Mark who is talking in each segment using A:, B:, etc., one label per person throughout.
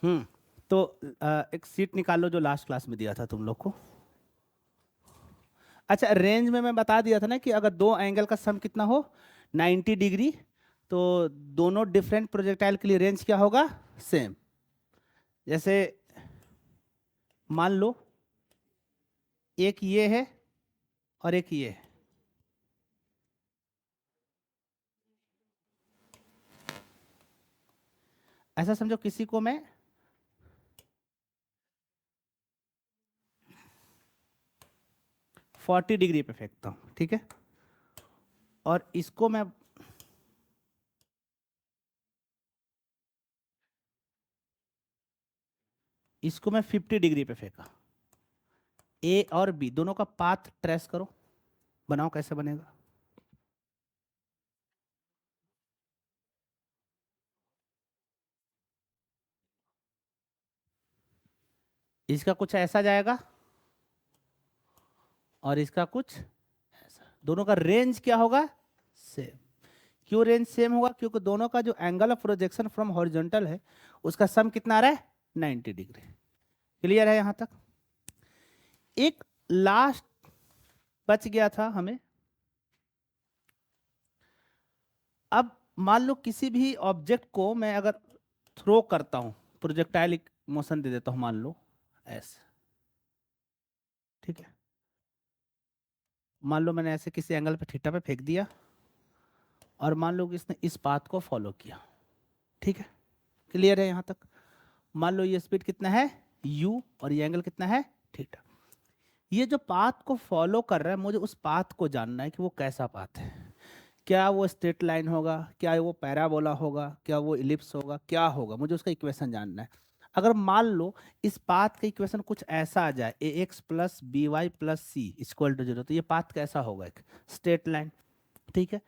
A: हम्म। तो एक सीट निकाल लो जो लास्ट क्लास में दिया था तुम लोग को। अच्छा, रेंज में मैं बता दिया था ना कि अगर दो एंगल का सम कितना हो 90 डिग्री, तो दोनों डिफरेंट प्रोजेक्टाइल के लिए रेंज क्या होगा, सेम। जैसे मान लो एक ये है और एक ये है। ऐसा समझो किसी को मैं 40 डिग्री पे फेंकता हूँ, ठीक है, और इसको मैं 50 डिग्री पे फेंका। ए और बी दोनों का पाथ ट्रेस करो, बनाओ कैसे बनेगा। इसका कुछ ऐसा जाएगा और इसका कुछ ऐसा, दोनों का रेंज क्या होगा, सेम। क्यों रेंज सेम होगा, क्योंकि दोनों का जो angle of projection from horizontal है उसका सम कितना आ रहा है, 90 डिग्री। क्लियर है यहां तक। एक लास्ट बच गया था हमें। अब मान लो किसी भी ऑब्जेक्ट को मैं अगर थ्रो करता हूं, प्रोजेक्टाइल मोशन दे देता हूं, मान लो ऐसे, ठीक है। मान लो मैंने ऐसे किसी एंगल पे थीटा पे फेंक दिया और मान लो कि इसने इस पाथ को फॉलो किया, ठीक है। क्लियर है यहां तक। मान लो ये स्पीड कितना है u और ये एंगल कितना है थीटा। ये जो पाथ को फॉलो कर रहा है, मुझे उस पाथ को जानना है कि वो कैसा पाथ है। क्या वो स्ट्रेट लाइन होगा, क्या वो पैराबोला होगा, क्या वो इलिप्स होगा, क्या होगा, मुझे उसका इक्वेशन जानना है। अगर मान लो इस पाथ का इक्वेशन कुछ ऐसा आ जाए, a x plus b y plus c equal to 0, तो ये पाथ कैसा होगा, एक स्ट्रेट लाइन, ठीक है।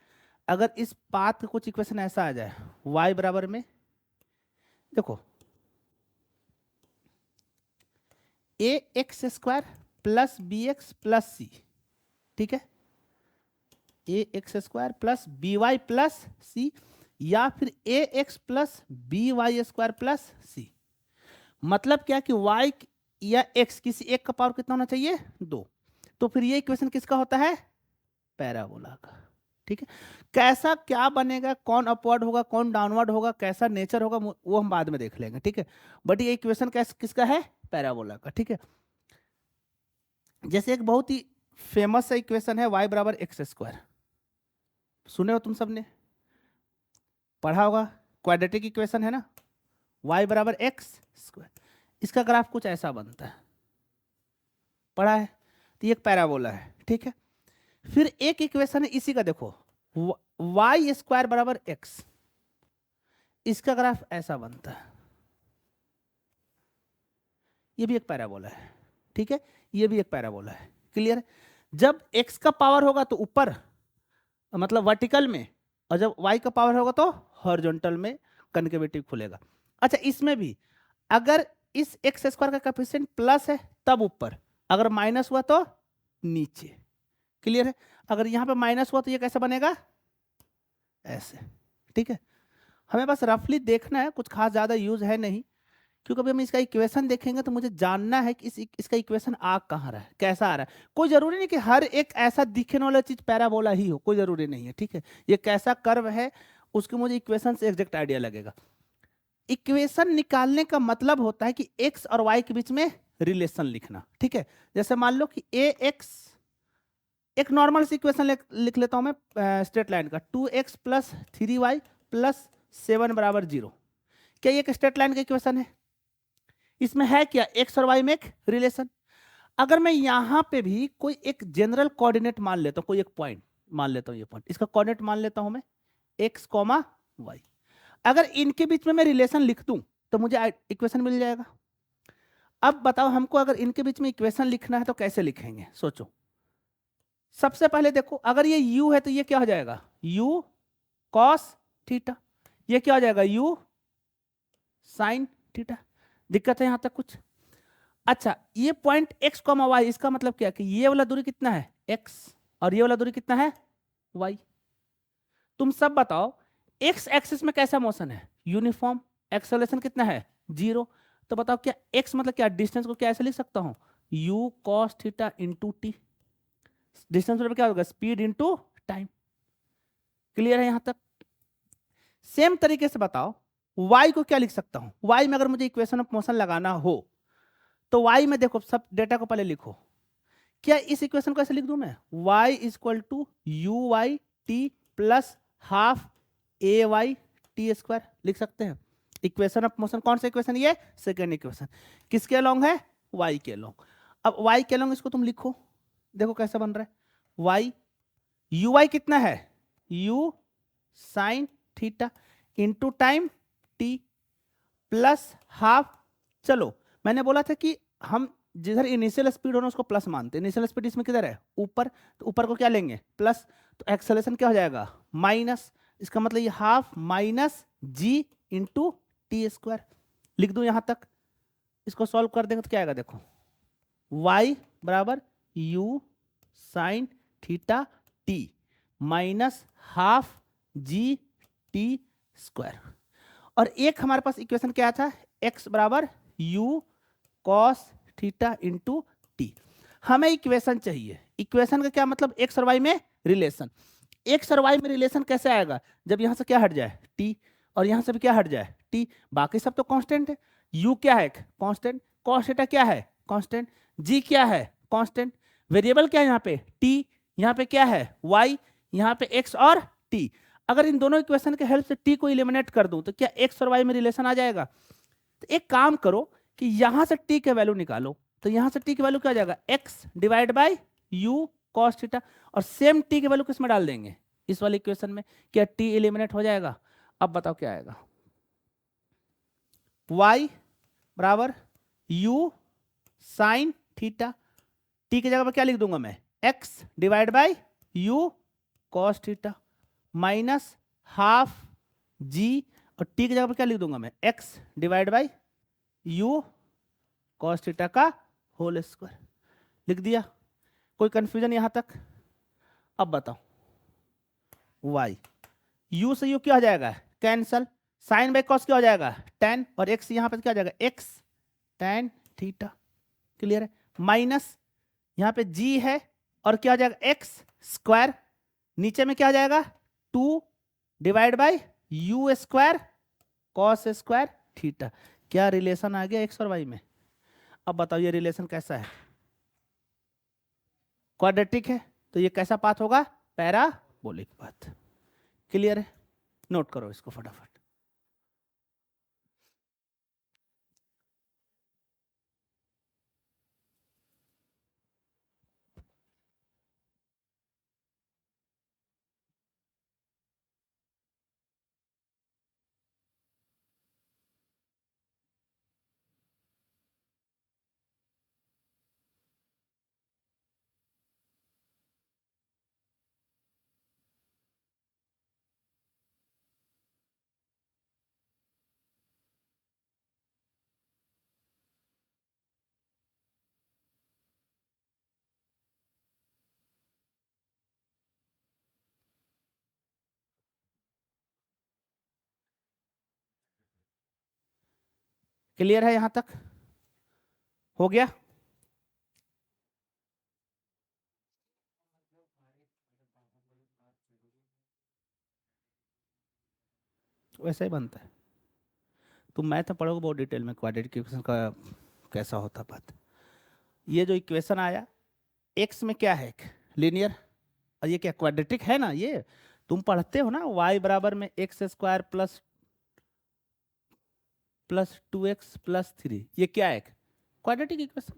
A: अगर इस पाथ का कुछ इक्वेशन ऐसा आ जाए, y बराबर में, देखो, a x square plus b x plus c, ठीक है, a x square plus b y plus c, या फिर a x plus b y square plus c. मतलब क्या कि y या x किसी एक का पावर कितना होना चाहिए, 2। तो फिर ये इक्वेशन किसका होता है, पैराबोला का, ठीक है। कैसा क्या बनेगा, कौन अपवर्ड होगा कौन डाउनवर्ड होगा, कैसा नेचर होगा, वो हम बाद में देख लेंगे, ठीक है। बट ये इक्वेशन किसका है, पैराबोला का, ठीक है। जैसे एक बहुत ही फेमस इक्वेशन है y बराबर एक्स स्क्वायर, सुने हो तुम सबने, पढ़ा होगा, क्वाड्रेटिक इक्वेशन है ना, y बराबर एक्स स्क्वायर। इसका ग्राफ कुछ ऐसा बनता है, पढ़ा है। तो ये एक पैराबोला है, ठीक है। फिर एक इक्वेशन है इसी का, देखो, वाई स्क्वायर बराबर एक्स, इसका ग्राफ ऐसा बनता है, ये भी एक पैराबोला है, ठीक है। ये भी एक पैराबोला है। क्लियर है। जब x का पावर होगा तो ऊपर, मतलब वर्टिकल में, और जब y का पावर होगा तो हॉरिजॉन्टल में कनकेविटी खुलेगा। अच्छा, इसमें भी अगर इस एक्स स्क्वायर का कोएफिशिएंट प्लस है तब ऊपर, अगर माइनस हुआ तो नीचे। क्लियर है। अगर यहां पे माइनस हुआ तो ये कैसे बनेगा, ऐसे, ठीक है। हमें बस रफली देखना है, कुछ खास ज्यादा यूज है नहीं, क्योंकि अभी हम इसका इक्वेशन देखेंगे तो मुझे जानना है कि इसका इक्वेशन आ कहाँ रहा है, कैसा आ रहा है। कोई जरूरी नहीं कि हर एक ऐसा दिखने वाला चीज पैराबोला ही हो, कोई जरूरी नहीं है, ठीक है। ये कैसा कर्व है उसके मुझे इक्वेशन से एग्जैक्ट आइडिया लगेगा। इक्वेशन निकालने का मतलब होता है कि एक्स और वाई के बीच में रिलेशन लिखना, ठीक है। जैसे मान लो कि ए एक्स, एक नॉर्मल सी इक्वेशन लिख लेता हूं मैं स्ट्रेट लाइन का, 2x प्लस 3y प्लस 7 बराबर 0। क्या ये एक स्ट्रेट लाइन का इक्वेशन है, इसमें है क्या, एक्स और वाई में एक रिलेशन। अगर मैं यहां पे भी कोई एक जनरल कोऑर्डिनेट मान लेता हूं, कोई एक पॉइंट मान लेता हूं, ये पॉइंट इसका कोऑर्डिनेट मान लेता हूं मैं एक्स कॉमा वाई, अगर इनके बीच में मैं रिलेशन लिख दूं तो मुझे इक्वेशन मिल जाएगा। अब बताओ हमको अगर इनके बीच में इक्वेशन लिखना है तो कैसे लिखेंगे, सोचो। सबसे पहले देखो, अगर ये u है तो ये क्या हो जाएगा, u cos थीटा, ये क्या हो जाएगा, u sin थीटा। दिक्कत है यहां तक कुछ। अच्छा, ये पॉइंट x कॉमा वाई, इसका मतलब क्या कि ये वाला दूरी कितना है x और ये वाला दूरी कितना है y। तुम सब बताओ, x एक्सिस में कैसा मोशन है, यूनिफॉर्म, एक्सेलरेशन कितना है 0। तो बताओ क्या x मतलब क्या, डिस्टेंस को क्या ऐसे लिख सकता हूँ, u cos theta into T. Distance मतलब क्या होगा, स्पीड इंटू टाइम। क्लियर है यहां तक? सेम तरीके से बताओ y को क्या लिख सकता हूं, y में अगर मुझे इक्वेशन ऑफ मोशन लगाना हो तो y में देखो सब डेटा को पहले लिखो। क्या इस इक्वेशन को ऐसे लिख दूं मैं, y equal to u y t plus half a y t square, लिख सकते हैं। इक्वेशन ऑफ मोशन कौन सा इक्वेशन, ये सेकेंड इक्वेशन। किसके अलोंग है, y के अलोंग। अब y के अलोंग इसको तुम लिखो, देखो कैसा बन रहा है, y यू वाई कितना है, u sine theta into time T plus half. चलो मैंने बोला था कि हम जिधर इनिशियल स्पीड हो ना उसको प्लस मानते हैं, इनिशियल स्पीड इसमें किधर है, ऊपर, तो ऊपर को क्या लेंगे, प्लस, तो एक्सेलेरेशन क्या हो जाएगा, माइनस। इसका मतलब ये हाफ माइनस जी इंटू टी स्क्वायर। लिख दूं यहां तक, इसको सॉल्व कर देंगे तो क्या आएगा, देखो y बराबर u sine theta T minus half g t square. और एक हमारे पास इक्वेशन क्या था, x बराबर u cos theta into T. हमें इक्वेशन चाहिए, इक्वेशन का क्या मतलब, x और y में रिलेशन। x और y में रिलेशन कैसे आएगा, जब यहां से क्या हट जाए, t, और यहां से भी क्या हट जाए, t, बाकी सब तो कांस्टेंट है। u क्या है, कांस्टेंट, cos थीटा क्या है, कांस्टेंट, g क्या है, कांस्टेंट, वेरिएबल क्या है यहाँ पे, t, यहाँ पे क्या है, y, यहाँ पे x और t। अगर इन दोनों इक्वेशन के हेल्प से t को इलिमिनेट कर दूं तो क्या x और y में रिलेशन आ जाएगा। तो एक काम करो कि यहां से t के वैल्यू निकालो, तो यहां से t की वैल्यू क्या आ जाएगा, x divide by u cos theta, और सेम t की वैल्यू किस में डाल देंगे, इस वाले इक्वेशन में। क्या t एलिमिनेट हो जाएगा। अब बताओ क्या आएगा, y बराबर u साइन थीटा, t की जगह पर क्या लिख दूंगा मैं, x divide by u cos theta minus half g, और t की जगह पर क्या लिख दूंगा मैं, x divide by u cos theta का होल स्क्वायर। लिख दिया, कोई कंफ्यूजन यहां तक। अब बताओ y, u से u क्या हो जाएगा, कैंसल, साइन बाय कॉस क्या हो जाएगा, tan, और x यहां पर क्या हो जाएगा, x tan थीटा। क्लियर है, माइनस यहां पे g है और क्या हो जाएगा, x स्क्वायर, नीचे में क्या हो जाएगा, 2 divide by u square cos square theta. क्या रिलेशन आ गया x और y में। अब बताओ ये रिलेशन कैसा है, क्वाड्रेटिक है, तो ये कैसा पाथ होगा, पैराबोलिक पाथ। क्लियर है, नोट करो इसको फटाफट। क्लियर है यहां तक, हो गया। वैसा ही बनता है, तुम मैथ में पढ़ोगे बहुत डिटेल में क्वाड्रेटिक इक्वेशन का कैसा होता बात। ये जो इक्वेशन आया x में क्या है, लीनियर, और ये क्या क्वाड्रेटिक है ना, ये तुम पढ़ते हो ना, y बराबर में x square plus plus 2x plus 3, ये क्या है, क्वाड्रेटिक इक्वेशन।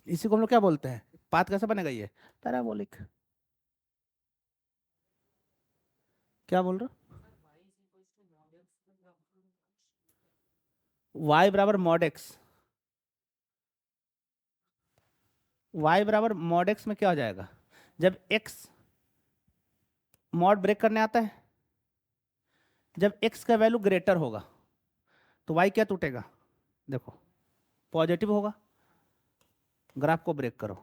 A: इसी को हम लोग क्या बोलते हैं, पाथ कैसा बनेगा, ये पैराबोलिक। क्या बोल रहे हो, y बराबर मॉड एक्स, y बराबर मॉड एक्स में क्या हो जाएगा, जब x मॉड ब्रेक करने आता है, जब x का वैल्यू ग्रेटर होगा तो y क्या टूटेगा, देखो पॉजिटिव होगा, ग्राफ को ब्रेक करो,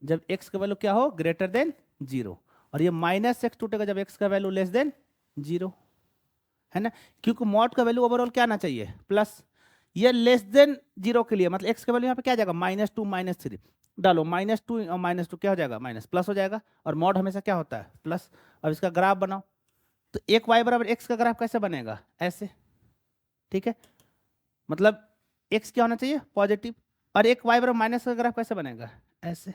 A: जब x का वैल्यू क्या हो, ग्रेटर देन 0, और ये माइनस एक्स टूटेगा जब x का वैल्यू लेस देन 0। है ना, क्योंकि मॉड का वैल्यू ओवरऑल क्या आना चाहिए, प्लस। ये लेस देन 0 के लिए मतलब एक्स का वैल्यू यहाँ पे क्या आ जाएगा, -2 -3 डालो, -2 और -2 क्या हो जाएगा, माइनस प्लस हो जाएगा, और मॉड हमेशा क्या होता है, प्लस। अब इसका ग्राफ बनाओ, तो एक वाई बराबर एक्स का ग्राफ कैसे बनेगा, ऐसे, ठीक है, मतलब एक्स क्या होना चाहिए, पॉजिटिव, और एक वाई बराबर माइनस का ग्राफ कैसे बनेगा, ऐसे।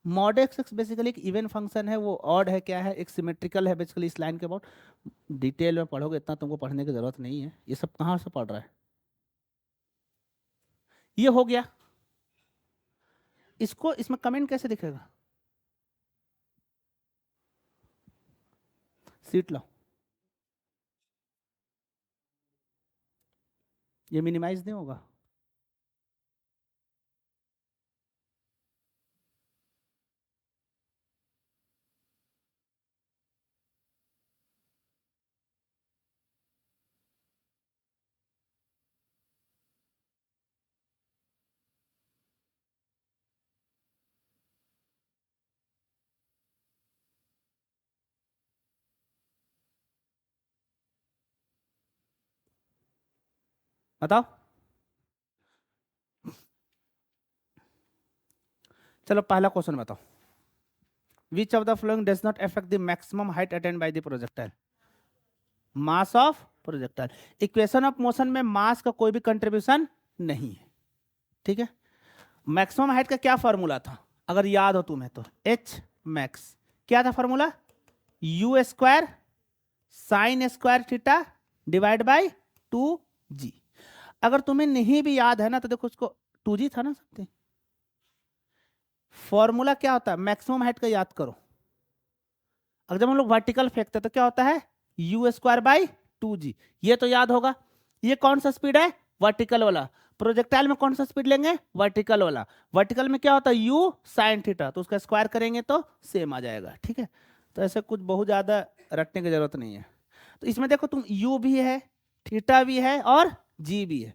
A: मॉड एक्स बेसिकली एक इवन फंक्शन है, वो ऑड है, क्या है, एक सिमेट्रिकल है बेसिकली इस लाइन के अबाउट। डिटेल में पढ़ोगे, इतना तुमको पढ़ने की जरूरत नहीं है, ये सब कहाँ से पढ़ रहा है। ये हो गया, इसको इसमें कमेंट कैसे दिखेगा, सीट लो, ये मिनिमाइज नहीं होगा। बताओ, चलो पहला क्वेश्चन बताओ, which of the flowing does not affect the maximum height attend by the projectile, mass of projectile. Equation of motion में मास का कोई भी कंट्रीब्यूशन नहीं है, ठीक है। मैक्सिमम हाइट का क्या फॉर्मूला था, अगर याद हो तुम्हें तो, एच मैक्स, क्या था formula, you square sine square theta divide by 2g। अगर तुम्हें नहीं भी याद है ना, तो देखो उसको 2g था ना समथिंग, फॉर्मूला क्या होता है, मैक्सिमम हाइट का याद करो। अगर जब हम लोग वर्टिकल फेंकते हैं तो क्या होता है, यू स्क्वायर बाई 2g, ये तो याद होगा। ये कौन सा स्पीड है, वर्टिकल वाला। प्रोजेक्टाइल में कौन सा स्पीड लेंगे, वर्टिकल वाला। वर्टिकल में क्या होता है, यू साइन थीटा, तो उसका स्क्वायर करेंगे तो सेम आ जाएगा, ठीक है। तो ऐसे कुछ बहुत ज्यादा रटने की जरूरत नहीं है। तो इसमें देखो तुम यू भी है, थीटा भी है, और जी भी है।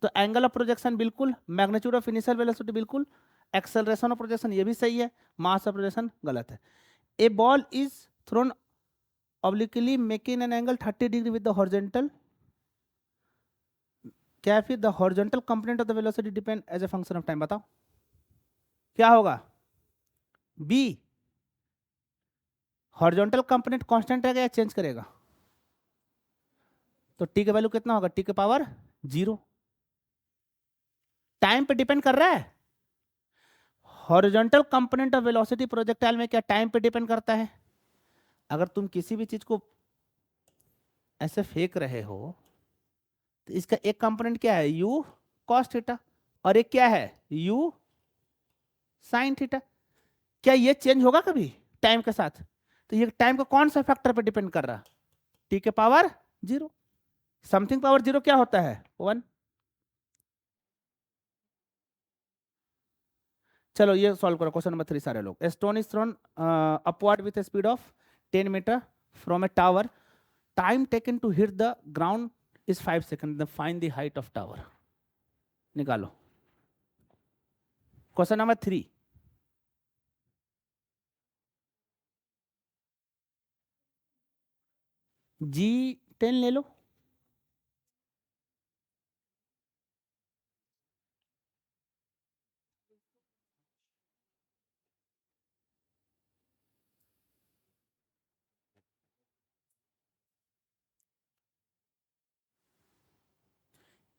A: तो एंगल ऑफ प्रोजेक्शन बिल्कुल, मैग्नीट्यूड ऑफ इनिशियल वेलोसिटी बिल्कुल, एक्सेलरेशन ऑफ प्रोजेक्शन ये भी सही है, मास ऑफ प्रोजेक्शन गलत है। A ball is thrown obliquely making an angle 30 degree with the horizontal, क्या फिर the horizontal component of the velocity depend as a function of time, बताओ क्या होगा, बी, हॉरिजॉन्टल कंपोनेंट कांस्टेंट रहेगा या change करेगा, तो टी का वैल्यू कितना होगा, टी के पावर 0, टाइम पे डिपेंड कर रहा है। Horizontal component of velocity projectile में क्या टाइम पे डिपेंड करता है। अगर तुम किसी भी चीज को ऐसे फेंक रहे हो, तो इसका एक कंपोनेंट क्या है, यू कॉस थीटा, और एक क्या है, यू साइन थीटा। क्या ये चेंज होगा कभी टाइम के साथ, तो ये टाइम का कौन सा फैक्टर पे डिपेंड कर रहा, टी के पावर 0, समथिंग पावर 0 क्या होता है, 1। चलो ये सॉल्व करो, क्वेश्चन नंबर 3 सारे लोग। Stone is thrown upward with speed of 10 metre from a tower, time taken to hit the ground is 5 second, find the height of tower, निकालो। क्वेश्चन नंबर 3, G10 ले लो,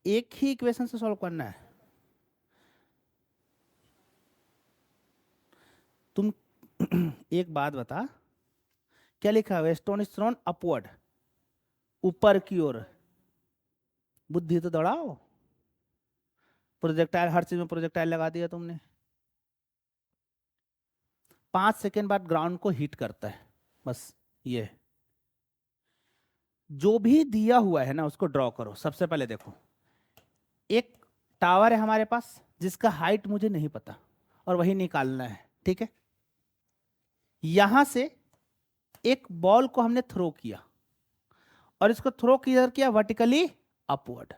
A: एक ही इक्वेशन से solve करना है। तुम एक बात बता, क्या लिखा है, स्टोन इज थ्रोन अपवर्ड, ऊपर की ओर, बुद्धि तो दौड़ाओ। प्रोजेक्टाइल, हर चीज में प्रोजेक्टाइल लगा दिया तुमने। 5 सेकेंड बाद ग्राउंड को हिट करता है, बस ये। जो भी दिया हुआ है ना उसको ड्रॉ करो। सबसे पहले देखो, एक टावर है हमारे पास जिसका हाइट मुझे नहीं पता, और वही निकालना है, ठीक है। यहां से एक बॉल को हमने थ्रो किया, और इसको थ्रो किधर किया, वर्टिकली अपवर्ड,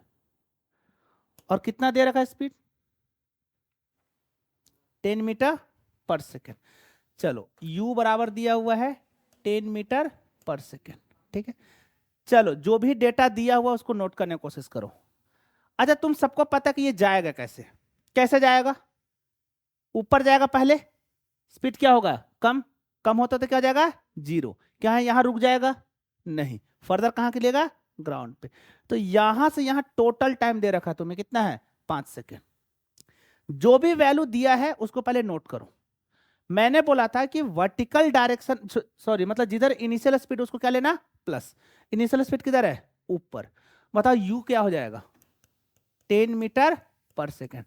A: और कितना दे रखा है स्पीड, 10 मीटर पर सेकेंड। चलो u बराबर दिया हुआ है 10 मीटर पर सेकेंड, ठीक है। चलो जो भी डेटा दिया हुआ उसको नोट करने की कोशिश करो। अच्छा तुम सबको पता है कि ये जाएगा कैसे, कैसे जाएगा? ऊपर जाएगा पहले, स्पीड क्या होगा, कम, कम होता तो क्या हो जाएगा, जीरो। क्या है यहाँ रुक जाएगा, नहीं, फर्दर कहाँ के लेगा, ग्राउंड पे। तो यहां से यहां टोटल टाइम दे रखा है तुम्हें कितना है, 5 सेकेंड। जो भी वैल्यू दिया है उसको पहले नोट करो। मैंने बोला था कि वर्टिकल डायरेक्शन, सॉरी मतलब जिधर इनिशियल स्पीड उसको क्या लेना, प्लस। इनिशियल स्पीड किधर है, ऊपर। बताओ यू क्या हो जाएगा, 10 मीटर पर सेकेंड।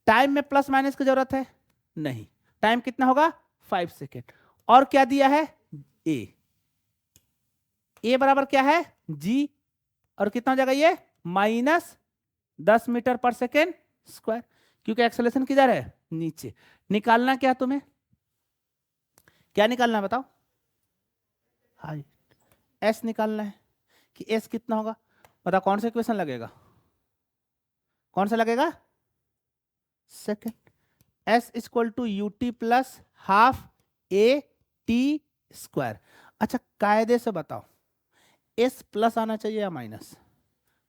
A: टाइम में प्लस माइनस की जरूरत है नहीं, टाइम कितना होगा, 5 सेकेंड। और क्या दिया है, ए बराबर क्या है, जी, और कितना हो जाएगा ये, -10 मीटर पर सेकेंड स्क्वायर, क्योंकि एक्सेलरेशन किधर है, नीचे। निकालना क्या तुम्हें, क्या निकालना है बताओ, हाँ एस निकालना है कि एस कितना होगा। बताओ कौन सा इक्वेशन लगेगा, कौन सा लगेगा, second. S equal to u t plus half a t square. अच्छा कायदे से बताओ एस प्लस आना चाहिए या माइनस,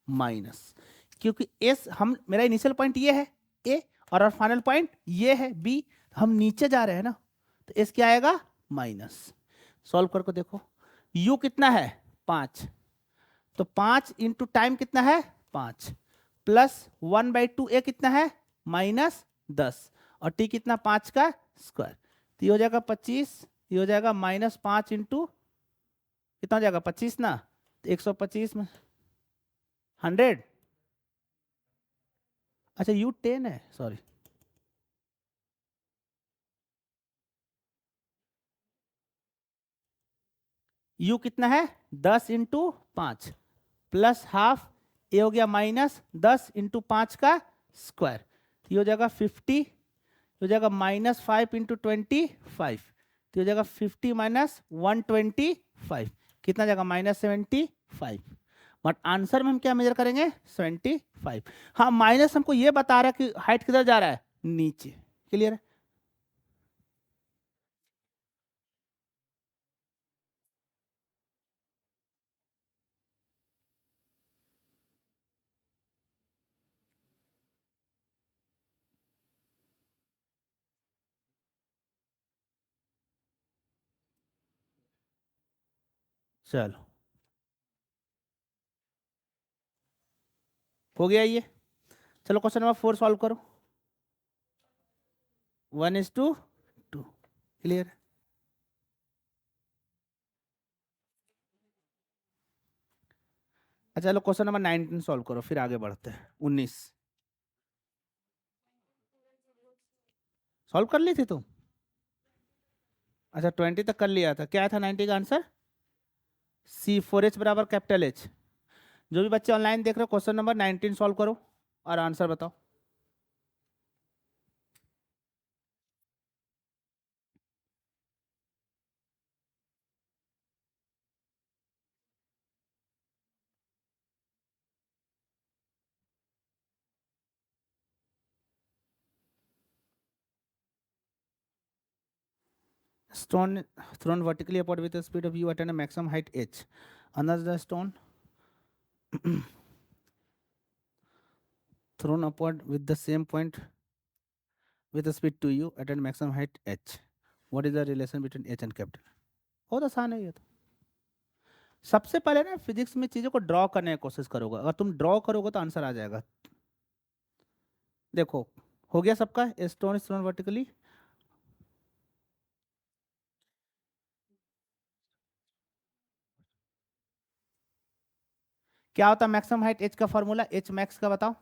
A: माइनस, क्योंकि एस हम, मेरा इनिशियल पॉइंट ये है ए, और फाइनल पॉइंट ये है बी, हम नीचे जा रहे हैं ना, तो एस क्या आएगा, माइनस। सॉल्व करके देखो, यू कितना है 5, तो 5 इंटू टाइम कितना है 5, प्लस 1/2 ए कितना है -10, और टी कितना 5 का स्क्वायर, तो ये हो जाएगा 25, ये हो जाएगा -5 इंटू कितना हो जाएगा 25 ना, तो 125 में 100, अच्छा यू 10 है, सॉरी, यू कितना है 10 इंटू 5 प्लस हाफ, ए हो गया -10 इंटू 5 का स्क्वायर, ये हो जाएगा 50, हो जाएगा -5 इंटू 25, तो हो जाएगा 50 -125, कितना जाएगा -75। बट आंसर में हम क्या मेजर करेंगे 75। हाँ माइनस हमको ये बता रहा है कि हाइट किधर जा रहा है, नीचे। क्लियर है, चलो हो गया ये। चलो क्वेश्चन नंबर 4 सॉल्व करो, 1:2। क्लियर, अच्छा चलो क्वेश्चन नंबर 19 सॉल्व करो, फिर आगे बढ़ते हैं। 19 सॉल्व कर ली थी तुम, अच्छा 20 तक कर लिया था, क्या था 90 का आंसर, C4H बराबर कैपिटल एच। जो भी बच्चे ऑनलाइन देख रहे हो क्वेश्चन नंबर 19 सॉल्व करो और आंसर बताओ। Stone thrown vertically upward with a speed of u at a maximum height h. Another stone thrown upward with the same point with a speed 2u at a maximum height h. What is the relation between h and capital? बहुत आसान है ये तो। सबसे पहले ना physics में चीजों को ड्रॉ करने की कोशिश करोगे, अगर तुम ड्रॉ करोगे तो आंसर आ जाएगा। देखो हो गया सबका, स्टोन इज थ्रोन वर्टिकली, क्या होता है मैक्सिमम हाइट एच का फॉर्मूला, एच मैक्स का बताओ,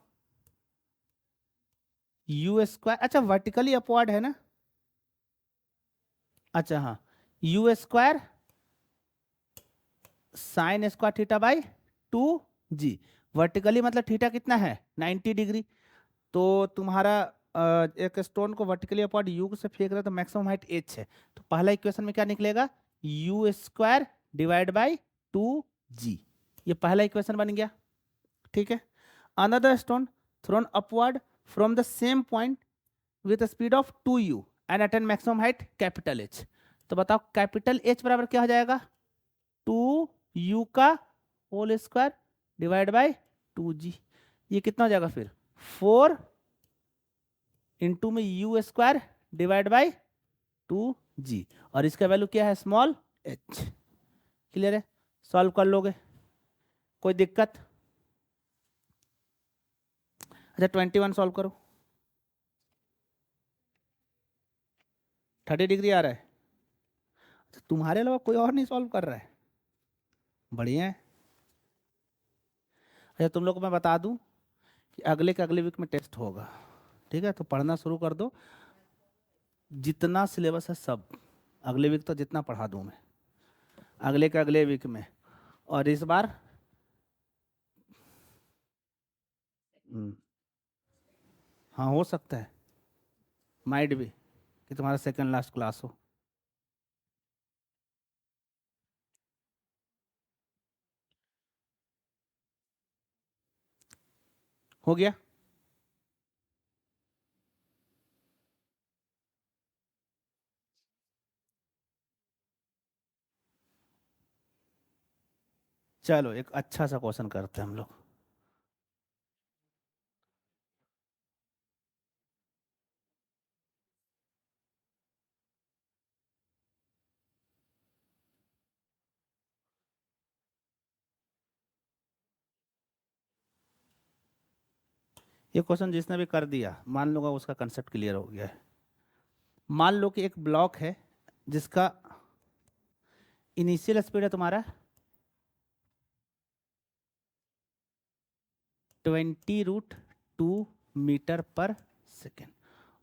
A: यू स्क्वायर, अच्छा वर्टिकली अपवर्ड है ना, अच्छा हाँ, you square sine square theta by 2g। Vertically मतलब थीटा कितना है 90 डिग्री, तो तुम्हारा एक स्टोन को वर्टिकली अपवर्ड यू से फेंक रहे हो तो मैक्सिमम हाइट एच है, तो पहला इक्वेशन में क्या निकलेगा, you square divide by 2g, ये पहला इक्वेशन बन गया। ठीक है, another stone thrown upward from the same point with speed of 2u and at an maximum height capital H. तो बताओ कैपिटल एच बराबर क्या हो जाएगा, 2u का whole square divide bye 2g। ये कितना हो जाएगा फिर 4 इंटू में you square divide bye 2g, और इसका वैल्यू क्या है स्मॉल h। क्लियर है? सॉल्व कर लोगे, कोई दिक्कत? अच्छा 21 सॉल्व करो। 30 डिग्री आ रहा है। अच्छा तुम्हारे अलावा कोई और नहीं सॉल्व कर रहा है? बढ़िया है। अच्छा तुम लोग को मैं बता दूं कि अगले वीक में टेस्ट होगा, ठीक है? तो पढ़ना शुरू कर दो, जितना सिलेबस है सब अगले वीक तो जितना पढ़ा दूं मैं अगले वीक में। और इस बार हाँ हो सकता है, माइट भी कि तुम्हारा सेकंड लास्ट क्लास हो गया? चलो एक अच्छा सा क्वेश्चन करते हैं हम लोग। ये क्वेश्चन जिसने भी कर दिया मान लो उसका कंसेप्ट क्लियर हो गया है। मान लो कि एक ब्लॉक है जिसका इनिशियल स्पीड है तुम्हारा 20√2 मीटर पर सेकेंड,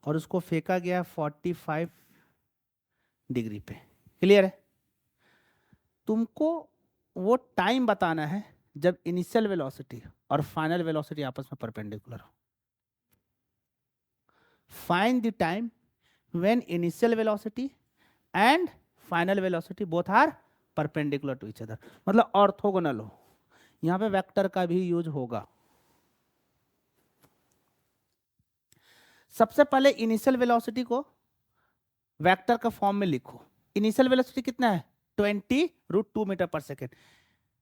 A: और उसको फेंका गया 45 डिग्री पे। क्लियर है? तुमको वो टाइम बताना है जब इनिशियल वेलोसिटी और फाइनल वेलोसिटी आपस में परपेंडिकुलर हो। Find the time when initial velocity and final velocity both are perpendicular to each other, मतलब ऑर्थोगोनल हो। यहां पे वेक्टर का भी यूज होगा। सबसे पहले इनिशियल वेलोसिटी को वेक्टर का फॉर्म में लिखो। इनिशियल वेलोसिटी कितना है 20√2 मीटर पर सेकेंड।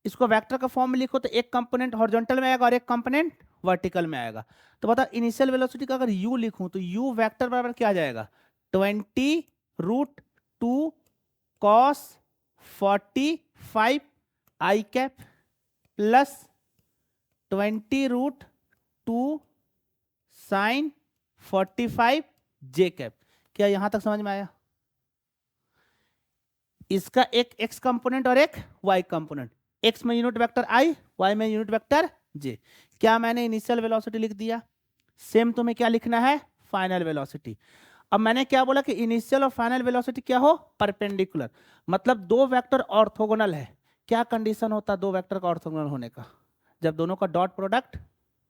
A: इसको वेक्टर का फॉर्म में लिखो तो एक कंपोनेंट हॉरिजॉन्टल में आएगा और एक कंपोनेंट वर्टिकल में आएगा। तो बता इनिशियल वेलोसिटी का अगर u लिखूं तो u वेक्टर बराबर क्या आ जाएगा 20√2 cos 45 i cap plus 20√2 sin 45 j cap. क्या यहां तक समझ में आया? इसका एक x कंपोनेंट और एक y कंपोनेंट, x में यूनिट वेक्टर i, y में यूनिट वेक्टर j। क्या मैंने इनिशियल वेलोसिटी लिख दिया? सेम तुम्हें क्या लिखना है फाइनल वेलोसिटी। अब मैंने क्या बोला कि इनिशियल और फाइनल वेलोसिटी क्या हो परपेंडिकुलर, मतलब दो वेक्टर ऑर्थोगोनल है। क्या कंडीशन होता है दो वेक्टर का ऑर्थोगोनल होने का? जब दोनों का डॉट प्रोडक्ट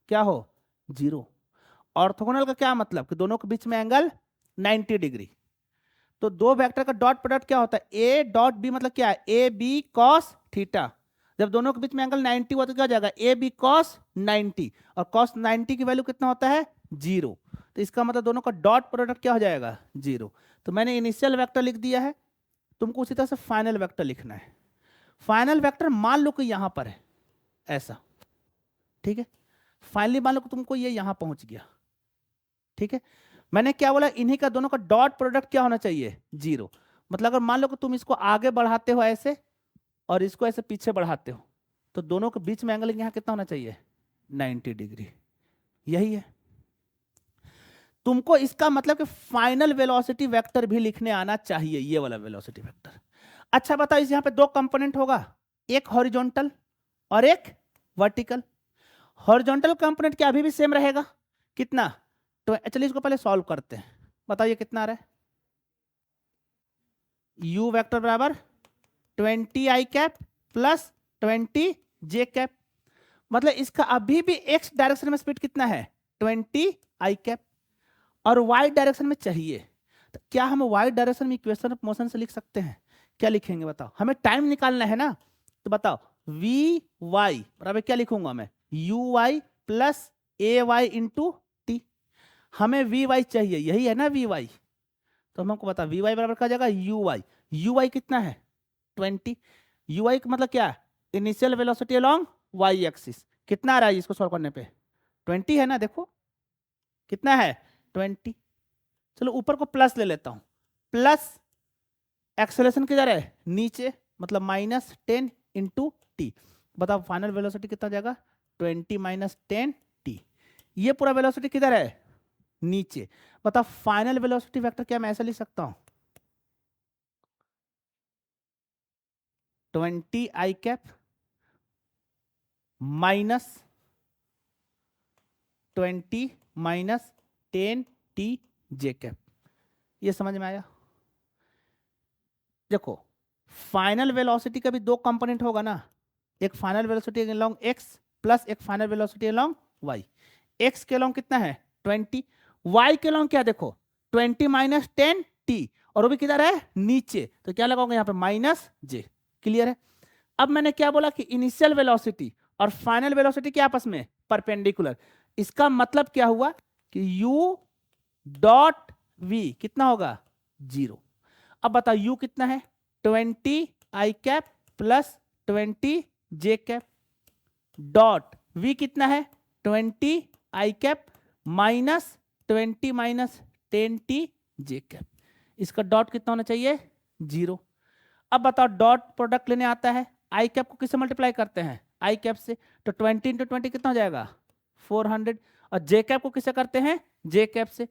A: क्या हो 0। ऑर्थोगोनल का क्या मतलब कि दोनों के बीच में एंगल 90 डिग्री। तो दो वेक्टर का डॉट प्रोडक्ट क्या होता है a डॉट b, मतलब क्या है ए बी कॉस थीटा। जब दोनों के बीच में एंगल 90 हुआ तो क्या हो जाएगा ए बी कॉस 90, और कॉस 90 की वैल्यू कितना होता है 0। तो इसका मतलब दोनों का डॉट प्रोडक्ट क्या हो जाएगा 0। तो मैंने इनिशियल वेक्टर लिख दिया है, तुमको उसी तरह से फाइनल वेक्टर लिखना है। फाइनल वेक्टर मान लो कि यहां पर है ऐसा, ठीक है? फाइनली मान लो कि तुमको ये यहां पहुंच गया, ठीक है? मैंने क्या बोला इन्हीं का दोनों का डॉट प्रोडक्ट क्या होना चाहिए 0। मतलब अगर मान लो कि तुम इसको आगे बढ़ाते हो ऐसे और इसको ऐसे पीछे बढ़ाते हो तो दोनों के बीच में एंगल यहाँ कितना होना चाहिए 90 डिग्री। यही है तुमको इसका मतलब कि फाइनल वेलोसिटी वेक्टर भी लिखने आना चाहिए, ये वाला वेलोसिटी वेक्टर। अच्छा बताओ इस यहाँ पे दो कंपोनेंट होगा, एक हॉरिजॉन्टल और एक वर्टिकल। हॉरिजॉन्टल कंपोनेंट क्या अभी भी सेम रहेगा कितना? तो चलिए इसको पहले सॉल्व करते हैं। बताइए कितना आ रहा है u वेक्टर बराबर 20 i cap plus 20 j cap, मतलब इसका अभी भी x डायरेक्शन में स्पीड कितना है 20 i कैप, और y डायरेक्शन में चाहिए। तो क्या हम y डायरेक्शन में इक्वेशन ऑफ मोशन से लिख सकते हैं? क्या लिखेंगे बताओ? हमें टाइम निकालना है ना, तो बताओ vy बराबर क्या लिखूंगा मैं uy plus ay into T. हमें vy चाहिए, यही है ना vy। तो हमको बता vy बराबर क्या जाएगा uy। uy कितना है 20। uy का मतलब क्या है initial velocity along y axis कितना आ रहा है इसको सॉल्व करने पे? 20 है ना, देखो कितना है 20। चलो ऊपर को प्लस ले लेता हूं, प्लस एक्सेलरेशन किधर है नीचे, मतलब -10 इंटू टी। बताओ फाइनल वेलोसिटी कितना जाएगा 20 - 10 टी। ये पूरा वेलोसिटी किधर है नीचे। बताओ फाइनल वेलोसिटी वेक्टर क्या मैं ऐसा लिख सकता हूं 20 आई कैप माइनस 20 - 10 टी जे कैप। ये समझ में आया? देखो फाइनल वेलोसिटी का भी दो कंपोनेंट होगा ना, एक final velocity along x plus एक final velocity along y. X के अलोंग कितना है 20, वाई के अलोंग क्या देखो 20 - 10 टी, और वो भी किधर है नीचे, तो क्या लगाओगे यहाँ पे -j। क्लियर है? अब मैंने क्या बोला कि इनिशियल वेलोसिटी और फाइनल वेलोसिटी के आपस में परपेंडिकुलर। इसका मतलब क्या हुआ कि u डॉट v कितना होगा 0। अब बताओ u कितना है 20 आई कैप प्लस 20 जे कैप डॉट v कितना है 20 आई कैप माइनस 20 - 10 टी जे कैप। इसका डॉट कितना होना चाहिए 0। अब बताओ डॉट प्रोडक्ट लेने आता है, आई कैप को किससे मल्टीप्लाई करते हैं आई कैप से, तो 20 इंटू 20 कितना हो जाएगा 400, और जे कैप को किससे करते हैं जे कैप से,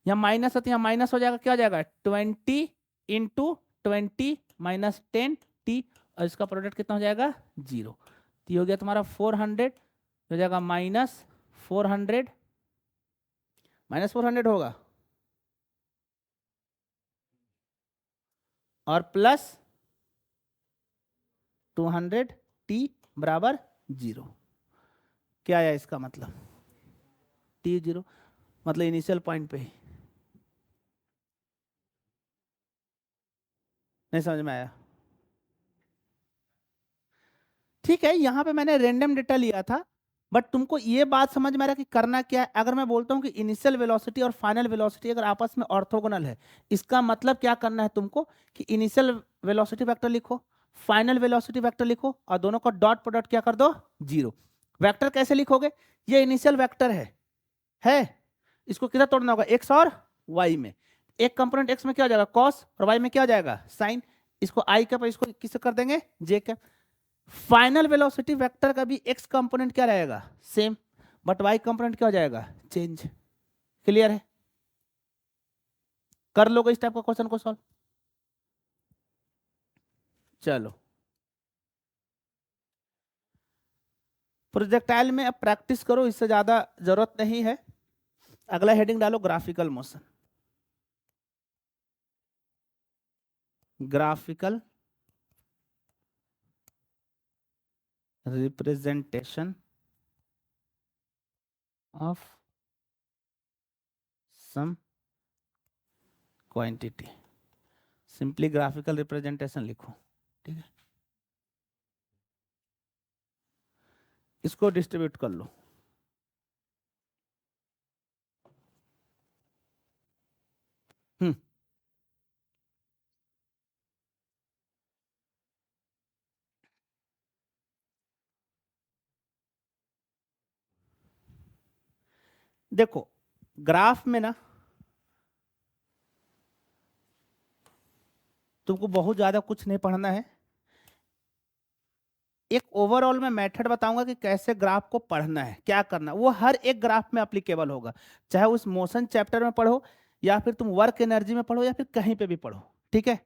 A: यहाँ माइनस है तो यहाँ माइनस हो जाएगा, क्या हो जाएगा 20 इंटू 20 - 10 टी, और इसका प्रोडक्ट कितना हो जाएगा 0। तो ये हो गया तुम्हारा 400, हो जाएगा -400 होगा और प्लस 200 टी बराबर 0। क्या आया इसका मतलब टी 0 मतलब इनिशियल पॉइंट पे ही। नहीं समझ में आया? ठीक है, यहां पे मैंने रैंडम डेटा लिया था, बट तुमको ये बात समझ में आ रहा है कि करना क्या है। अगर मैं बोलता हूं कि इनिशियल वेलोसिटी और फाइनल वेलोसिटी अगर आपस में ऑर्थोगोनल है, इसका मतलब क्या करना है तुमको कि इनिशियल वेलोसिटी वेक्टर लिखो, फाइनल वेलोसिटी वेक्टर लिखो, और दोनों का डॉट प्रोडक्ट क्या कर दो 0। वेक्टर कैसे लिखोगे, ये इनिशियल वेक्टर है इसको किधर तोड़ना होगा एक्स और वाई में। एक कंपोनेंट एक्स में क्या हो जाएगा कॉस और वाई में क्या हो जाएगा साइन, इसको आई कैप इसको किससे कर देंगे जे कैप। फाइनल वेलोसिटी वेक्टर का भी एक्स कंपोनेंट क्या रहेगा सेम, बट वाई कंपोनेंट क्या हो जाएगा चेंज। क्लियर है? कर लोगे इस टाइप का क्वेश्चन को सॉल्व? चलो प्रोजेक्टाइल में अब प्रैक्टिस करो, इससे ज्यादा जरूरत नहीं है। अगला हेडिंग डालो graphical motion. Graphical representation of some quantity. Simply graphical representation लिखो, ठीक है? इसको डिस्ट्रीब्यूट कर लो। हम्म देखो ग्राफ में ना तुमको बहुत ज्यादा कुछ नहीं पढ़ना है। एक ओवरऑल में मेथड बताऊंगा कि कैसे ग्राफ को पढ़ना है, क्या करना, वो हर एक ग्राफ में एप्लीकेबल होगा, चाहे उस मोशन चैप्टर में पढ़ो या फिर तुम वर्क एनर्जी में पढ़ो या फिर कहीं पे भी पढ़ो, ठीक है?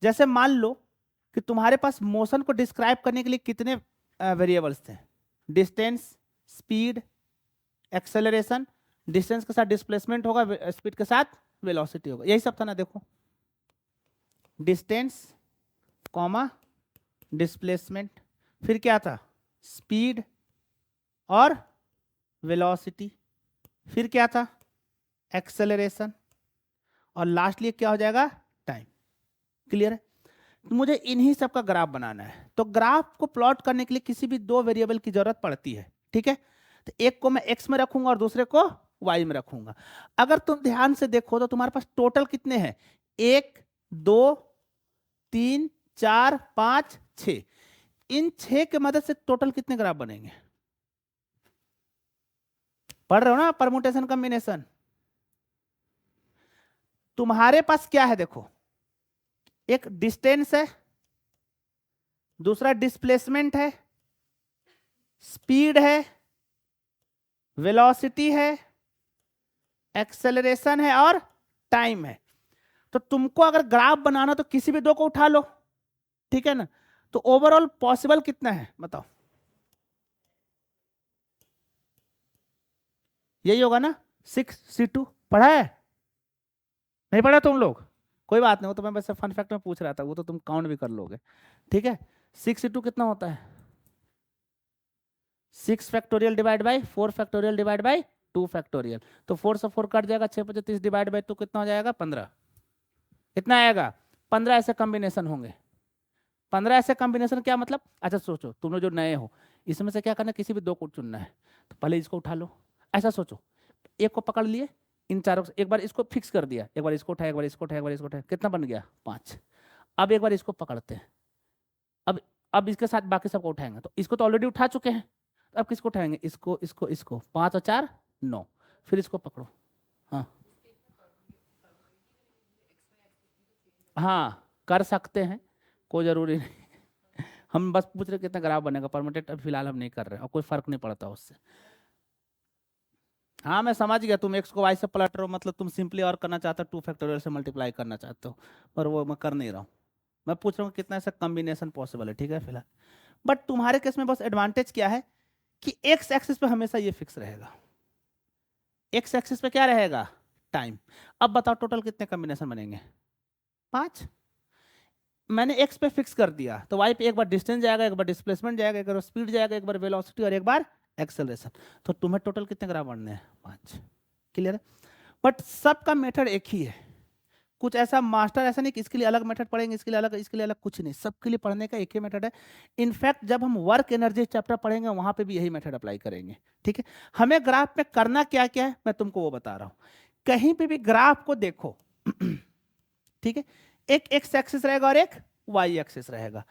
A: जैसे मान लो कि तुम्हारे पास मोशन को डिस्क्राइब करने के लिए कितने वेरिएबल्स थे, डिस्टेंस, स्पीड, एक्सेलरेशन, डिस्टेंस के साथ डिस्प्लेसमेंट होगा, स्पीड के साथ वेलोसिटी होगा, यही सब था ना। देखो डिस्टेंस कॉमा डिस्प्लेसमेंट, फिर क्या था स्पीड और वेलोसिटी, फिर क्या था एक्सेलरेशन, और लास्टली क्या हो जाएगा टाइम। क्लियर है? तो मुझे इन्हीं सब का ग्राफ बनाना है, तो ग्राफ को प्लॉट करने के लिए किसी भी दो वेरिएबल की जरूरत पड़ती है, ठीक है? तो एक को मैं एक्स में रखूंगा और दूसरे को वाई में रखूंगा। अगर तुम ध्यान से देखो तो तुम्हारे पास टोटल कितने हैं 1 2 3 4 5 6, इन 6 के मदद से टोटल कितने ग्राफ बनेंगे? पढ़ रहे हो ना परमुटेशन कॉम्बिनेशन? तुम्हारे पास क्या है देखो, एक डिस्टेंस है, दूसरा डिस्प्लेसमेंट है, स्पीड है, वेलोसिटी है, एक्सेलरेशन है और टाइम है। तो तुमको अगर ग्राफ बनाना तो किसी भी दो को उठा लो, ठीक है ना? तो ओवरऑल पॉसिबल कितना है बताओ? यही होगा ना, 6c2। पढ़ा है? नहीं पढ़ा तुम लोग? कोई बात नहीं, वो तो मैं बस फन फैक्ट में पूछ रहा था, वो तो तुम काउंट भी कर लोगे, ठीक है। 6c2 कितना होता है? 6 factorial divide by 4 factorial divide by 2 factorial. तो 4 से 4 कट जाएगा, 6 25 30 डिवाइड बाई 2 कितना हो जाएगा? 15। इतना आएगा। 15 ऐसे कॉम्बिनेशन होंगे। 15 ऐसे कॉम्बिनेशन क्या मतलब? अच्छा सोचो, तुम लोग जो नए हो, इसमें से क्या करना है, किसी भी दो को चुनना है। तो पहले इसको उठा लो, ऐसा सोचो, एक को पकड़ लिए, इन चारों से एक बार इसको फिक्स कर दिया, एक बार इसको उठाया, एक बार इसको उठाया, एक बार इसको उठाया, कितना बन गया? 5। अब एक बार इसको पकड़ते हैं, अब इसके साथ बाकी सबको उठाएंगे। तो इसको तो ऑलरेडी उठा चुके हैं, तो अब किसको उठाएंगे? इसको, इसको, इसको। 5 और 4 9। फिर इसको पकड़ो। हाँ हाँ, कर सकते हैं, कोई जरूरी नहीं। हम बस पूछ रहे कितना ग्राफ बनेगा, परमिटेड फिलहाल हम नहीं कर रहे हैं, और कोई फर्क नहीं पड़ता उससे। हाँ मैं समझ गया, तुम x को y से पलट रहे हो, मतलब तुम सिंपली और करना चाहते हो, 2 फैक्टोरियल से मल्टीप्लाई करना चाहते हो, पर वो मैं कर नहीं रहा हूँ। मैं पूछ रहा हूँ कितना ऐसा कॉम्बिनेशन पॉसिबल है, ठीक है फिलहाल। बट तुम्हारे केस में बस एडवांटेज क्या है कि x एक्सिस पे हमेशा ये फिक्स रहेगा। x एक्सिस पे क्या रहेगा? टाइम। अब बताओ टोटल कितने कॉम्बिनेशन बनेंगे? 5। मैंने x पे फिक्स कर दिया, तो y पे एक बार डिस्टेंस जाएगा, एक बार डिस्प्लेसमेंट जाएगा, एक बार स्पीड जाएगा, एक बार वेलोसिटी और एक बार एक्सेलरेशन। तो तुम्हें टोटल कितने ग्राफ बनने हैं? 5। क्लियर है? बट सबका मेथड एक ही है, कुछ ऐसा मास्टर ऐसा नहीं कि इसके लिए अलग मेथड पढ़ेंगे, इसके लिए अलग, इसके लिए अलग, कुछ नहीं, सबके लिए पढ़ने का एक ही मेथड है। इनफैक्ट जब हम वर्क एनर्जी चैप्टर पढ़ेंगे वहां पे भी यही मेथड अप्लाई करेंगे, ठीक है। हमें ग्राफ में करना क्या क्या है मैं तुमको वो बता रहा हूं। कहीं पे भी ग्राफ को देखो ठीक है, एक एक्स एक्सिस रहेगा और एक वाई एक्सिस रहेगा।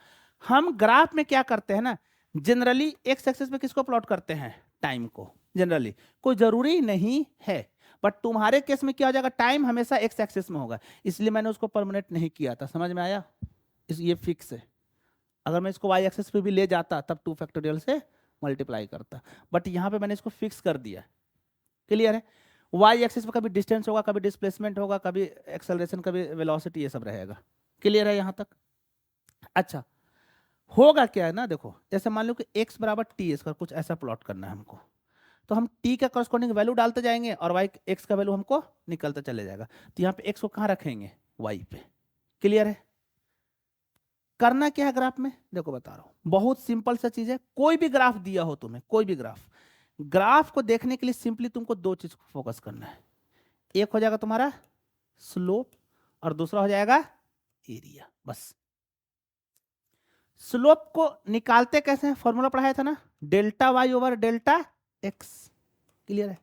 A: हम ग्राफ में क्या करते हैं ना, जनरली एक्स एक्सिस पे किसको प्लॉट करते हैं? टाइम को। जनरली कोई जरूरी नहीं है, बट तुम्हारे केस में क्या हो जाएगा, टाइम हमेशा एक्स एक्सिस में होगा, इसलिए मैंने उसको परमानेंट नहीं किया था। समझ में आया? ये फिक्स है। अगर मैं इसको वाई एक्सिस पे भी ले जाता तब 2 फैक्टोरियल से मल्टीप्लाई करता, बट यहाँ पे मैंने इसको फिक्स कर दिया। क्लियर है? वाई एक्सिस पे कभी डिस्टेंस होगा, कभी डिस्प्लेसमेंट होगा, कभी एक्सेलरेशन, कभी वेलोसिटी, ये सब रहेगा। क्लियर है यहाँ तक? अच्छा, होगा क्या है ना, देखो जैसे मान लो कि x बराबर टी स्क्वायर, कुछ ऐसा प्लॉट करना है हमको, तो हम t का करस्पॉन्डिंग वैल्यू डालते जाएंगे और y x का वैल्यू हमको निकलता चले जाएगा। तो यहाँ पे x को कहाँ रखेंगे? y पे। क्लियर है? करना क्या है ग्राफ में, देखो बता रहा हूँ, बहुत सिंपल सा चीज है। कोई भी ग्राफ दिया हो तुम्हें, कोई भी ग्राफ को देखने के लिए सिंपली तुमको दो चीज को फोकस करना है। एक हो जाएगा तुम्हारा स्लोप और दूसरा हो जाएगा एरिया, बस। स्लोप को निकालते कैसे हैं? फॉर्मूला पढ़ाया था ना, delta y over delta x. Clear है?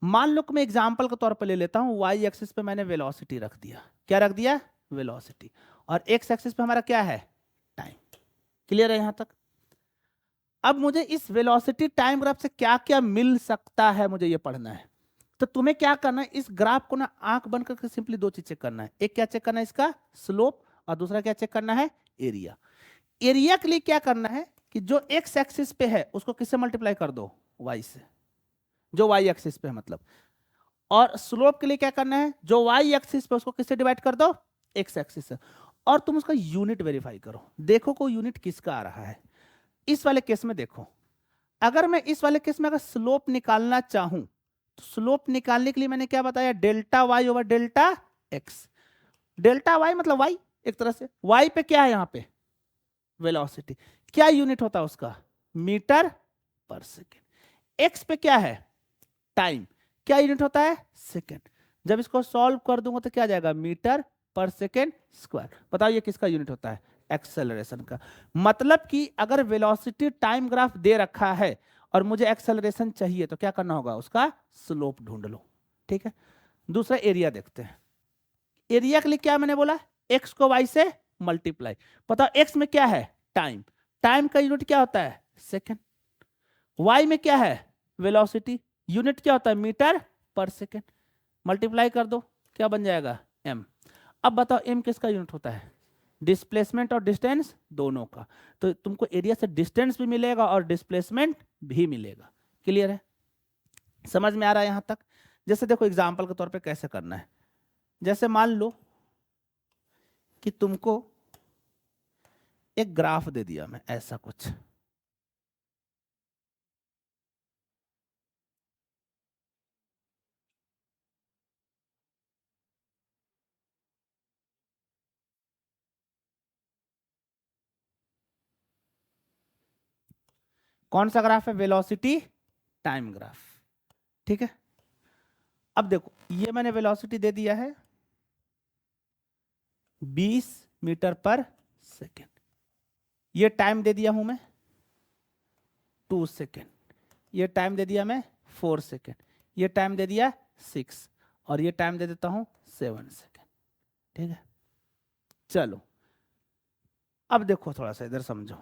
A: मान लो कि मैं एग्जांपल के तौर पर ले लेता हूं, वाई एक्सिस पे मैंने वेलोसिटी रख दिया। क्या रख दिया? वेलोसिटी। और एक्स एक्सिस पे हमारा क्या है? टाइम। क्लियर है यहां तक? अब मुझे इस वेलोसिटी टाइम ग्राफ से क्या क्या मिल सकता है मुझे ये पढ़ना है। तो तुम्हें क्या करना है, इस ग्राफ को ना आंख बंद करके सिंपली दो चीज चेक करना है। एक क्या चेक करना है? इसका स्लोप। और दूसरा क्या चेक करना है? एरिया। एरिया के लिए क्या करना है कि जो एक्स एक्सिस पे है उसको किससे मल्टीप्लाई कर दो? वाई से, जो वाई एक्सिस पे है मतलब। और स्लोप के लिए क्या करना है? जो वाई एक्सिस पे उसको किससे डिवाइड कर दो? एक्स एक्सिस से। और तुम उसका यूनिट वेरीफाई करो, देखो को यूनिट किसका आ रहा है। इस वाले केस में देखो, अगर मैं इस वाले केस में अगर स्लोप निकालना चाहूं तो स्लोप निकालने के लिए मैंने क्या बताया? Delta y over delta x. Delta y मतलब वाई, एक तरह से वाई पे क्या है यहाँ पे? वेलोसिटी। क्या यूनिट होता है उसका? Metre per second. एक्स पे क्या है? टाइम। क्या यूनिट होता है? सेकेंड। जब इसको सॉल्व कर दूंगा तो क्या आ जाएगा? Metre per second square. बताओ ये किसका यूनिट होता है? एक्सेलरेशन का। मतलब कि अगर वेलोसिटी टाइम ग्राफ दे रखा है और मुझे एक्सेलरेशन चाहिए तो क्या करना होगा? उसका स्लोप ढूंढ लो। ठीक है, दूसरा एरिया देखते हैं। एरिया के लिए क्या मैंने बोला? एक्स को वाई से मल्टीप्लाई। बताओ एक्स में क्या है? टाइम। टाइम का यूनिट क्या होता है? सेकेंड। वाई में क्या है? वेलोसिटी। यूनिट क्या होता है? Metre per second. मल्टीप्लाई कर दो, क्या बन जाएगा? एम। अब बताओ एम किसका यूनिट होता है? डिस्प्लेसमेंट और डिस्टेंस दोनों का। तो तुमको एरिया से डिस्टेंस भी मिलेगा और डिस्प्लेसमेंट भी मिलेगा। क्लियर है? समझ में आ रहा है यहां तक? जैसे देखो एग्जांपल के तौर पे कैसे करना है। जैसे मान लो कि तुमको एक ग्राफ दे दिया मैं, ऐसा कुछ, कौन सा ग्राफ है? Velocity time graph. ठीक है, अब देखो ये मैंने वेलोसिटी दे दिया है 20 मीटर पर सेकेंड। ये टाइम दे दिया हूं मैं 2 सेकेंड। ये टाइम दे दिया मैं 4 सेकेंड। ये टाइम दे दिया 6 और ये टाइम दे देता हूं 7 सेकेंड। ठीक है, चलो अब देखो थोड़ा सा इधर समझो,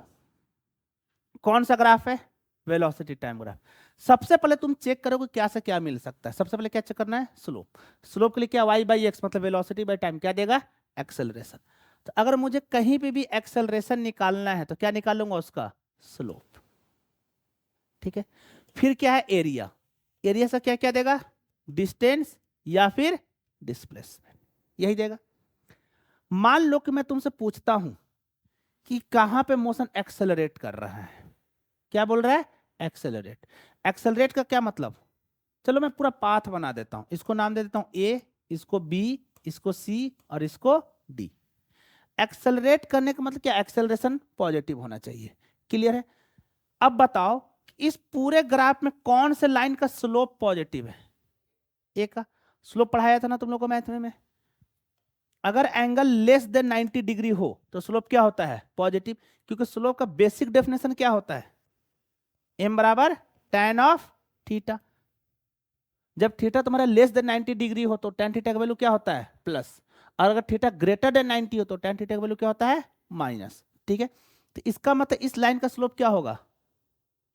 A: कौन सा ग्राफ है? Velocity time graph. सबसे पहले तुम चेक करोगे क्या से क्या मिल सकता है। सबसे पहले क्या चेक करना है? स्लोप। स्लोप के लिए क्या? y बाई एक्स मतलब वेलोसिटी बाई टाइम क्या देगा? एक्सेलरेशन। तो अगर मुझे कहीं पे भी एक्सेलरेशन निकालना है तो क्या निकालूंगा? उसका स्लोप। ठीक है, फिर क्या है? एरिया। एरिया से क्या क्या देगा? डिस्टेंस या फिर डिस्प्लेसमेंट, यही देगा। मान लो कि मैं तुमसे पूछता हूं कि कहां पे मोशन एक्सेलरेट कर रहा है। क्या बोल रहा है? एक्सेलरेट। एक्सेलरेट का क्या मतलब? चलो मैं पूरा पाथ बना देता हूं, इसको नाम दे देता हूं ए, इसको बी, इसको सी और इसको डी। एक्सेलरेट करने का मतलब क्या? एक्सेलरेशन पॉजिटिव होना चाहिए। क्लियर है? अब बताओ इस पूरे ग्राफ में कौन से लाइन का स्लोप पॉजिटिव है? ए का। स्लोप पढ़ाया था ना तुम लोग को मैथ में। अगर एंगल लेस देन 90 डिग्री हो तो स्लोप क्या होता है? पॉजिटिव। क्योंकि स्लोप का बेसिक डेफिनेशन क्या होता है? एम बराबर tan ऑफ थीटा। जब थीटा तुम्हारा लेस देन 90 डिग्री हो तो tan थीटा का वैल्यू क्या होता है? प्लस। और अगर थीटा ग्रेटर देन 90 हो तो tan थीटा का वैल्यू क्या होता है? माइनस। ठीक है, तो इसका मतलब इस लाइन का स्लोप क्या होगा?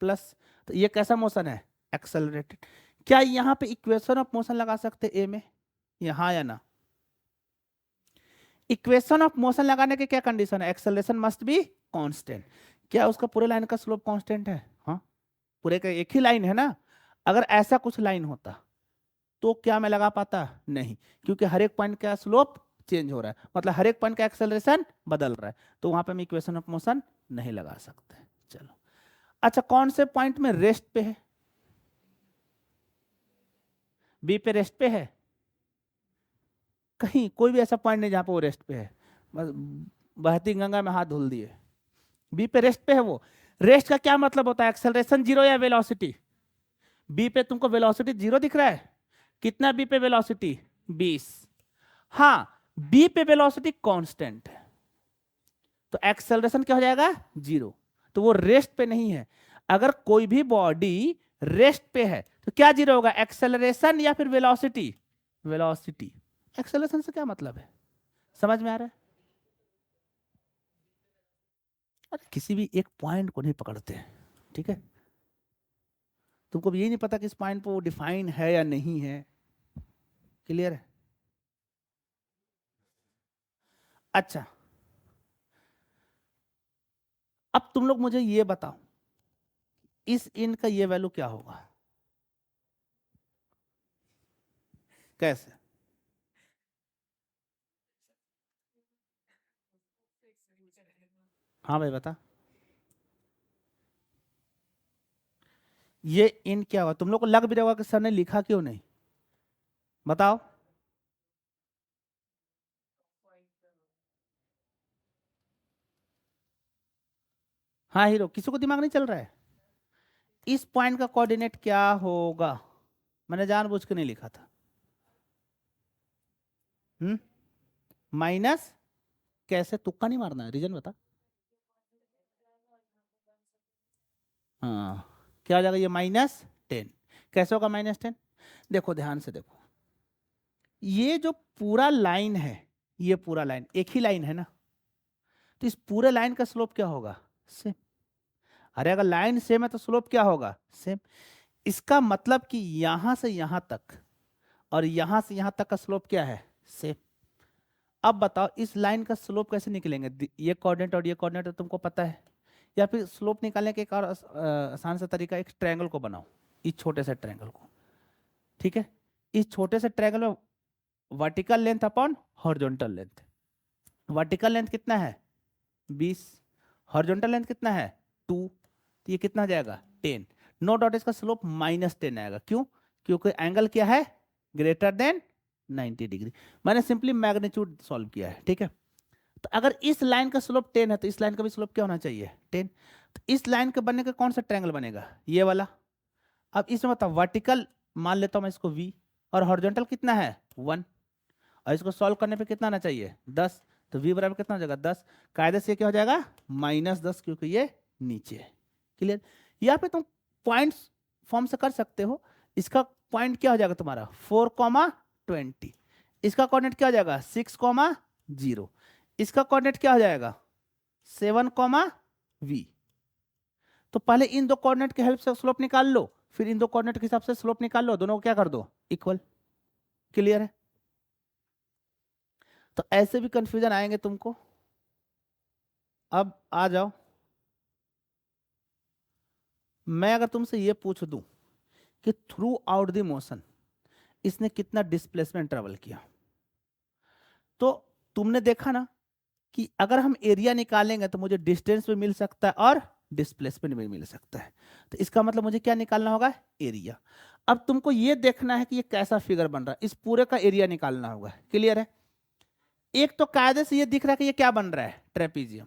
A: प्लस। तो ये कैसा मोशन है? एक्सेलरेटेड। क्या यहाँ पे इक्वेशन ऑफ मोशन लगा सकते ए में? यहां या ना? इक्वेशन ऑफ मोशन लगाने के क्या कंडीशन है? Acceleration must be constant. क्या उसका पूरे लाइन का स्लोप कांस्टेंट है? हाँ, पूरे का एक ही लाइन है ना। अगर ऐसा कुछ लाइन होता तो क्या मैं लगा पाता? नहीं, क्योंकि हर एक पॉइंट का स्लोप चेंज हो रहा है, मतलब हर एक पॉइंट का एक्सेलरेशन बदल रहा है, तो वहां पे हम इक्वेशन ऑफ मोशन नहीं लगा सकते। चलो, अच्छा कौन से पॉइंट में रेस्ट पे है? बी पे रेस्ट पे है? कहीं कोई भी ऐसा पॉइंट नहीं जहां पे वो रेस्ट पे है, बस बहती गंगा में हाथ धुल दिए। बी पे रेस्ट पे है वो। रेस्ट का क्या मतलब होता है? एक्सेलरेशन जीरो या वेलोसिटी? बी पे तुमको वेलोसिटी जीरो दिख रहा है? कितना बी पे वेलोसिटी? 20। हाँ, बी पे वेलोसिटी कांस्टेंट है तो एक्सेलरेशन क्या हो जाएगा? जीरो। तो वो रेस्ट पे नहीं है। अगर कोई भी बॉडी रेस्ट पे है तो क्या जीरो होगा? एक्सेलरेशन या फिर वेलोसिटी? वेलोसिटी। एक्सेलरेशन से क्या मतलब है? समझ में आ रहा है? अरे किसी भी एक पॉइंट को नहीं पकड़ते हैं, ठीक है? तुमको भी यही नहीं पता कि इस पॉइंट पर वो डिफाइन है या नहीं है। क्लियर है? अच्छा, अब तुम लोग मुझे ये बताओ इस इन का ये वैल्यू क्या होगा? कैसे? हाँ भाई बता। ये इन क्या होगा? तुम लोग को लग भी रहा होगा कि सर ने लिखा क्यों नहीं, बताओ। हाँ हीरो, किसी को दिमाग नहीं चल रहा है? इस पॉइंट का कोऑर्डिनेट क्या होगा? मैंने जानबूझ के नहीं लिखा था। माइनस। कैसे? तुक्का नहीं मारना है, रीजन बता। हाँ, क्या हो जाएगा? ये -10। कैसे होगा -10? देखो ध्यान से देखो, ये जो पूरा लाइन है, ये पूरा लाइन एक ही लाइन है ना, तो इस पूरे लाइन का स्लोप क्या होगा? सेम। अरे अगर लाइन सेम है तो स्लोप क्या होगा, सेम। इसका मतलब कि यहां से यहां तक और यहां से यहां तक का स्लोप क्या है, सेम। अब बताओ इस लाइन का स्लोप कैसे निकलेंगे, ये कोऑर्डिनेट और ये कोऑर्डिनेट तो तुमको पता है। या फिर स्लोप निकालने के एक और आसान सा तरीका, एक ट्रायंगल को बनाओ, इस छोटे से ट्रायंगल को, ठीक है। इस छोटे से ट्रायंगल में vertical length upon horizontal length, vertical length कितना है 20, हॉरिजॉन्टल लेंथ कितना है 2, तो ये कितना आ जाएगा 10। नो डाउट इसका स्लोप -10 आएगा, क्यों, क्योंकि एंगल क्या है ग्रेटर देन 90 डिग्री। मैंने सिंपली मैग्नीट्यूड सॉल्व किया है, ठीक है। तो अगर इस लाइन का स्लोप 10 है तो इस लाइन का भी स्लोप क्या होना चाहिए 10। तो इस लाइन के बनने का कौन सा ट्रायंगल बनेगा, ये वाला। अब इसमें बताओ वर्टिकल मान लेता हूं मैं इसको v, और हॉरिजॉन्टल कितना है 1, और इसको सॉल्व करने पे कितना आना चाहिए 10, तो v बराबर कितना हो जाएगा 10। कायदे से क्या हो जाएगा -10, क्योंकि ये नीचे है। क्लियर। यहाँ पे तुम पॉइंट्स फॉर्म से कर सकते हो। इसका पॉइंट क्या हो जाएगा तुम्हारा 4,20, इसका कोऑर्डिनेट क्या हो जाएगा 6,0, इसका कोऑर्डिनेट क्या हो जाएगा 7, तो पहले इन दो कोऑर्डिनेट के हेल्प से स्लोप निकाल लो, फिर इन दो कोऑर्डिनेट के हिसाब से स्लोप निकाल लो, दोनों को क्या कर दो इक्वल। क्लियर है। तो ऐसे भी कंफ्यूजन आएंगे तुमको। अब आ जाओ, मैं अगर तुमसे ये पूछ दूं कि थ्रू आउट द मोशन इसने कितना डिस्प्लेसमेंट ट्रेवल किया, तो तुमने देखा ना कि अगर हम एरिया निकालेंगे तो मुझे डिस्टेंस भी मिल सकता है और डिस्प्लेसमेंट भी मिल सकता है। तो इसका मतलब मुझे क्या निकालना होगा एरिया। अब तुमको ये देखना है कि ये कैसा फिगर बन रहा है, इस पूरे का एरिया निकालना होगा। क्लियर है। एक तो कायदे से ये दिख रहा है कि ये क्या बन रहा है ट्रेपीजियम।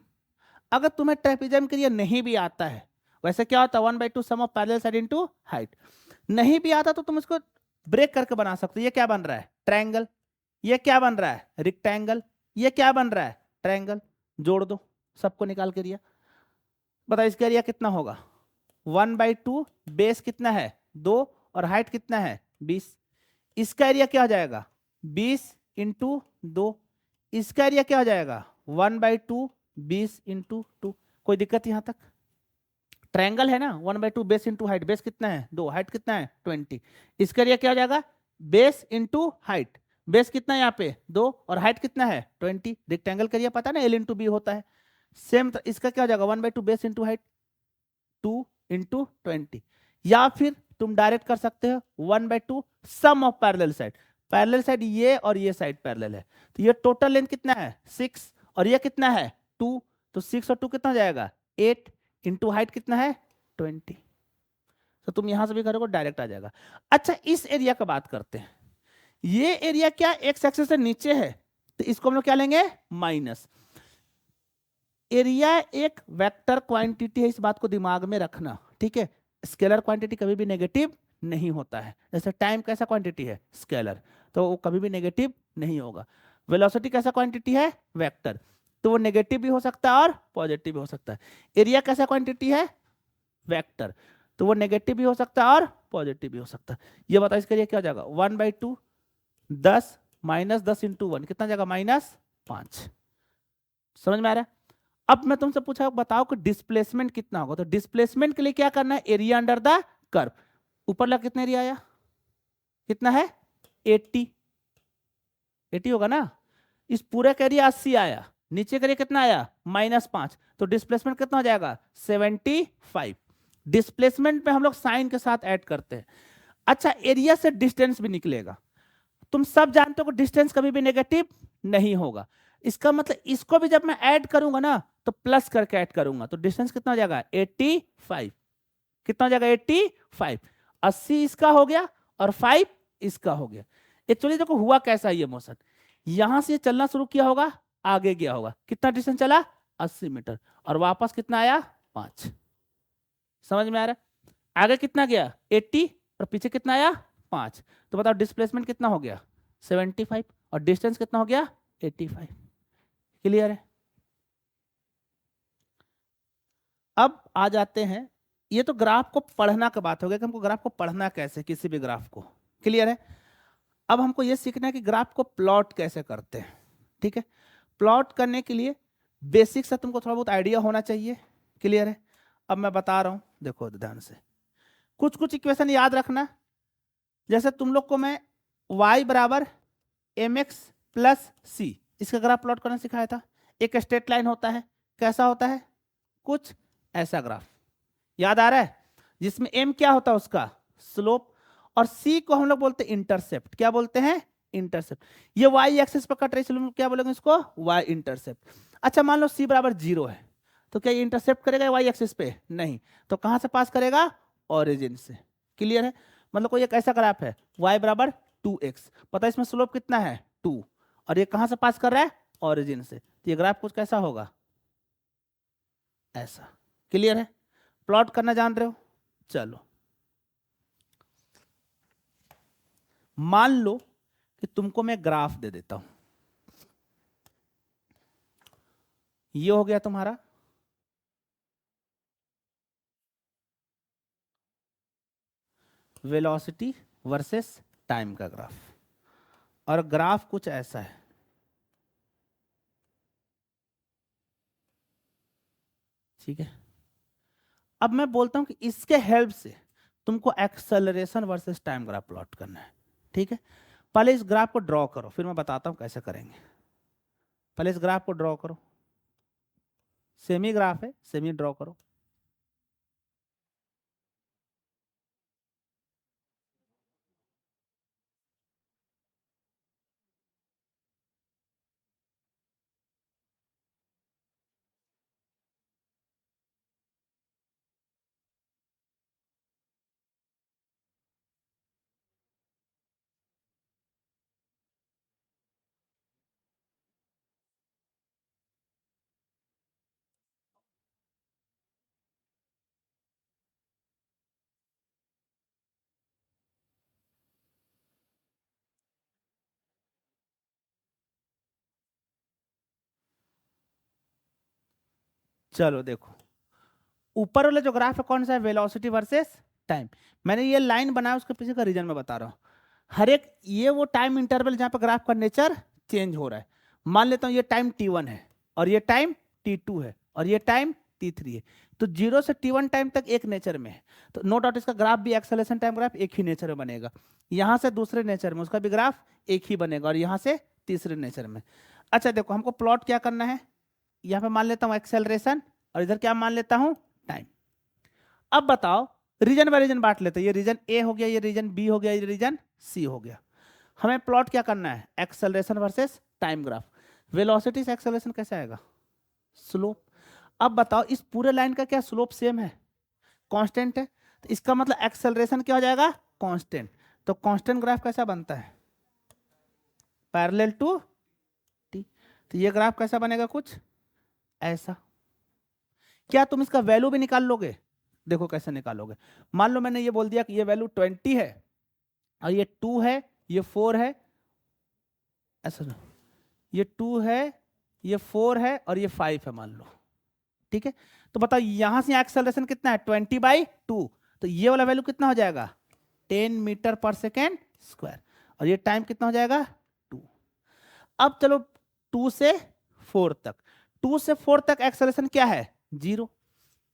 A: अगर तुम्हें ट्रेपीजियम के लिए नहीं भी आता है, वैसे क्या होता है 1/2 sum of parallel side into height, नहीं भी आता तो तुम इसको ब्रेक करके बना सकते हो। ये क्या बन रहा है ट्रायंगल, ये क्या बन रहा है रेक्टेंगल, ये क्या बन रहा है ट्रायंगल, जोड़ दो सबको निकाल के एरिया। बताओ इसका एरिया कितना होगा 1/2, बेस कितना है 2 और हाइट कितना है 20, इसका एरिया क्या हो जाएगा 20 इंटू 2, इसका एरिया क्या हो जाएगा 1/2 20 इंटू 2। कोई दिक्कत यहां तक, ट्रायंगल है ना 1/2 बेस इंटू हाइट, बेस कितना है 2, हाइट कितना है 20, इसका एरिया क्या हो जाएगा बेस इंटू हाइट, बेस कितना है यहाँ पे 2 और हाइट कितना है 20। रेक्टेंगल का एरिया पता है ना L इंटू बी होता है। सेम इसका क्या हो जाएगा 1/2 बेस इंटू हाइट 2 इंटू 20, या फिर तुम डायरेक्ट कर सकते हो 1/2 sum of parallel side, parallel side ये और ये साइड पैरेलल है, तो ये टोटल लेंथ कितना है 6 और ये कितना है 2, तो 6 और 2 कितना हो जाएगा 8 इंटू हाइट कितना है 20। तो तुम यहां से भी करोगे डायरेक्ट आ जाएगा। अच्छा इस एरिया का बात करते हैं, ये एरिया क्या एक्स एक्सिस से नीचे है, तो इसको हम लोग क्या लेंगे माइनस। एरिया एक वेक्टर क्वांटिटी है, इस बात को दिमाग में रखना, ठीक है। स्केलर क्वांटिटी कभी भी नेगेटिव नहीं होता है, जैसे टाइम कैसा क्वांटिटी है स्केलर, तो वो कभी भी नेगेटिव नहीं होगा। वेलोसिटी कैसा क्वांटिटी है वेक्टर, तो वो नेगेटिव भी हो सकता है और पॉजिटिव भी हो सकता है। एरिया कैसा क्वांटिटी है वेक्टर, तो वो नेगेटिव भी हो सकता है और पॉजिटिव भी हो सकता है। ये बताओ इसके लिए क्या हो जाएगा 1/2 10 -10 इंटू 1 कितना जाएगा -5। समझ में आ रहा है। अब मैं तुमसे पूछा बताओ कि डिस्प्लेसमेंट कितना होगा, तो डिस्प्लेसमेंट के लिए क्या करना है एरिया अंडर द कर्व। ऊपर लगा कितना एरिया आया कितना है 80 होगा ना, इस पूरे का एरिया 80 आया, नीचे का एरिया कितना आया -5, तो डिस्प्लेसमेंट कितना हो जाएगा 75। डिस्प्लेसमेंट में हम लोग साइन के साथ ऐड करते हैं। अच्छा एरिया से डिस्टेंस भी निकलेगा, तुम सब जानते हो कि डिस्टेंस कभी भी नेगेटिव नहीं होगा। इसका मतलब इसको भी जब मैं ऐड करूंगा ना तो प्लस करके ऐड करूंगा, तो डिस्टेंस कितना हो जाएगा 85, कितना हो जाएगा 85, 80 इसका हो गया और 5 इसका हो गया। एक्चुअली देखो हुआ कैसा है ये मोशन, यहां से चलना शुरू किया होगा आगे गया होगा, कितना डिस्टेंस चला 80 मीटर और वापस कितना आया 5। समझ में आ रहा है। आगे कितना गया 80 और पीछे कितना आया 5, तो बताओ डिस्प्लेसमेंट कितना हो गया 75 और डिस्टेंस कितना हो गया 85। क्लियर है। अब आ जाते हैं, ये तो ग्राफ को पढ़ना का बात हो गया कि हमको ग्राफ को पढ़ना कैसे, किसी भी ग्राफ को। क्लियर है। अब हमको ये सीखना है कि ग्राफ को प्लॉट कैसे करते हैं। ठीक है, प्लॉट करने के लिए बेसिक से तुमको थोड़ा बहुत आइडिया होना चाहिए। क्लियर है। अब मैं बता रहा हूं, देखो ध्यान से, कुछ कुछ इक्वेशन याद रखना। जैसे तुम लोग को मैं y बराबर एम एक्स प्लस सी, इसका ग्राफ प्लॉट करना सिखाया था। एक स्ट्रेट लाइन होता है, कैसा होता है, कुछ ऐसा ग्राफ, याद आ रहा है, जिसमें m क्या होता है, उसका स्लोप, और c को हम लोग बोलते हैं इंटरसेप्ट। क्या बोलते हैं, इंटरसेप्ट। ये y एक्सिस पर कट रही है, क्या बोलेंगे इसको, y इंटरसेप्ट। अच्छा मान लो c बराबर 0 है, तो क्या ये इंटरसेप्ट करेगा y एक्सिस पे, नहीं, तो कहां से पास करेगा, ओरिजिन से। क्लियर है, मतलब कोई एक ऐसा ग्राफ है y बराबर 2x, पता है इसमें स्लोप कितना है 2, और ये कहां से पास कर रहा है, ओरिजिन से, तो ये ग्राफ कुछ कैसा होगा, ऐसा। क्लियर है, प्लॉट करना जान रहे हो। चलो मान लो कि तुमको मैं ग्राफ दे देता हूं, ये हो गया तुम्हारा वेलोसिटी वर्सेस टाइम का ग्राफ, और ग्राफ कुछ ऐसा है। ठीक है, अब मैं बोलता हूं कि इसके हेल्प से तुमको acceleration versus time graph plot करना है। ठीक है, पहले इस ग्राफ को ड्रॉ करो, फिर मैं बताता हूं कैसे करेंगे। पहले इस ग्राफ को ड्रॉ करो, सेमी ग्राफ है, सेमी ड्रॉ करो। चलो देखो, ऊपर वाला जो ग्राफ है कौन सा है, वेलोसिटी वर्सेस टाइम। मैंने ये लाइन बनाया, उसके पीछे का रीजन मैं बता रहा हूँ। हर एक ये वो टाइम इंटरवल जहां पर ग्राफ का नेचर चेंज हो रहा है। मान लेता हूँ ये टाइम t1 है, और ये टाइम t2 है, और ये टाइम t3 है, तो 0 से t1 टाइम तक एक नेचर में है, तो नो डाउट इसका ग्राफ भी एक्सेलरेशन टाइम ग्राफ एक ही नेचर में बनेगा। यहां से दूसरे नेचर में उसका भी ग्राफ एक ही बनेगा, और यहां से तीसरे नेचर में। अच्छा देखो, हमको प्लॉट क्या करना है, यहाँ पे मान लेता हूँ एक्सेलरेशन, और इधर क्या मान लेता हूँ, टाइम। अब बताओ, रीजन बाय रीजन बांट लेते हैं, ये रीजन ए हो गया, ये रीजन बी हो गया, ये रीजन सी हो गया। हमें प्लॉट क्या करना है, acceleration versus time graph. Velocity से एक्सेलरेशन कैसे आएगा, स्लोप। अब बताओ, इस पूरे लाइन का क्या स्लोप सेम है, कांस्टेंट है, तो इसका मतलब एक्सेलरेशन क्या हो जाएगा, कांस्टेंट। तो कांस्टेंट ग्राफ कैसा बनता है, पैरेलल टू टी। तो ये ग्राफ कैसा बनेगा, कुछ ऐसा। क्या तुम इसका वैल्यू भी निकाल लोगे, देखो कैसे निकालोगे। मान लो मैंने ये बोल दिया कि ये वैल्यू 20 है, और ये 2 है, ये 4 है, ऐसा ना, ये 2 है, ये 4 है, और ये 5 है मान लो। ठीक है, तो बताओ यहां से एक्सेलरेशन कितना है, 20/2, तो ये वाला वैल्यू कितना हो जाएगा, 10 मीटर पर सेकेंड स्क्वायर, और ये टाइम कितना हो जाएगा, 2। अब चलो 2 से 4 तक, 2 से 4 तक एक्सेलरेशन क्या है, 0,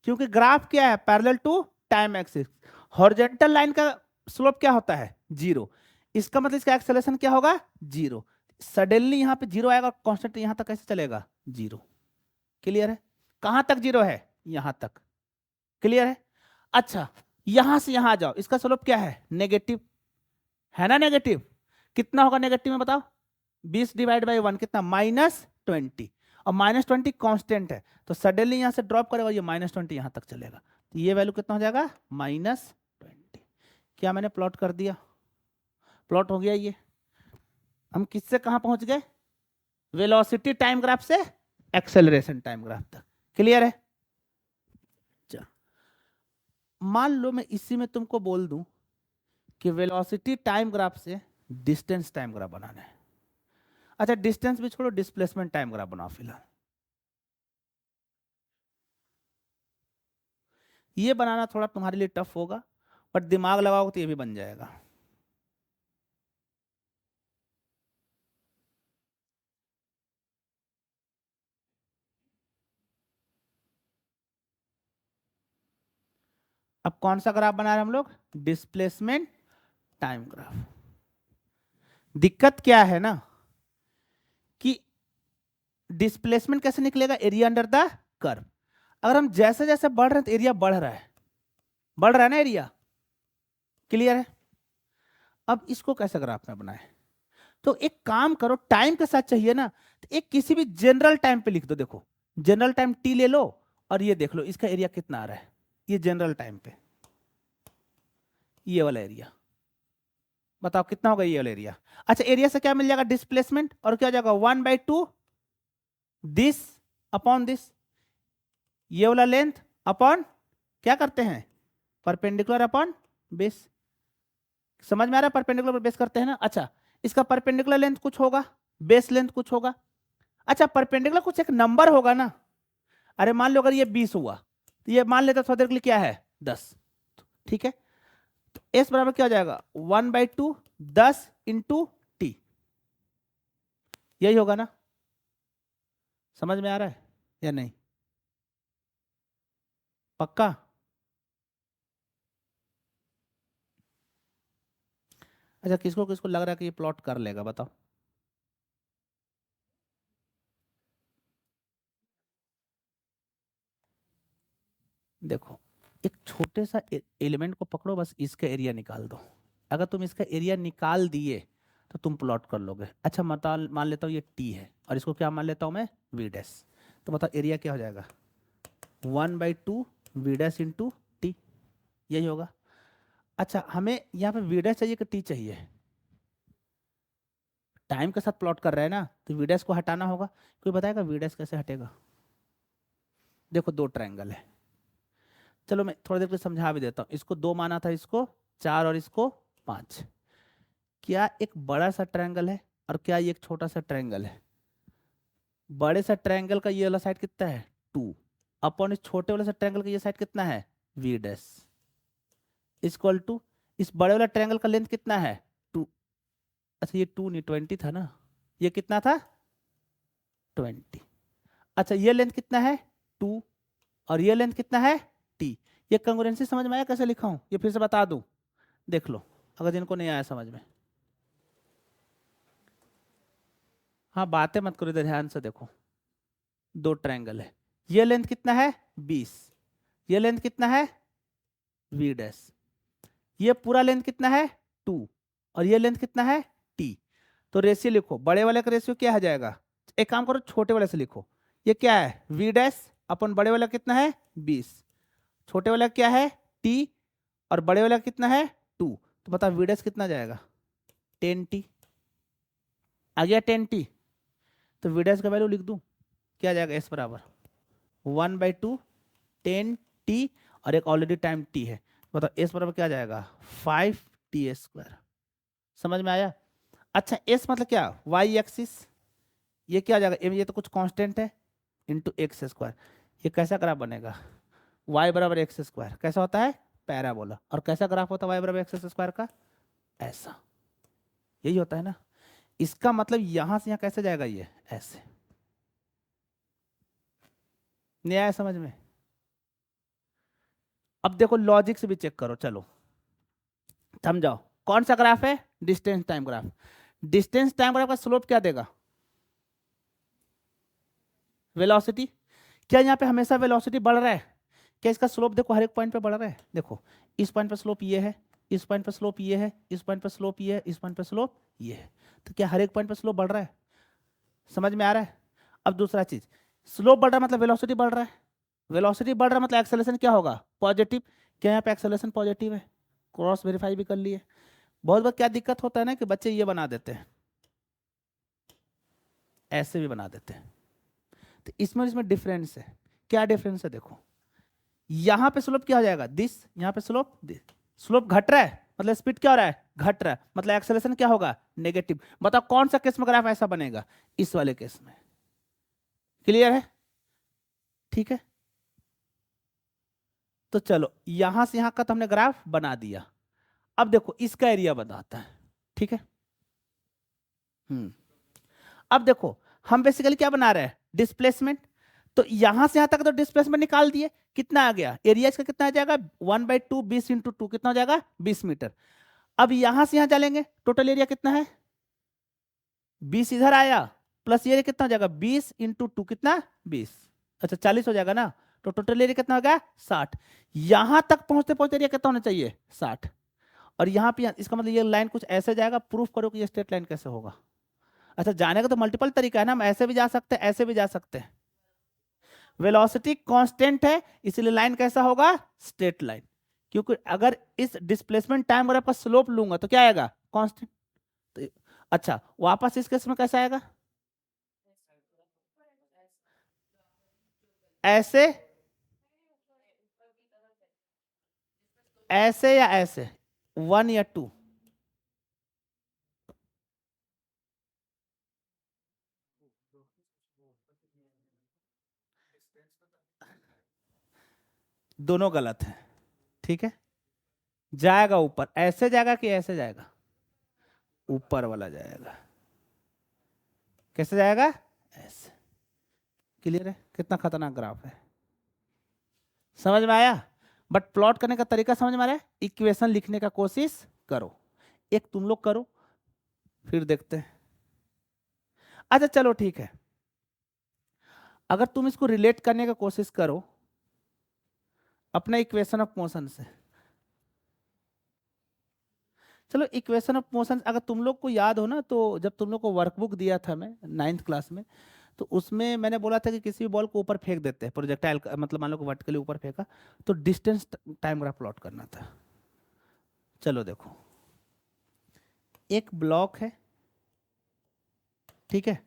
A: क्योंकि ग्राफ क्या है, parallel to time axis. Horizontal line का स्लोप क्या होता है, 0, इसका मतलब इसका एक्सेलरेशन क्या होगा, 0। सडनली यहां पे 0 आएगा, कांस्टेंट यहां तक कैसे चलेगा, 0। क्लियर है, कहां तक 0 है, यहां तक। क्लियर है, अच्छा यहां से यहां आ जाओ, इसका स्लोप क्या है, नेगेटिव, है ना, नेगेटिव। कितना होगा नेगेटिव में बताओ, 20/1 कितना, -20, और -20 कांस्टेंट है, तो सडनली यहां से ड्रॉप करेगा, ये -20 यहां तक चलेगा, तो ये वैल्यू कितना हो जाएगा, -20। क्या मैंने प्लॉट कर दिया, प्लॉट हो गया ये। हम किससे कहां पहुंच गए, वेलोसिटी टाइम ग्राफ से एक्सेलरेशन टाइम ग्राफ तक। क्लियर है, चल मान लो मैं इसी में तुमको बोल दूं कि वेलोसिटी टाइम ग्राफ से डिस्टेंस टाइम ग्राफ बनाना है। अच्छा डिस्टेंस भी छोड़ो, डिस्प्लेसमेंट टाइम ग्राफ बनाओ फिलहाल। ये बनाना थोड़ा तुम्हारे लिए टफ होगा, बट दिमाग लगाओ तो ये भी बन जाएगा। अब कौन सा ग्राफ बना रहे हैं हम लोग? Displacement time graph. दिक्कत क्या है ना कि डिस्प्लेसमेंट कैसे निकलेगा? Area under the curve. अगर हम जैसे जैसे बढ़ रहे हैं तो एरिया बढ़ रहा है, बढ़ रहा है ना एरिया। क्लियर है? अब इसको कैसे ग्राफ में बनाए? तो एक काम करो, टाइम के साथ चाहिए ना, तो एक किसी भी जनरल टाइम पे लिख दो। देखो जनरल टाइम टी ले लो और ये देख लो इसका एरिया कितना आ रहा है। ये जनरल टाइम पे ये वाला एरिया, बताओ कितना होगा ये वाला एरिया? अच्छा, एरिया से क्या मिल जाएगा? डिस्प्लेसमेंट। और क्या हो जाएगा? 1/2 दिस अपॉन दिस, ये वाला लेंथ अपॉन क्या करते हैं? Perpendicular upon base. समझ में आ रहा है? परपेंडिकुलर पर बेस करते हैं ना। अच्छा, इसका परपेंडिकुलर लेंथ कुछ होगा, बेस लेंथ कुछ होगा। अच्छा, परपेंडिकुलर कुछ एक नंबर होगा ना। अरे मान लो अगर ये 20 हुआ तो ये मान लेता थोड़ी देर के लिए क्या है? 10। ठीक है, तो एस बराबर क्या हो जाएगा? 1/2 10 इंटू टी। यही होगा ना? समझ में आ रहा है या नहीं? पक्का? अच्छा, किसको किसको लग रहा है कि ये प्लॉट कर लेगा? बताओ। देखो, एक छोटे सा एलिमेंट को पकड़ो, बस इसका एरिया निकाल दो। अगर तुम इसका एरिया निकाल दिए तो तुम प्लॉट कर लोगे। अच्छा, मान लेता हूँ ये टी है और इसको क्या मान लेता हूँ मैं? V dash. तो बताओ एरिया क्या हो जाएगा? 1/2 वी डैश इंटू टी, यही होगा। अच्छा, हमें यहाँ पे वी डैश चाहिए कि टी चाहिए? टाइम के साथ प्लॉट कर रहे हैं ना, तो वी डैश को हटाना होगा। कोई बताएगा वी डैश कैसे हटेगा? देखो दो ट्रायंगल है, चलो मैं थोड़ी देर के लिए समझा भी देता हूँ। इसको 2 माना था, इसको 4 और इसको 5। क्या एक बड़ा सा ट्रायंगल है और क्या ये एक छोटा सा ट्रायंगल है? बड़े सा ट्रायंगल का ये वाला साइड कितना है? 2 अपॉन इस छोटे वाले सा ट्रायंगल का ये साइड कितना है? वी डैश इक्वल टू इस बड़े वाला ट्रायंगल का लेंथ कितना है? 2। अच्छा, ये 2 नहीं 20 था ना, ये कितना था? 20। अच्छा, ये लेंथ कितना है? 2 और ये लेंथ कितना है? टी। ये कंग्रुएंसी समझ में आया कैसे लिखा हूं? ये फिर से बता दूं, देख लो अगर जिनको नहीं आया समझ में। हाँ, बातें मत करो, इधर ध्यान से देखो। दो ट्रायंगल है, ये लेंथ कितना है? 20। ये लेंथ कितना है? V dash. ये पूरा लेंथ कितना है? 2 और ये लेंथ कितना है? टी। तो रेशियो लिखो, बड़े वाले का रेशियो क्या आ जाएगा? एक काम करो, छोटे वाले से लिखो। ये क्या है? वी डैश अपन बड़े वाला कितना है? 20। छोटे वाला क्या है? टी। और बड़े वाला कितना है? 2। तो बताओ वी डैश कितना जाएगा? 10t। आ गया 10t। तो वी डैश का वैल्यू लिख दूं, क्या जाएगा? एस बराबर 1/2 10t और एक ऑलरेडी टाइम t है। बताओ एस बराबर क्या जाएगा? 5t²। समझ में आया? अच्छा, एस मतलब क्या? Y axis. ये क्या जाएगा? ये तो कुछ कांस्टेंट है, इंटू x²। ये कैसा ग्राफ बनेगा? y बराबर x²। कैसा होता है? पैराबोला। और कैसा ग्राफ होता है y बराबर x² का? ऐसा। यही होता है ना। इसका मतलब यहां से यहां कैसे जाएगा? ये ऐसे। नहीं आया समझ में? अब देखो लॉजिक से भी चेक करो, चलो समझाओ। कौन सा ग्राफ है? Distance time graph. Distance time graph का स्लोप क्या देगा? वेलोसिटी। क्या यहाँ पे हमेशा वेलोसिटी बढ़ रहा है? क्या इसका स्लोप देखो हर एक पॉइंट पे बढ़ रहा है? देखो इस पॉइंट पे स्लोप ये है, इस पॉइंट पे स्लोप ये है, इस पॉइंट पे स्लोप ये है, इस पॉइंट पे स्लोप ये है। तो क्या हर एक पॉइंट पे स्लोप बढ़ रहा है? समझ में आ रहा है? अब दूसरा चीज, स्लोप बढ़ रहा है मतलब वेलोसिटी बढ़ रहा है। वेलोसिटी बढ़ रहा है मतलब एक्सेलरेशन क्या होगा? पॉजिटिव। क्या यहाँ पे एक्सेलरेशन पॉजिटिव है? क्रॉस वेरीफाई भी कर लिए। बहुत बार क्या दिक्कत होता है ना कि बच्चे ये बना देते हैं, ऐसे भी बना देते हैं। तो इसमें इसमें डिफरेंस है। क्या डिफरेंस है? देखो यहां पे स्लोप क्या हो जाएगा? दिस। यहां पे स्लोप दिस। स्लोप घट रहा है मतलब स्पीड क्या हो रहा है? घट रहा है, मतलब एक्सेलरेशन क्या होगा? नेगेटिव। बताओ कौन सा केस में ग्राफ ऐसा बनेगा? इस वाले केस में। क्लियर है? ठीक है, तो चलो यहां से यहां का तो हमने ग्राफ बना दिया। अब देखो इसका एरिया बताता है। ठीक है, अब देखो हम बेसिकली क्या बना रहे हैं? डिस्प्लेसमेंट। तो यहां से यहां तक तो डिस्प्लेसमेंट निकाल दिए, कितना आ गया, एरिया इसका कितना आ जाएगा 1/2, 20 इंटू 2 कितना हो जाएगा 20 मीटर। अब यहां से यहां चलेंगे, टोटल एरिया कितना है 20 इधर आया, प्लस ये कितना हो जाएगा 20 इंटू 2 कितना 20, अच्छा 40 हो जाएगा ना, तो टोटल एरिया कितना हो गया 60। यहां तक पहुंचते पहुंचते एरिया कितना होना चाहिए 60, और यहाँ पे इसका मतलब ये लाइन कुछ ऐसे जाएगा, प्रूफ करो कि ये स्ट्रेट लाइन कैसे होगा। अच्छा जाने का तो मल्टीपल तरीका है ना, हम ऐसे भी जा सकते हैं ऐसे भी जा सकते हैं। वेलोसिटी कांस्टेंट है इसलिए लाइन कैसा होगा स्ट्रेट लाइन, क्योंकि अगर इस डिस्प्लेसमेंट टाइम ग्राफ का स्लोप लूंगा तो क्या आएगा कांस्टेंट। तो अच्छा वापस इस केस में कैसा आएगा, ऐसे ऐसे या ऐसे 1 या 2, दोनों गलत है, ठीक है। जाएगा ऊपर, ऐसे जाएगा कि ऐसे जाएगा, ऊपर वाला जाएगा, कैसे जाएगा ऐसे। क्लियर है, कितना खतरनाक ग्राफ है, समझ में आया। बट प्लॉट करने का तरीका समझ में आ रहा है, इक्वेशन लिखने का कोशिश करो, एक तुम लोग करो फिर देखते हैं। अच्छा चलो ठीक है, अगर तुम इसको रिलेट करने का कोशिश करो अपना इक्वेशन ऑफ मोशन से, चलो इक्वेशन ऑफ मोशन अगर तुम लोग को याद हो ना, तो जब तुम लोग को वर्कबुक दिया था मैं 9th क्लास में, तो उसमें मैंने बोला था कि किसी भी बॉल को ऊपर फेंक देते हैं प्रोजेक्टाइल, मतलब मान लो वर्टिकली ऊपर फेंका तो डिस्टेंस टाइम ग्राफ प्लॉट करना था। चलो देखो, एक ब्लॉक है, ठीक है,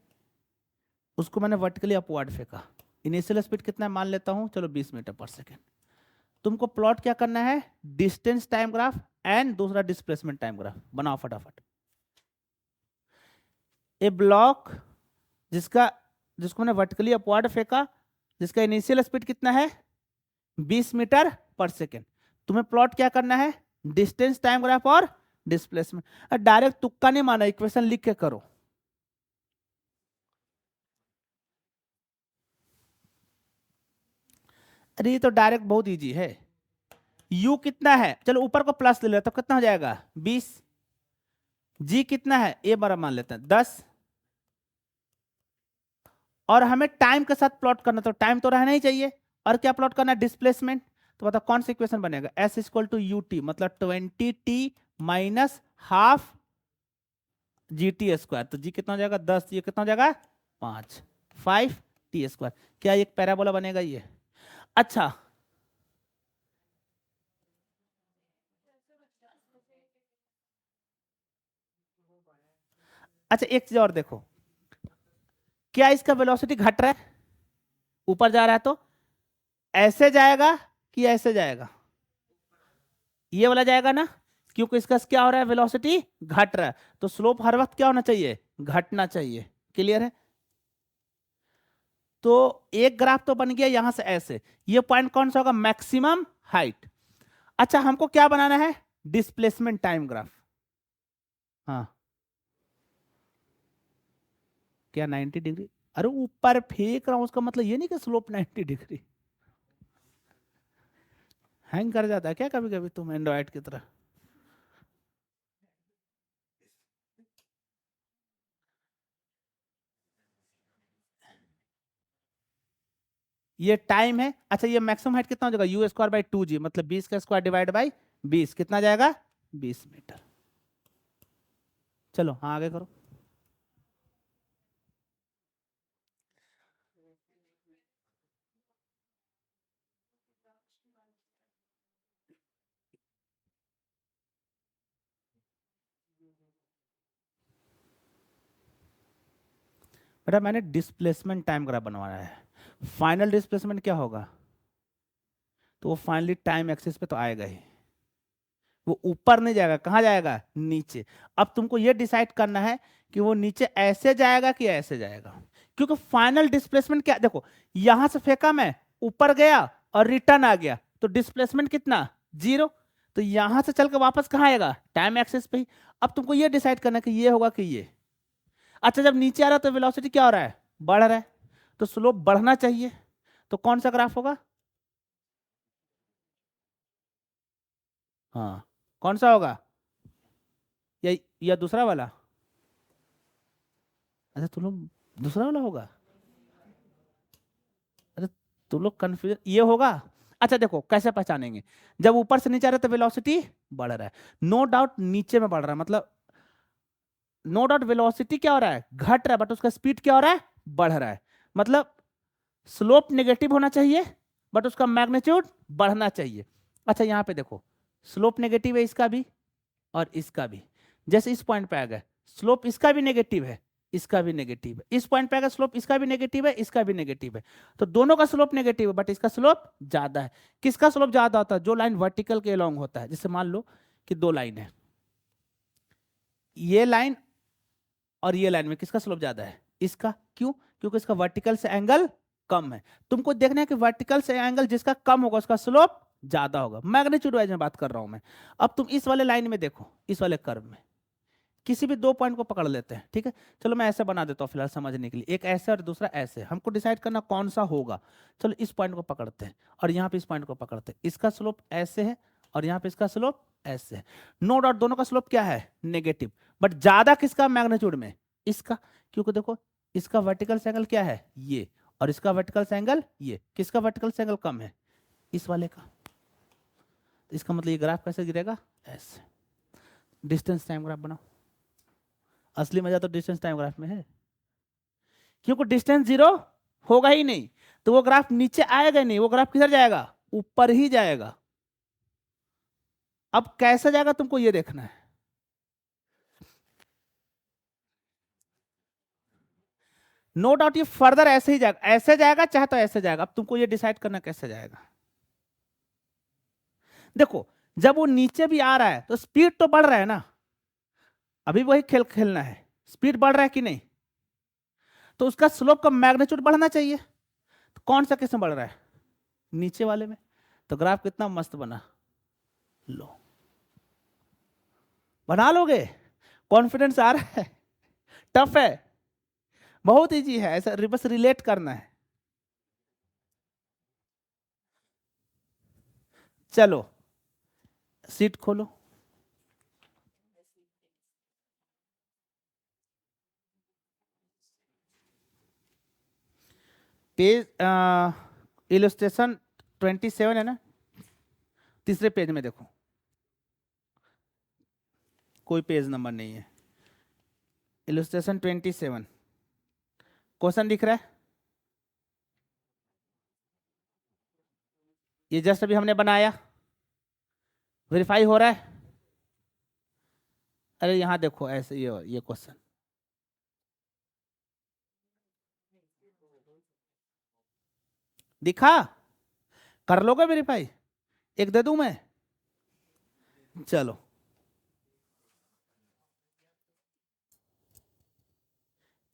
A: उसको मैंने वर्टिकली अपवर्ड फेंका, इनिशियल स्पीड कितना मान लेता हूं, चलो 20 मीटर पर सेकेंड। तुमको प्लॉट क्या करना है, डिस्टेंस टाइम ग्राफ एंड दूसरा डिस्प्लेसमेंट टाइम ग्राफ बनाओ फटाफट। ए ब्लॉक जिसको मैंने वर्टिकली अपवर्ड फेंका, जिसका इनिशियल स्पीड कितना है 20 मीटर पर सेकेंड, तुम्हें प्लॉट क्या करना है डिस्टेंस टाइम ग्राफ और डिस्प्लेसमेंट। डायरेक्ट तुक्का नहीं माना, इक्वेशन लिख के करो। अरे ये तो डायरेक्ट बहुत इजी है, u कितना है, चलो ऊपर को प्लस ले लो तो कितना हो जाएगा 20, g कितना है a बराबर मान लेते हैं 10, और हमें टाइम के साथ प्लॉट करना, तो टाइम तो रहना ही चाहिए, और क्या प्लॉट करना है डिस्प्लेसमेंट, तो बताओ कौन सा इक्वेशन बनेगा, s equal to u t मतलब 20t minus half g t square, तो g कितना हो जाएगा 10, ये कितना हो जाएगा 5, 5t स्क्वायर, क्या एक पैराबोला बनेगा ये। अच्छा अच्छा एक चीज और देखो, क्या इसका वेलोसिटी घट रहा है, ऊपर जा रहा है तो ऐसे जाएगा कि ऐसे जाएगा, ये वाला जाएगा ना, क्योंकि इसका क्या हो रहा है वेलोसिटी घट रहा है, तो स्लोप हर वक्त क्या होना चाहिए घटना चाहिए। क्लियर है, तो एक ग्राफ तो बन गया यहां से ऐसे, ये पॉइंट कौन सा होगा मैक्सिमम हाइट। अच्छा हमको क्या बनाना है डिस्प्लेसमेंट टाइम ग्राफ, हाँ क्या 90 डिग्री, अरे ऊपर फेंक रहा हूं उसका मतलब ये नहीं कि स्लोप 90 डिग्री, हैंग कर जाता है क्या कभी कभी तुम एंड्रॉइड की तरह। ये टाइम है, अच्छा ये मैक्सिमम हाइट कितना हो जाएगा यू स्क्वायर बाई 2g मतलब 20 का स्क्वायर डिवाइड बाई 20 कितना जाएगा 20 मीटर। चलो हाँ आगे करो। बेटा मैंने डिस्प्लेसमेंट टाइम ग्राफ बनवाया है, फाइनल डिस्प्लेसमेंट क्या होगा, तो वो फाइनली टाइम एक्सिस पे तो आएगा ही, वो ऊपर नहीं जाएगा, कहाँ जाएगा नीचे। अब तुमको ये डिसाइड करना है कि वो नीचे ऐसे जाएगा कि ऐसे जाएगा, क्योंकि फाइनल डिस्प्लेसमेंट क्या देखो, यहां से फेंका मैं ऊपर गया और रिटर्न आ गया तो डिस्प्लेसमेंट कितना 0, तो यहां से चल के वापस कहाँ आएगा टाइम एक्सिस पे ही। अब तुमको ये डिसाइड करना है कि ये होगा कि ये। अच्छा जब नीचे आ रहा है तो वेलोसिटी क्या हो रहा है बढ़ रहा है, तो स्लोप बढ़ना चाहिए, तो कौन सा ग्राफ होगा? हाँ, कौन सा होगा? या दूसरा वाला? अच्छा तुम लोग दूसरा वाला होगा। अरे तुम लोग कंफ्यूजन ये होगा। अच्छा देखो कैसे पहचानेंगे, जब ऊपर से नीचे आ रहा है तो वेलोसिटी बढ़ रहा है, नो डाउट नीचे में बढ़ रहा है, मतलब नो डाउट वेलोसिटी क्या हो रहा है, घट रहा है, बट उसका स्पीड क्या हो रहा है, बढ़ रहा है। मतलब स्लोप नेगेटिव होना चाहिए बट उसका मैग्नीट्यूड बढ़ना चाहिए। अच्छा यहाँ पे देखो, स्लोप नेगेटिव है इसका भी और इसका भी। जैसे इस पॉइंट पे आ गए, स्लोप इसका भी नेगेटिव है, इसका भी नेगेटिव है। इस पॉइंट पे आ गया, स्लोप इसका भी नेगेटिव है, इसका भी नेगेटिव है। तो दोनों का स्लोप नेगेटिव है बट इसका स्लोप ज्यादा है। किसका स्लोप ज्यादा होता है? जो लाइन वर्टिकल के अलोंग होता है। जैसे मान लो कि दो लाइन है, ये लाइन और ये लाइन में किसका स्लोप ज्यादा है? इसका। क्यों? क्योंकि इसका वर्टिकल से एंगल कम है। तुमको देखना है कि वर्टिकल से एंगल जिसका कम होगा उसका स्लोप ज्यादा होगा। मैग्नीट्यूड वाइज में बात कर रहा हूं मैं। अब तुम इस वाले लाइन में देखो, इस वाले कर्व में किसी भी दो पॉइंट को पकड़ लेते हैं, ठीक है? चलो मैं ऐसे बना देता हूँ फिलहाल समझने के लिए, एक ऐसे और दूसरा ऐसे। हमको डिसाइड करना कौन सा होगा। चलो इस पॉइंट को पकड़ते हैं और यहाँ पे इस पॉइंट को पकड़ते हैं। इसका स्लोप ऐसे है और यहाँ पे इसका स्लोप ऐसे है। नो डाउट दोनों का स्लोप क्या है? नेगेटिव। बट ज्यादा किसका मैग्नीट्यूड में? इसका। क्योंकि देखो इसका वर्टिकल एंगल क्या है? ये। और इसका वर्टिकल एंगल ये। किसका वर्टिकल एंगल कम है? इस वाले का। इसका मतलब ये ग्राफ कैसे गिरेगा? ऐसे। डिस्टेंस टाइम ग्राफ बनाओ। असली मजा तो डिस्टेंस टाइम ग्राफ में है, क्योंकि डिस्टेंस जीरो होगा ही नहीं तो वो ग्राफ नीचे आएगा नहीं, वो ग्राफ किधर जाएगा? ऊपर ही जाएगा। अब कैसे जाएगा तुमको ये देखना है। नो डाउट ये फर्दर ऐसे ही जाएगा, ऐसे जाएगा चाहे तो ऐसे जाएगा। अब तुमको ये डिसाइड करना कैसे जाएगा। देखो जब वो नीचे भी आ रहा है तो स्पीड तो बढ़ रहा है ना, अभी वही खेल खेलना है। स्पीड बढ़ रहा है कि नहीं? तो उसका स्लोप का मैग्नीट्यूड बढ़ना चाहिए। तो कौन सा किस में बढ़ रहा है? नीचे वाले में। तो ग्राफ कितना मस्त बना। लो, बना लोगे? कॉन्फिडेंस आ रहा है? टफ है? बहुत इजी है, ऐसा बस रिलेट करना है। चलो सीट खोलो। पेज इलस्ट्रेशन 27 है ना, तीसरे पेज में देखो, कोई पेज नंबर नहीं है। इलस्ट्रेशन 27 क्वेश्चन दिख रहा है? ये जस्ट अभी हमने बनाया, वेरीफाई हो रहा है। अरे यहाँ देखो ऐसे ये क्वेश्चन दिखा? कर लोगे वेरीफाई? एक दे दूं मैं? चलो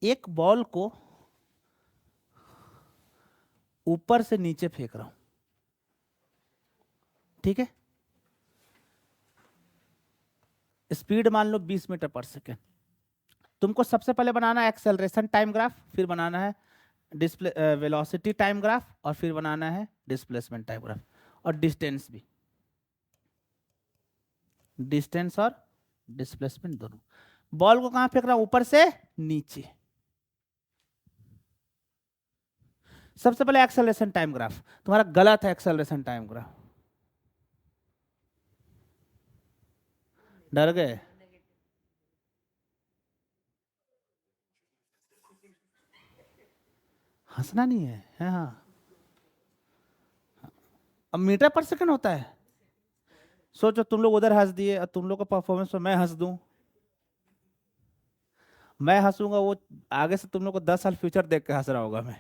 A: एक बॉल को ऊपर से नीचे फेंक रहा हूं, ठीक है? स्पीड मान लो 20 मीटर पर सेकेंड। तुमको सबसे पहले बनाना है एक्सेलरेशन टाइम ग्राफ, फिर बनाना है डिस्प्ले वेलोसिटी टाइम ग्राफ, और फिर बनाना है डिस्प्लेसमेंट टाइम ग्राफ, और डिस्टेंस भी, डिस्टेंस और डिस्प्लेसमेंट दोनों। बॉल को कहां फेंक रहा हूं? ऊपर से नीचे। सबसे पहले एक्सेलरेशन टाइम ग्राफ। तुम्हारा गलत है एक्सेलरेशन टाइम ग्राफ। डर गए? हंसना नहीं है हाँ। अब मीटर पर सेकंड होता है। सोचो तुम लोग उधर हंस दिए और तुम लोग का परफॉर्मेंस पर मैं हंस दूं। मैं हंसूंगा, वो आगे से तुम लोग को 10 साल फ्यूचर देख के हंस रहा होगा मैं,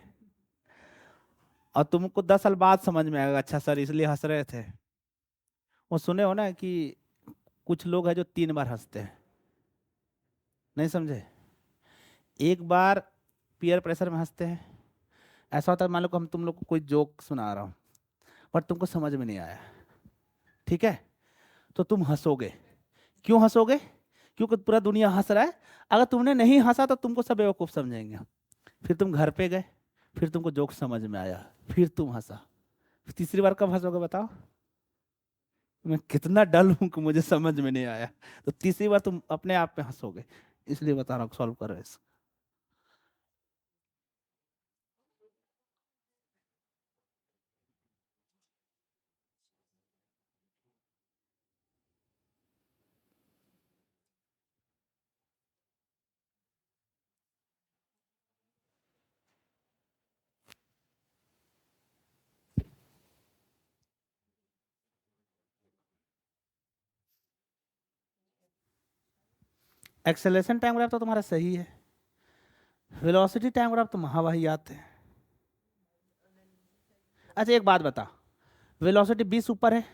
A: और तुमको 10 साल बाद समझ में आएगा अच्छा सर इसलिए हंस रहे थे। वो सुने हो ना कि कुछ लोग हैं जो 3 बार हंसते हैं, नहीं समझे? एक बार पीयर प्रेशर में हंसते हैं। ऐसा होता है मान लो कि हम तुम लोग को कोई जोक सुना रहा हूँ पर तुमको समझ में नहीं आया, ठीक है? तो तुम हंसोगे। क्यों हंसोगे? क्योंकि पूरा दुनिया हंस रहा है। अगर तुमने नहीं हंसा तो तुमको सब बेवकूफ समझेंगे। फिर तुम घर पे गए, फिर तुमको जोक समझ में आया, फिर तुम हंसा। तीसरी बार कब हंसोगे बताओ? मैं कितना डल हूं कि मुझे समझ में नहीं आया। तो तीसरी बार तुम अपने आप पे हंसोगे, इसलिए बता रहा हूँ सॉल्व करो इसको। एक्सेलरेशन टाइम ग्राफ तो तुम्हारा सही है, वेलोसिटी टाइम ग्राफ तो महावाहियात है। अच्छा एक बात बता, वेलोसिटी 20 ऊपर है,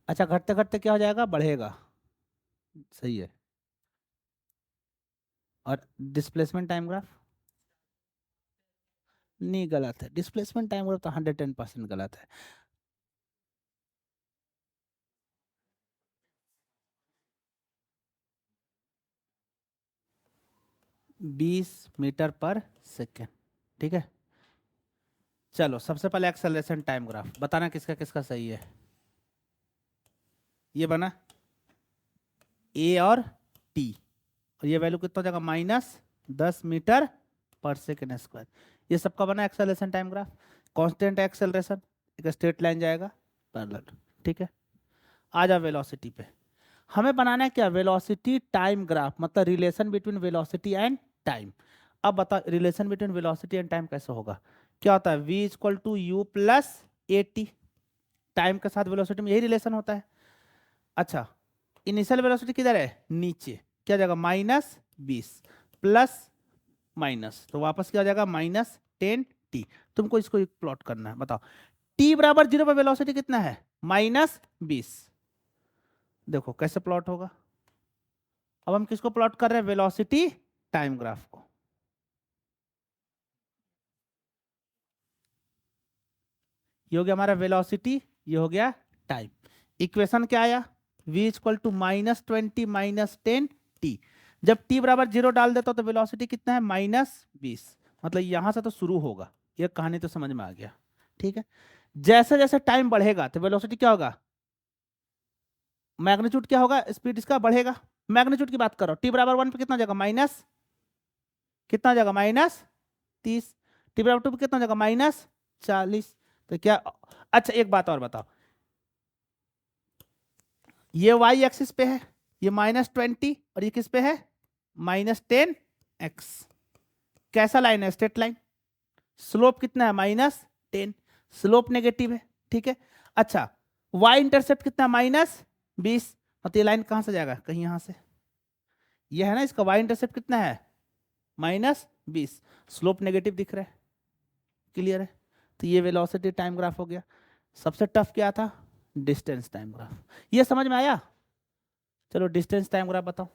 A: अच्छा घटते घटते क्या हो जाएगा, बढ़ेगा, सही है। और डिस्प्लेसमेंट टाइम ग्राफ नहीं, गलत है। डिस्प्लेसमेंट टाइम ग्राफ तो 110% गलत है। 20 मीटर पर सेकेंड, ठीक है। चलो सबसे पहले एक्सेलरेशन टाइम ग्राफ बताना किसका किसका सही है। ये बना ए और टी, और ये वैल्यू कितना हो जाएगा, -10 मीटर पर सेकेंड स्क्वायर। ये सबका बना acceleration time graph. Constant acceleration, एक स्ट्रेट लाइन जाएगा पैरेलल, ठीक है। आ जाओ वेलोसिटी पे। हमें बनाना है क्या, वेलोसिटी टाइम ग्राफ, मतलब relation between velocity and time. अब बता relation between velocity and time कैसे होगा। क्या होता है, v equal to u plus a t. Time के साथ वेलोसिटी में यही रिलेशन होता है। अच्छा इनिशियल वेलोसिटी किधर है, नीचे, क्या जाएगा, -20 प्लस माइनस, तो वापस क्या हो जाएगा, -10 टी। तुमको इसको एक प्लॉट करना है, बताओ टी बराबर 0 पर वेलोसिटी कितना है, -20। देखो कैसे प्लॉट होगा। अब हम किसको प्लॉट कर रहे हैं, वेलोसिटी टाइम ग्राफ को। ये हो गया हमारा वेलोसिटी, ये हो गया टाइम। इक्वेशन क्या आया, v इक्वल टू -20 -10 टी। जब t बराबर 0 डाल देता तो वेलोसिटी कितना है, -20। मतलब यहां से तो शुरू होगा, ये कहानी तो समझ में आ गया, ठीक है। जैसे जैसे टाइम बढ़ेगा तो वेलोसिटी क्या होगा, मैग्नीट्यूड क्या होगा, स्पीड इसका बढ़ेगा। मैग्नीट्यूड की बात करो, टी बराबर 1 पे कितना हो जाएगा, माइनस कितना हो जाएगा, -30। टी बराबर 2 पे कितना हो जाएगा, -40। तो क्या, अच्छा एक बात और बताओ, ये वाई एक्सिस पे है, ये -20, और ये किस पे है, -10 x। कैसा लाइन है, स्ट्रेट लाइन। स्लोप कितना है, -10, स्लोप नेगेटिव है, ठीक है। अच्छा वाई इंटरसेप्ट कितना, -20। तो ये लाइन कहां से जाएगा, कहीं यहां से, ये है ना, इसका वाई इंटरसेप्ट कितना है, -20, स्लोप नेगेटिव दिख रहा है, क्लियर है। तो ये वेलोसिटी टाइम ग्राफ हो गया। सबसे टफ क्या था, डिस्टेंस टाइम ग्राफ। ये समझ में आया। चलो डिस्टेंस टाइम ग्राफ बताओ।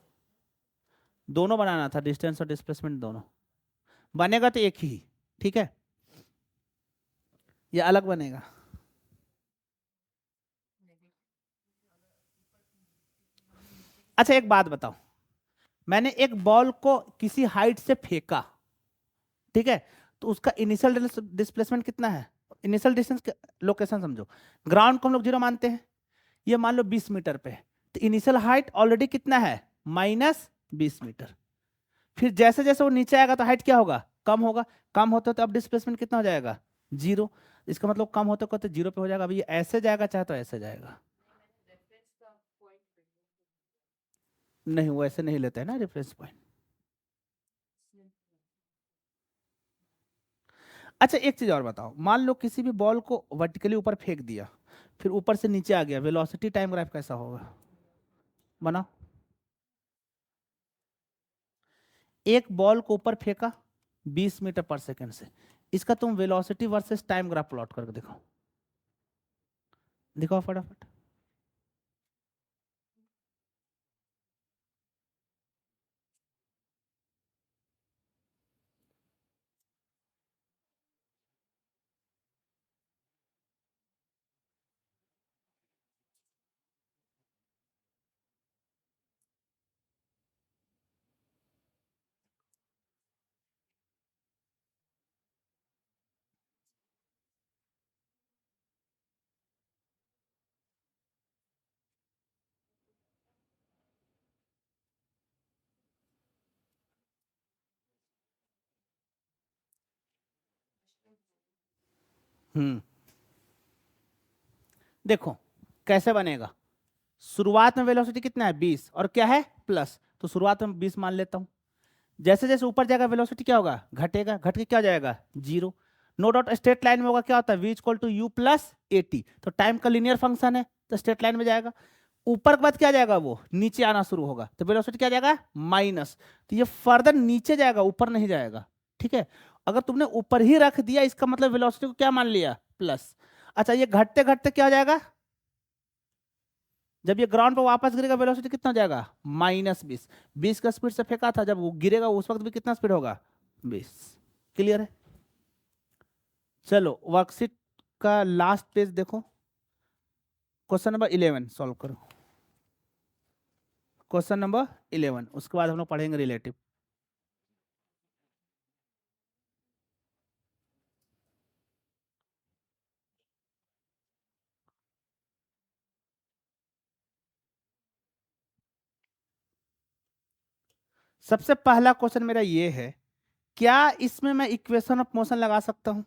A: दोनों बनाना था, डिस्टेंस और डिस्प्लेसमेंट दोनों। बनेगा तो एक ही, ठीक है, ये अलग बनेगा। अच्छा एक बात बताओ, मैंने एक बॉल को किसी हाइट से फेंका, ठीक है, तो उसका इनिशियल डिस्प्लेसमेंट कितना है, इनिशियल डिस्टेंस, लोकेशन समझो, ग्राउंड को हम लोग 0 मानते हैं, ये मान लो 20 मीटर पे है, तो इनिशियल हाइट ऑलरेडी कितना है, -20 मीटर। फिर जैसे जैसे वो नीचे आएगा तो हाइट क्या होगा, कम होगा। कम होता तो अब डिस्प्लेसमेंट कितना हो जाएगा, 0। इसका मतलब कम होते होते 0 पे हो जाएगा। अभी ये ऐसे जाएगा चाहे तो ऐसे जाएगा। नहीं वो ऐसे नहीं लेते हैं ना रेफरेंस पॉइंट। अच्छा एक चीज और बताओ, मान लो किसी भी बॉल को वर्टिकली ऊपर फेंक दिया, फिर ऊपर से नीचे आ गया, वेलोसिटी टाइम ग्राफ कैसा होगा, बनाओ। एक बॉल को ऊपर फेंका 20 मीटर पर सेकेंड से, इसका तुम velocity versus time graph plot करके दिखाओ, दिखाओ फटाफट। देखो कैसे बनेगा। शुरुआत में वेलोसिटी कितना है 20 और क्या है प्लस, तो शुरुआत में 20 मान लेता हूँ। जैसे जैसे ऊपर जाएगा वेलोसिटी क्या होगा घटेगा, घट के क्या हो जाएगा 0। नो डाउट स्ट्रेट लाइन में होगा क्या होता है v equal to u plus a t, तो टाइम का लीनियर फंक्शन है तो स्ट्रेट लाइन में जाएगा। ऊपर के बाद क्या जाएगा वो नीचे आना शुरू होगा तो वेलोसिटी क्या जाएगा माइनस, तो ये फर्दर नीचे जाएगा ऊपर नहीं जाएगा। ठीक है, अगर तुमने ऊपर ही रख दिया इसका मतलब वेलोसिटी को क्या मान लिया प्लस। अच्छा ये घटते घटते क्या हो जाएगा, जब ये ग्राउंड पर वापस गिरेगा वेलोसिटी कितना हो जाएगा -20। 20 का स्पीड से फेंका था, जब वो गिरेगा उस वक्त भी कितना स्पीड होगा 20। क्लियर है। चलो वर्कशीट का लास्ट पेज देखो, क्वेश्चन नंबर 11 सॉल्व करो। क्वेश्चन नंबर 11 उसके बाद हम लोग पढ़ेंगे रिलेटिव। सबसे पहला क्वेश्चन मेरा ये है, क्या इसमें मैं इक्वेशन ऑफ मोशन लगा सकता हूं।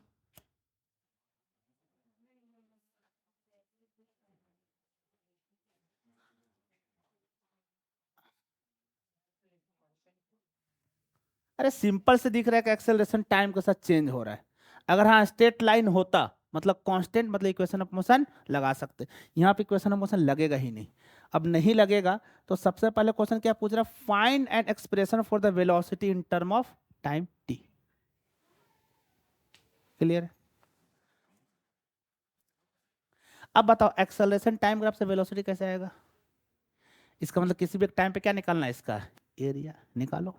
A: अरे सिंपल से दिख रहा है कि एक्सेलरेशन टाइम के साथ चेंज हो रहा है। अगर हाँ स्ट्रेट लाइन होता मतलब कांस्टेंट मतलब इक्वेशन ऑफ मोशन लगा सकते, यहाँ पे इक्वेशन ऑफ मोशन लगेगा ही नहीं। अब नहीं लगेगा तो सबसे पहले क्वेश्चन क्या पूछ रहा है, find an expression for the velocity in term of time T. Clear है। अब बताओ एक्सेलरेशन टाइम ग्राफ से वेलोसिटी कैसे आएगा। इसका मतलब किसी भी एक टाइम पे क्या निकालना है, इसका एरिया निकालो।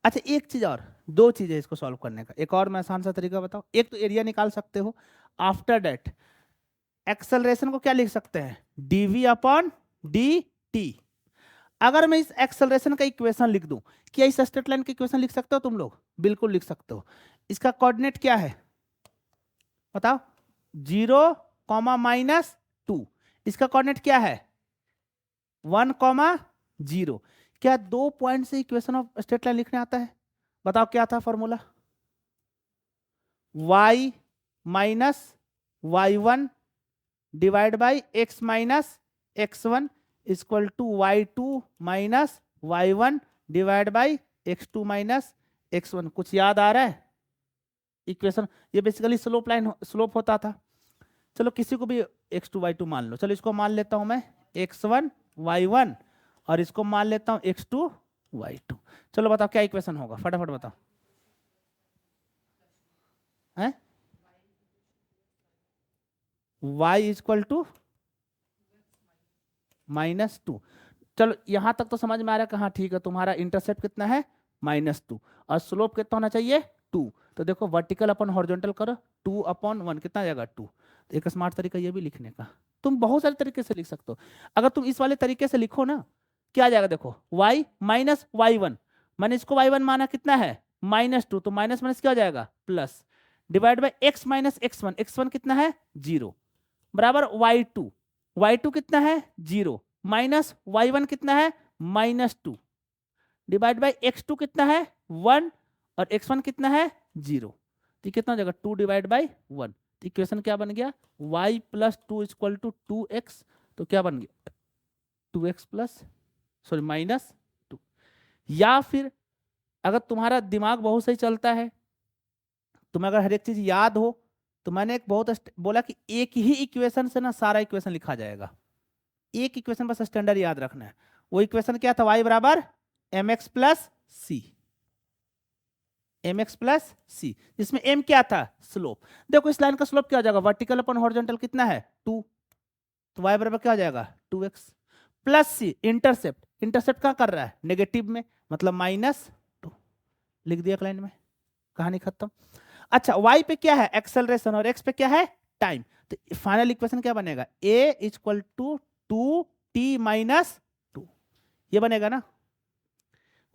A: अच्छा एक चीज और, दो चीजें इसको सॉल्व करने का, एक और मैं आसान सा तरीका बताओ। एक तो एरिया निकाल सकते हो, आफ्टर दैट एक्सेलरेशन को क्या लिख सकते हैं dv अपॉन dt। अगर मैं इस एक्सेलरेशन का इक्वेशन लिख दूं, क्या इस स्ट्रेट लाइन का इक्वेशन लिख सकते हो तुम लोग, बिल्कुल लिख सकते हो। इसका कोऑर्डिनेट क्या है बताओ, 0, -2। इसका कोऑर्डिनेट क्या है 1, 0। क्या दो पॉइंट से इक्वेशन ऑफ स्ट्रेट लाइन लिखने आता है, बताओ क्या था formula, y minus y1 divide by x minus x1 equal to y2 minus y1 divide by x2 minus x1। कुछ याद आ रहा है इक्वेशन, ये बेसिकली स्लोप लाइन स्लोप होता था। चलो किसी को भी x2 y2 मान लो, चलो इसको मान लेता हूं मैं x1 y1 और इसको मान लेता हूं x2 y2। चलो बताओ क्या इक्वेशन होगा फटाफट बताओ है, y इक्वल टू -2। चलो यहां तक तो समझ में आ रहा है कि हाँ ठीक है, तुम्हारा इंटरसेप्ट कितना है -2 और स्लोप कितना होना चाहिए 2। तो देखो वर्टिकल अपन हॉरिजॉन्टल करो 2/1 कितना आ जाएगा 2। तो एक स्मार्ट तरीका ये भी लिखने का, तुम बहुत सारे तरीके से लिख सकते हो। अगर तुम इस वाले तरीके से लिखो ना क्या आ जाएगा, देखो y माइनस y1, मैंने इसको y1 माना कितना है -2, तो माइनस माइनस क्या हो जाएगा plus, divide by x minus x1, x1 कितना है 0 बराबर y2, y2 कितना है 0 माइनस y1 कितना है -2 डिवाइड बाई x2 कितना है 1 और x1 कितना है 0। तो कितना हो जाएगा 2 डिवाइड बाई 1। तो इक्वेशन क्या बन गया y plus 2 equal to 2x। तो क्या बन गया 2x प्लस सॉरी -2। या फिर अगर तुम्हारा दिमाग बहुत सही चलता है, तुम्हें अगर हर एक चीज याद हो, तो मैंने एक बहुत बोला कि एक ही इक्वेशन से ना सारा इक्वेशन लिखा जाएगा। एक इक्वेशन बस स्टैंडर्ड याद रखना है। वो इक्वेशन क्या था y बराबर mx प्लस सी, mx प्लस सी, जिसमें m क्या था स्लोप। देखो इस लाइन का स्लोप क्या हो जाएगा वर्टिकल अपन हॉरिजॉन्टल कितना है 2, तो y बराबर क्या हो जाएगा 2x प्लस सी। इंटरसेप्ट, इंटरसेप्ट क्या कर रहा है नेगेटिव में, मतलब -2। लिख दिया लाइन में, कहानी खत्म। अच्छा y पे क्या है एक्सेलरेशन और x पे क्या है टाइम, तो फाइनल इक्वेशन क्या बनेगा a equal to 2t minus 2, ये बनेगा ना।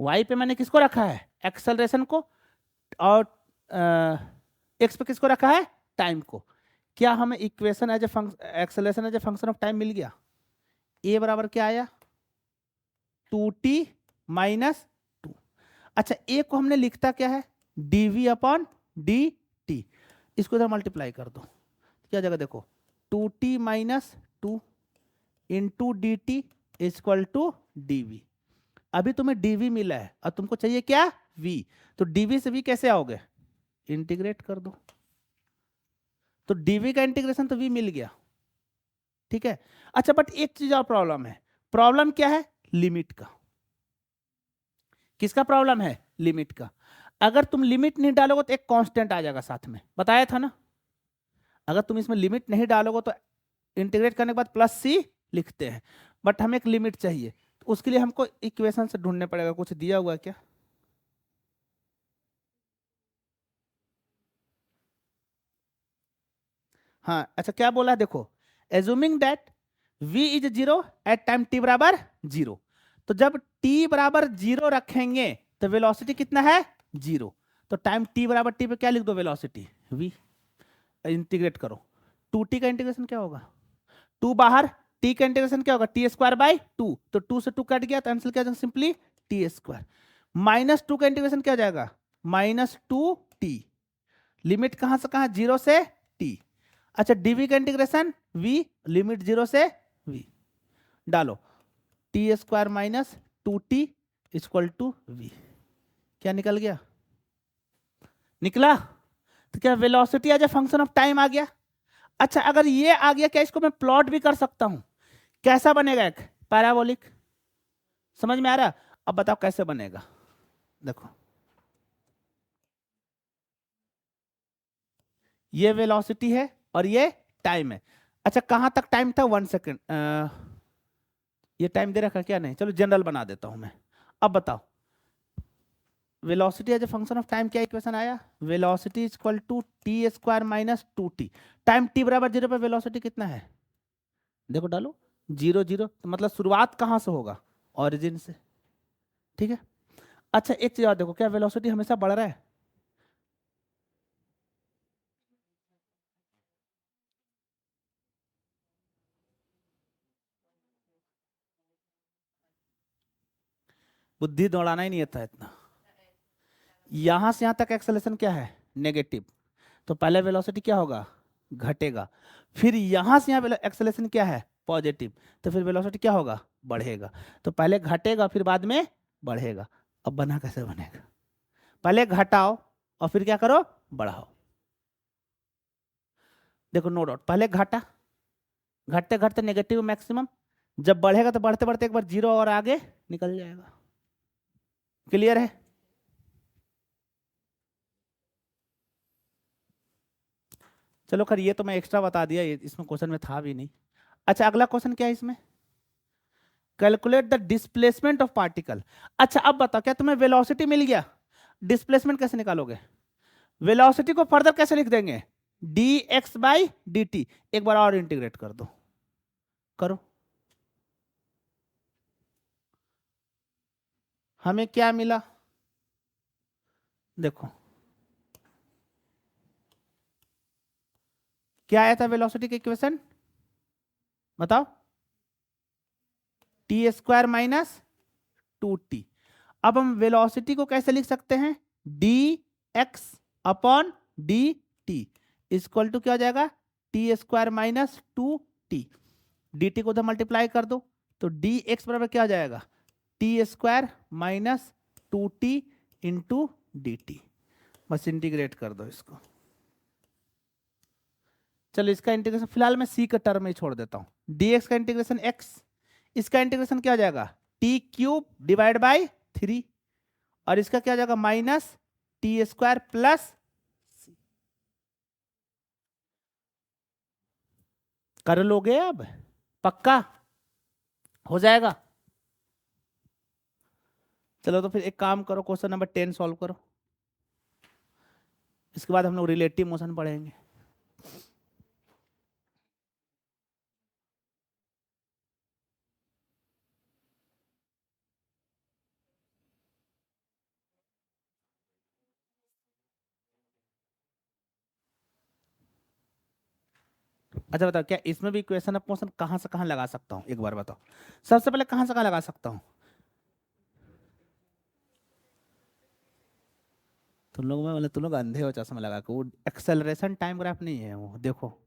A: y पे मैंने किसको रखा है एक्सेलरेशन को और x पे किसको रखा है टाइम को। क्या हमें equation as a acceleration as a function of time मिल गया। a बराबर क्या आया 2t माइनस 2। अच्छा a को हमने लिखता क्या है dv अपॉन dt, इसको इधर मल्टीप्लाई कर दो, क्या जगह देखो 2t minus 2 into d t equal to dv। अभी तुम्हें dv मिला है और तुमको चाहिए क्या v, तो dv से v कैसे आओगे, इंटीग्रेट कर दो, तो dv का इंटीग्रेशन तो v मिल गया, ठीक है। अच्छा बट एक चीज और प्रॉब्लम है, प्रॉब्लम क्या है, लिमिट का। किसका प्रॉब्लम है, लिमिट का। अगर तुम लिमिट नहीं डालोगे तो एक कांस्टेंट आ जाएगा साथ में, बताया था ना। अगर तुम इसमें लिमिट नहीं डालोगे तो इंटीग्रेट करने के बाद प्लस सी लिखते हैं, बट हमें एक लिमिट चाहिए, तो उसके लिए हमको इक्वेशन से ढूंढने पड़ेगा। कुछ दिया हुआ क्या, हाँ अच्छा क्या बोला है देखो, assuming that v is 0 at time t बराबर 0, तो जब t बराबर 0 रखेंगे तो वेलोसिटी कितना है 0, तो टाइम t बराबर t पे क्या लिख दो, वेलोसिटी v, इंटीग्रेट करो, 2t का इंटीग्रेशन क्या होगा, 2 बाहर, t का इंटीग्रेशन क्या होगा टी स्क्वायर बाई 2, तो 2 से 2 कट गया तो आंसर क्या, सिंपली टी स्क्वायर, माइनस 2 का इंटीग्रेशन क्या हो जाएगा, माइनस 2t, लिमिट कहां से कहां, 0 से t। अच्छा dv का इंटीग्रेशन v, लिमिट 0 से v, डालो t square minus 2t equal to v, क्या निकल गया, निकला, तो क्या velocity as a function of time आ गया। अच्छा अगर ये आ गया, क्या इसको मैं प्लॉट भी कर सकता हूं, कैसा बनेगा, एक पैराबोलिक, समझ में आ रहा, अब बताओ कैसे बनेगा, देखो ये वेलोसिटी है और ये टाइम है। अच्छा कहां तक टाइम था, 1 सेकेंड, ये टाइम दे रखा क्या, नहीं चलो जनरल बना देता हूं मैं। अब बताओ velocity as a function of time, क्या इक्वेशन आया, velocity equal to t square minus 2t, time t बराबर 0 पे वेलोसिटी कितना है, देखो डालो 0 0, तो मतलब शुरुआत कहां से होगा, ओरिजिन से, ठीक है। अच्छा एक चीज और देखो, क्या वेलोसिटी हमेशा बढ़ रहा है, बुद्धि दौड़ाना ही नहीं आता इतना। यहां से यहां तक एक्सेलरेशन क्या है, नेगेटिव, तो पहले वेलोसिटी क्या होगा, घटेगा, फिर यहां से यहां एक्सेलरेशन क्या है, पॉजिटिव, तो फिर वेलोसिटी क्या होगा, बढ़ेगा, तो पहले घटेगा फिर बाद में बढ़ेगा। अब बना कैसे बनेगा, पहले घटाओ और फिर क्या करो, बढ़ाओ, देखो नो डाउट पहले घटा, घटते घटते नेगेटिव मैक्सिमम, जब बढ़ेगा तो बढ़ते बढ़ते एक बार 0 और आगे निकल जाएगा, क्लियर है। चलो खैर ये तो मैं एक्स्ट्रा बता दिया, ये इसमें क्वेश्चन में था भी नहीं। अच्छा अगला क्वेश्चन क्या है इसमें, calculate the displacement of particle. अच्छा अब बताओ, क्या तुम्हें वेलोसिटी मिल गया, डिस्प्लेसमेंट कैसे निकालोगे, वेलोसिटी को फर्दर कैसे लिख देंगे, D x by D T, एक बार और इंटीग्रेट कर दो, करो, हमें क्या मिला, देखो क्या आया था वेलोसिटी की इक्वेशन, बताओ टी स्क्वायर माइनस 2t। अब हम वेलोसिटी को कैसे लिख सकते हैं, d x upon d t equal to क्या हो जाएगा, t square minus 2t, d t को उधर मल्टीप्लाई कर दो, तो डी एक्स बराबर क्या हो जाएगा, t square minus 2t into d T, बस इंटीग्रेट कर दो इसको। चलो इसका इंटीग्रेशन फिलहाल मैं सी का टर्म में छोड़ देता हूं, डी एक्स का इंटीग्रेशन एक्स, इसका इंटीग्रेशन क्या हो जाएगा, टी क्यूब डिवाइड बाई 3, और इसका क्या हो जाएगा, माइनस टी स्क्वायर प्लस, कर लोगे अब, पक्का हो जाएगा। चलो तो फिर एक काम करो, क्वेश्चन नंबर 10 सॉल्व करो, इसके बाद हम लोग रिलेटिव मोशन पढ़ेंगे। अच्छा बताओ, क्या इसमें भी इक्वेशन ऑफ मोशन कहां से कहां लगा सकता हूं, एक बार बताओ, सबसे पहले कहां से कहां लगा सकता हूं, तुम लोग में मतलब तुम लोग अंधे हो चश्मा लगा के, वो एक्सेलरेशन टाइम ग्राफ नहीं है वो, देखो।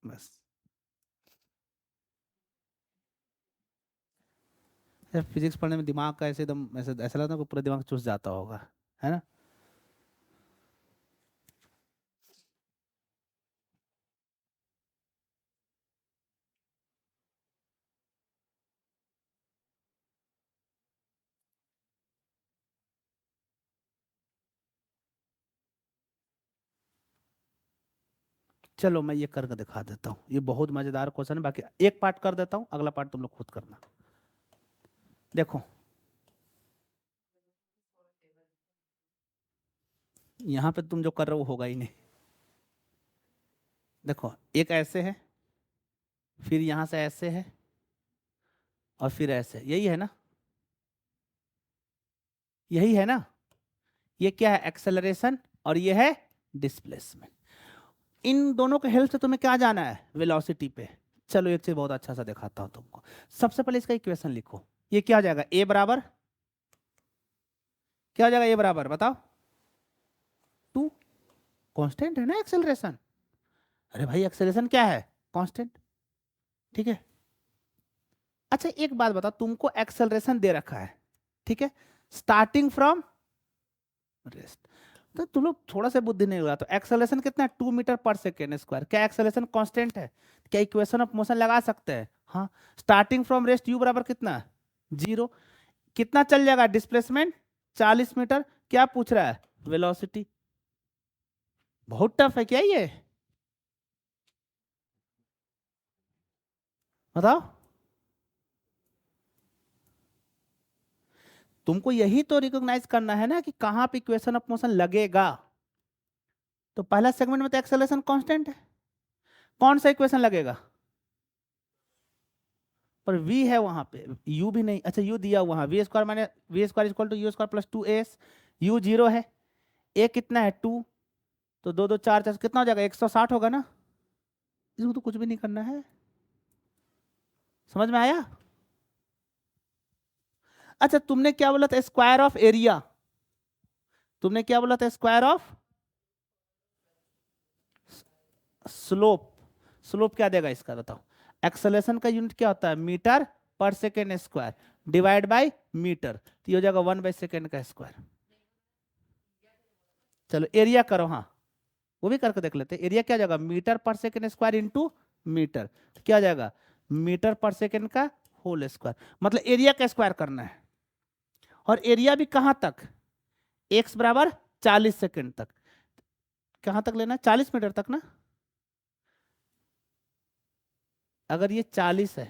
A: बस फिजिक्स पढ़ने में दिमाग का ऐसे एकदम ऐसे ऐसा लगता है कि पूरा दिमाग चुस जाता होगा, है ना। चलो मैं ये करके दिखा देता हूँ, ये बहुत मजेदार क्वेश्चन है, बाकी एक पार्ट कर देता हूँ, अगला पार्ट तुम लोग खुद करना। देखो यहाँ पे तुम जो कर रहे हो वो होगा ही नहीं। देखो एक ऐसे है, फिर यहाँ से ऐसे है, और फिर ऐसे, यही है ना, यही है ना। ये क्या है, एक्सेलरेशन, और ये है डिस्प्लेसमेंट। इन दोनों के हेल्प से तुम्हें क्या जाना है, वेलोसिटी पे। चलो एक चीज बहुत अच्छा सा दिखाता हूं तुमको। सबसे पहले इसका इक्वेशन लिखो। ये क्या हो जाएगा, ए बराबर क्या हो जाएगा, ए बराबर बताओ, 2। कांस्टेंट है ना एक्सेलरेशन। अरे भाई एक्सेलरेशन क्या है, कांस्टेंट। ठीक है। अच्छा एक बात बताओ, तुमको एक्सेलरेशन दे रखा है, ठीक है, स्टार्टिंग फ्रॉम रेस्ट। तो तुम लोग थोड़ा सा बुद्धि नहीं होगा, तो एक्सेलरेशन कितना है, 2 मीटर पर सेकेंड स्क्वायर। क्या एक्सेलरेशन कांस्टेंट है, क्या इक्वेशन ऑफ मोशन लगा सकते हैं, हाँ। स्टार्टिंग फ्रॉम रेस्ट यू बराबर कितना है, 0। कितना चल जाएगा डिस्प्लेसमेंट, 40 मीटर। क्या पूछ रहा है, वेलोसिटी। बहुत टफ है क्या ये, बताओ। तुमको यही तो रिकॉग्नाइज करना है ना कि कहां पे इक्वेशन ऑफ मोशन लगेगा। तो पहला सेगमेंट में तो एक्सेलरेशन कांस्टेंट है, कौन सा इक्वेशन लगेगा, पर v है वहां पे, u भी नहीं। अच्छा u दिया वहां, v square minus v square equal to u square plus 2as। u 0 है, a कितना है 2, तो 2 2 4 4 कितना हो जाएगा, 160 होगा ना। इसको तो कुछ भी नहीं करना है, समझ में आया। अच्छा तुमने क्या बोला था, स्क्वायर ऑफ एरिया। तुमने क्या बोला था, स्क्वायर ऑफ स्लोप। स्लोप क्या देगा इसका बताओ। एक्सेलरेशन का यूनिट क्या होता है, metre per second square divide by metre, तो ये हो जाएगा 1/सेकेंड का स्क्वायर। चलो एरिया करो, हाँ वो भी करके देख लेते। एरिया क्या जाएगा, metre per second square into metre, तो क्या जाएगा, मीटर पर सेकेंड का होल स्क्वायर। मतलब एरिया का स्क्वायर करना है, और एरिया भी कहां तक, एक्स बराबर 40 सेकेंड तक। कहां तक लेना है, 40 मीटर तक ना। अगर ये 40 है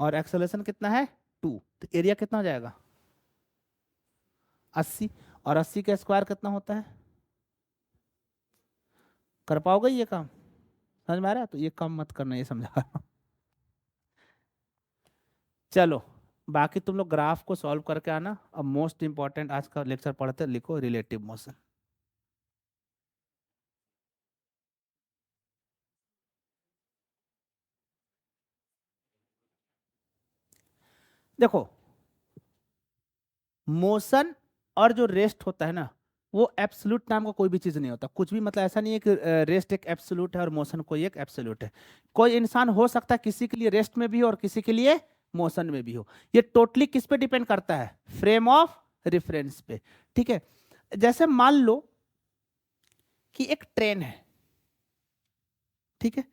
A: और एक्सेलरेशन कितना है 2, तो एरिया कितना हो जाएगा 80। और 80 का स्क्वायर कितना होता है, कर पाओगे ये काम, समझ में आ रहा है। तो ये काम मत करना, ये समझा रहा हूं। चलो बाकी तुम लोग ग्राफ को सॉल्व करके आना। अब मोस्ट इंपॉर्टेंट आज का लेक्चर पढ़ते, लिखो रिलेटिव मोशन। देखो मोशन और जो रेस्ट होता है ना, वो एब्सोल्यूट नाम का कोई भी चीज नहीं होता। कुछ भी मतलब ऐसा नहीं है कि रेस्ट एक एब्सोल्यूट है और मोशन कोई एक एब्सोल्यूट है। कोई इंसान हो सकता है किसी के लिए रेस्ट में भी हो और किसी के लिए मोशन में भी हो। ये टोटली किस पे डिपेंड करता है, फ्रेम ऑफ रेफरेंस पे। ठीक है, जैसे मान लो कि एक ट्रेन है, ठीक है।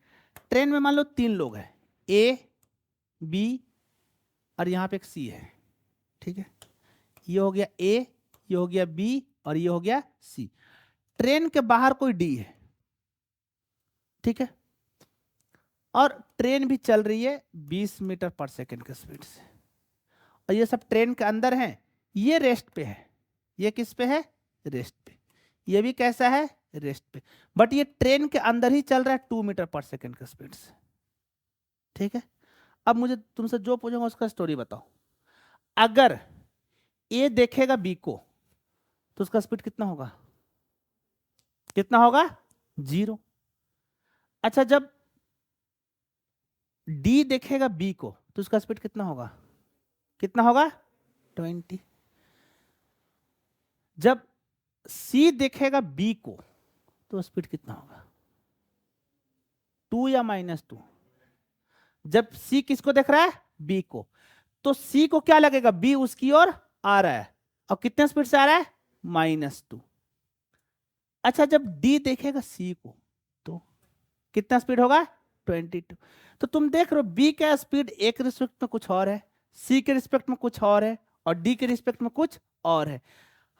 A: ट्रेन में मान लो 3 लोग हैं, ए बी और यहाँ पे एक सी है, ठीक है। ये हो गया ए, ये हो गया बी, और ये हो गया सी। ट्रेन के बाहर कोई डी है, ठीक है। और ट्रेन भी चल रही है 20 मीटर पर सेकेंड की स्पीड से, और ये सब ट्रेन के अंदर हैं। ये रेस्ट पे है, ये किस पे है, रेस्ट पे। ये भी कैसा है, रेस्ट पे। बट ये ट्रेन के अंदर ही चल रहा है 2 मीटर पर सेकेंड की स्पीड से, ठीक है। अब मुझे तुमसे जो पूछूंगा उसका स्टोरी बताओ। अगर ए देखेगा बी को, तो उसका स्पीड कितना होगा, कितना होगा, 0। अच्छा जब डी देखेगा बी को तो उसका स्पीड कितना होगा, कितना होगा 20। जब सी देखेगा बी को तो स्पीड कितना होगा 2 या -2। जब सी किसको देख रहा है बी को, तो सी को क्या लगेगा बी उसकी ओर आ रहा है और कितने स्पीड से आ रहा है -2। अच्छा जब डी देखेगा सी को तो कितना स्पीड होगा 22। तो तुम देख रहे हो बी का स्पीड ए के रिस्पेक्ट में कुछ और है, सी के रिस्पेक्ट में कुछ और है और डी के रिस्पेक्ट में कुछ और है।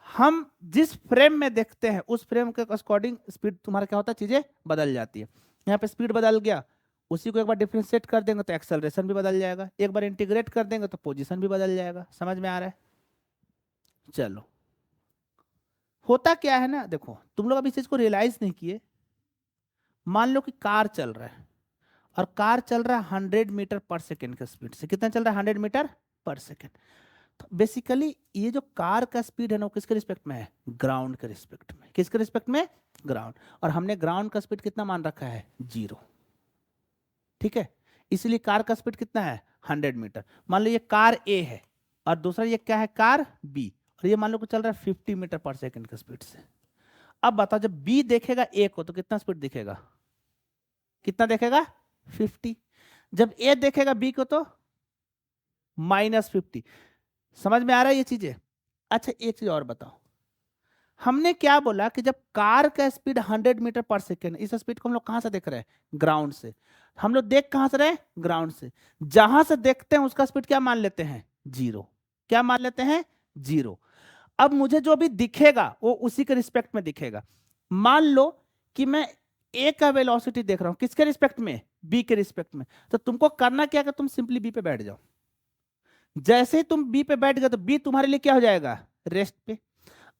A: हम जिस फ्रेम में देखते हैं उस फ्रेम के अकॉर्डिंग स्पीड तुम्हारा क्या होता है, चीजें बदल जाती है। यहाँ पे स्पीड बदल गया, उसी को एक बार डिफरेंशिएट कर देंगे तो एक्सेलरेशन भी बदल जाएगा, एक बार इंटीग्रेट कर देंगे तो पोजीशन भी बदल जाएगा। समझ में आ रहा है? चलो होता क्या है ना, देखो तुम लोग अभी इस चीज को रियलाइज नहीं किए। मान लो कि कार चल रहा है और कार चल रहा है 100 मीटर पर सेकेंड के स्पीड से। कितना चल रहा है 100 मीटर पर सेकेंड। तो बेसिकली ये जो कार का स्पीड है ना वो किसके रिस्पेक्ट में है, ग्राउंड के रिस्पेक्ट में। किसके रिस्पेक्ट में, ग्राउंड। और हमने ग्राउंड का स्पीड कितना मान रखा है 0। ठीक है, इसलिए कार का स्पीड कितना है 100 मीटर। मान लो ये कार ए है और दूसरा ये क्या है कार बी, और ये मान लो कि चल रहा है 50 मीटर पर सेकेंड के स्पीड से। अब बताओ जब बी देखेगा ए को तो कितना स्पीड दिखेगा, कितना देखेगा 50। जब ए देखेगा बी को तो -50। समझ में आ रहा है ये चीजें? अच्छा एक चीज और बताओ, हमने क्या बोला कि जब कार का स्पीड 100 मीटर पर सेकेंड, इस स्पीड को हम लोग कहां से देख रहे हैं, ग्राउंड से। हम लोग देख कहां से रहे, ग्राउंड से। जहां से देखते हैं उसका स्पीड क्या मान लेते हैं 0। क्या मान लेते हैं 0। अब मुझे जो भी दिखेगा वो उसी के रिस्पेक्ट में दिखेगा। मान लो कि मैं ए का वेलोसिटी देख रहा हूं, किसके रिस्पेक्ट में, बी के रिस्पेक्ट में। तो तुमको करना क्या, कि तुम सिंपली बी पे बैठ जाओ। जैसे ही तुम बी पे बैठ गए तो बी तुम्हारे लिए क्या हो जाएगा, रेस्ट पे।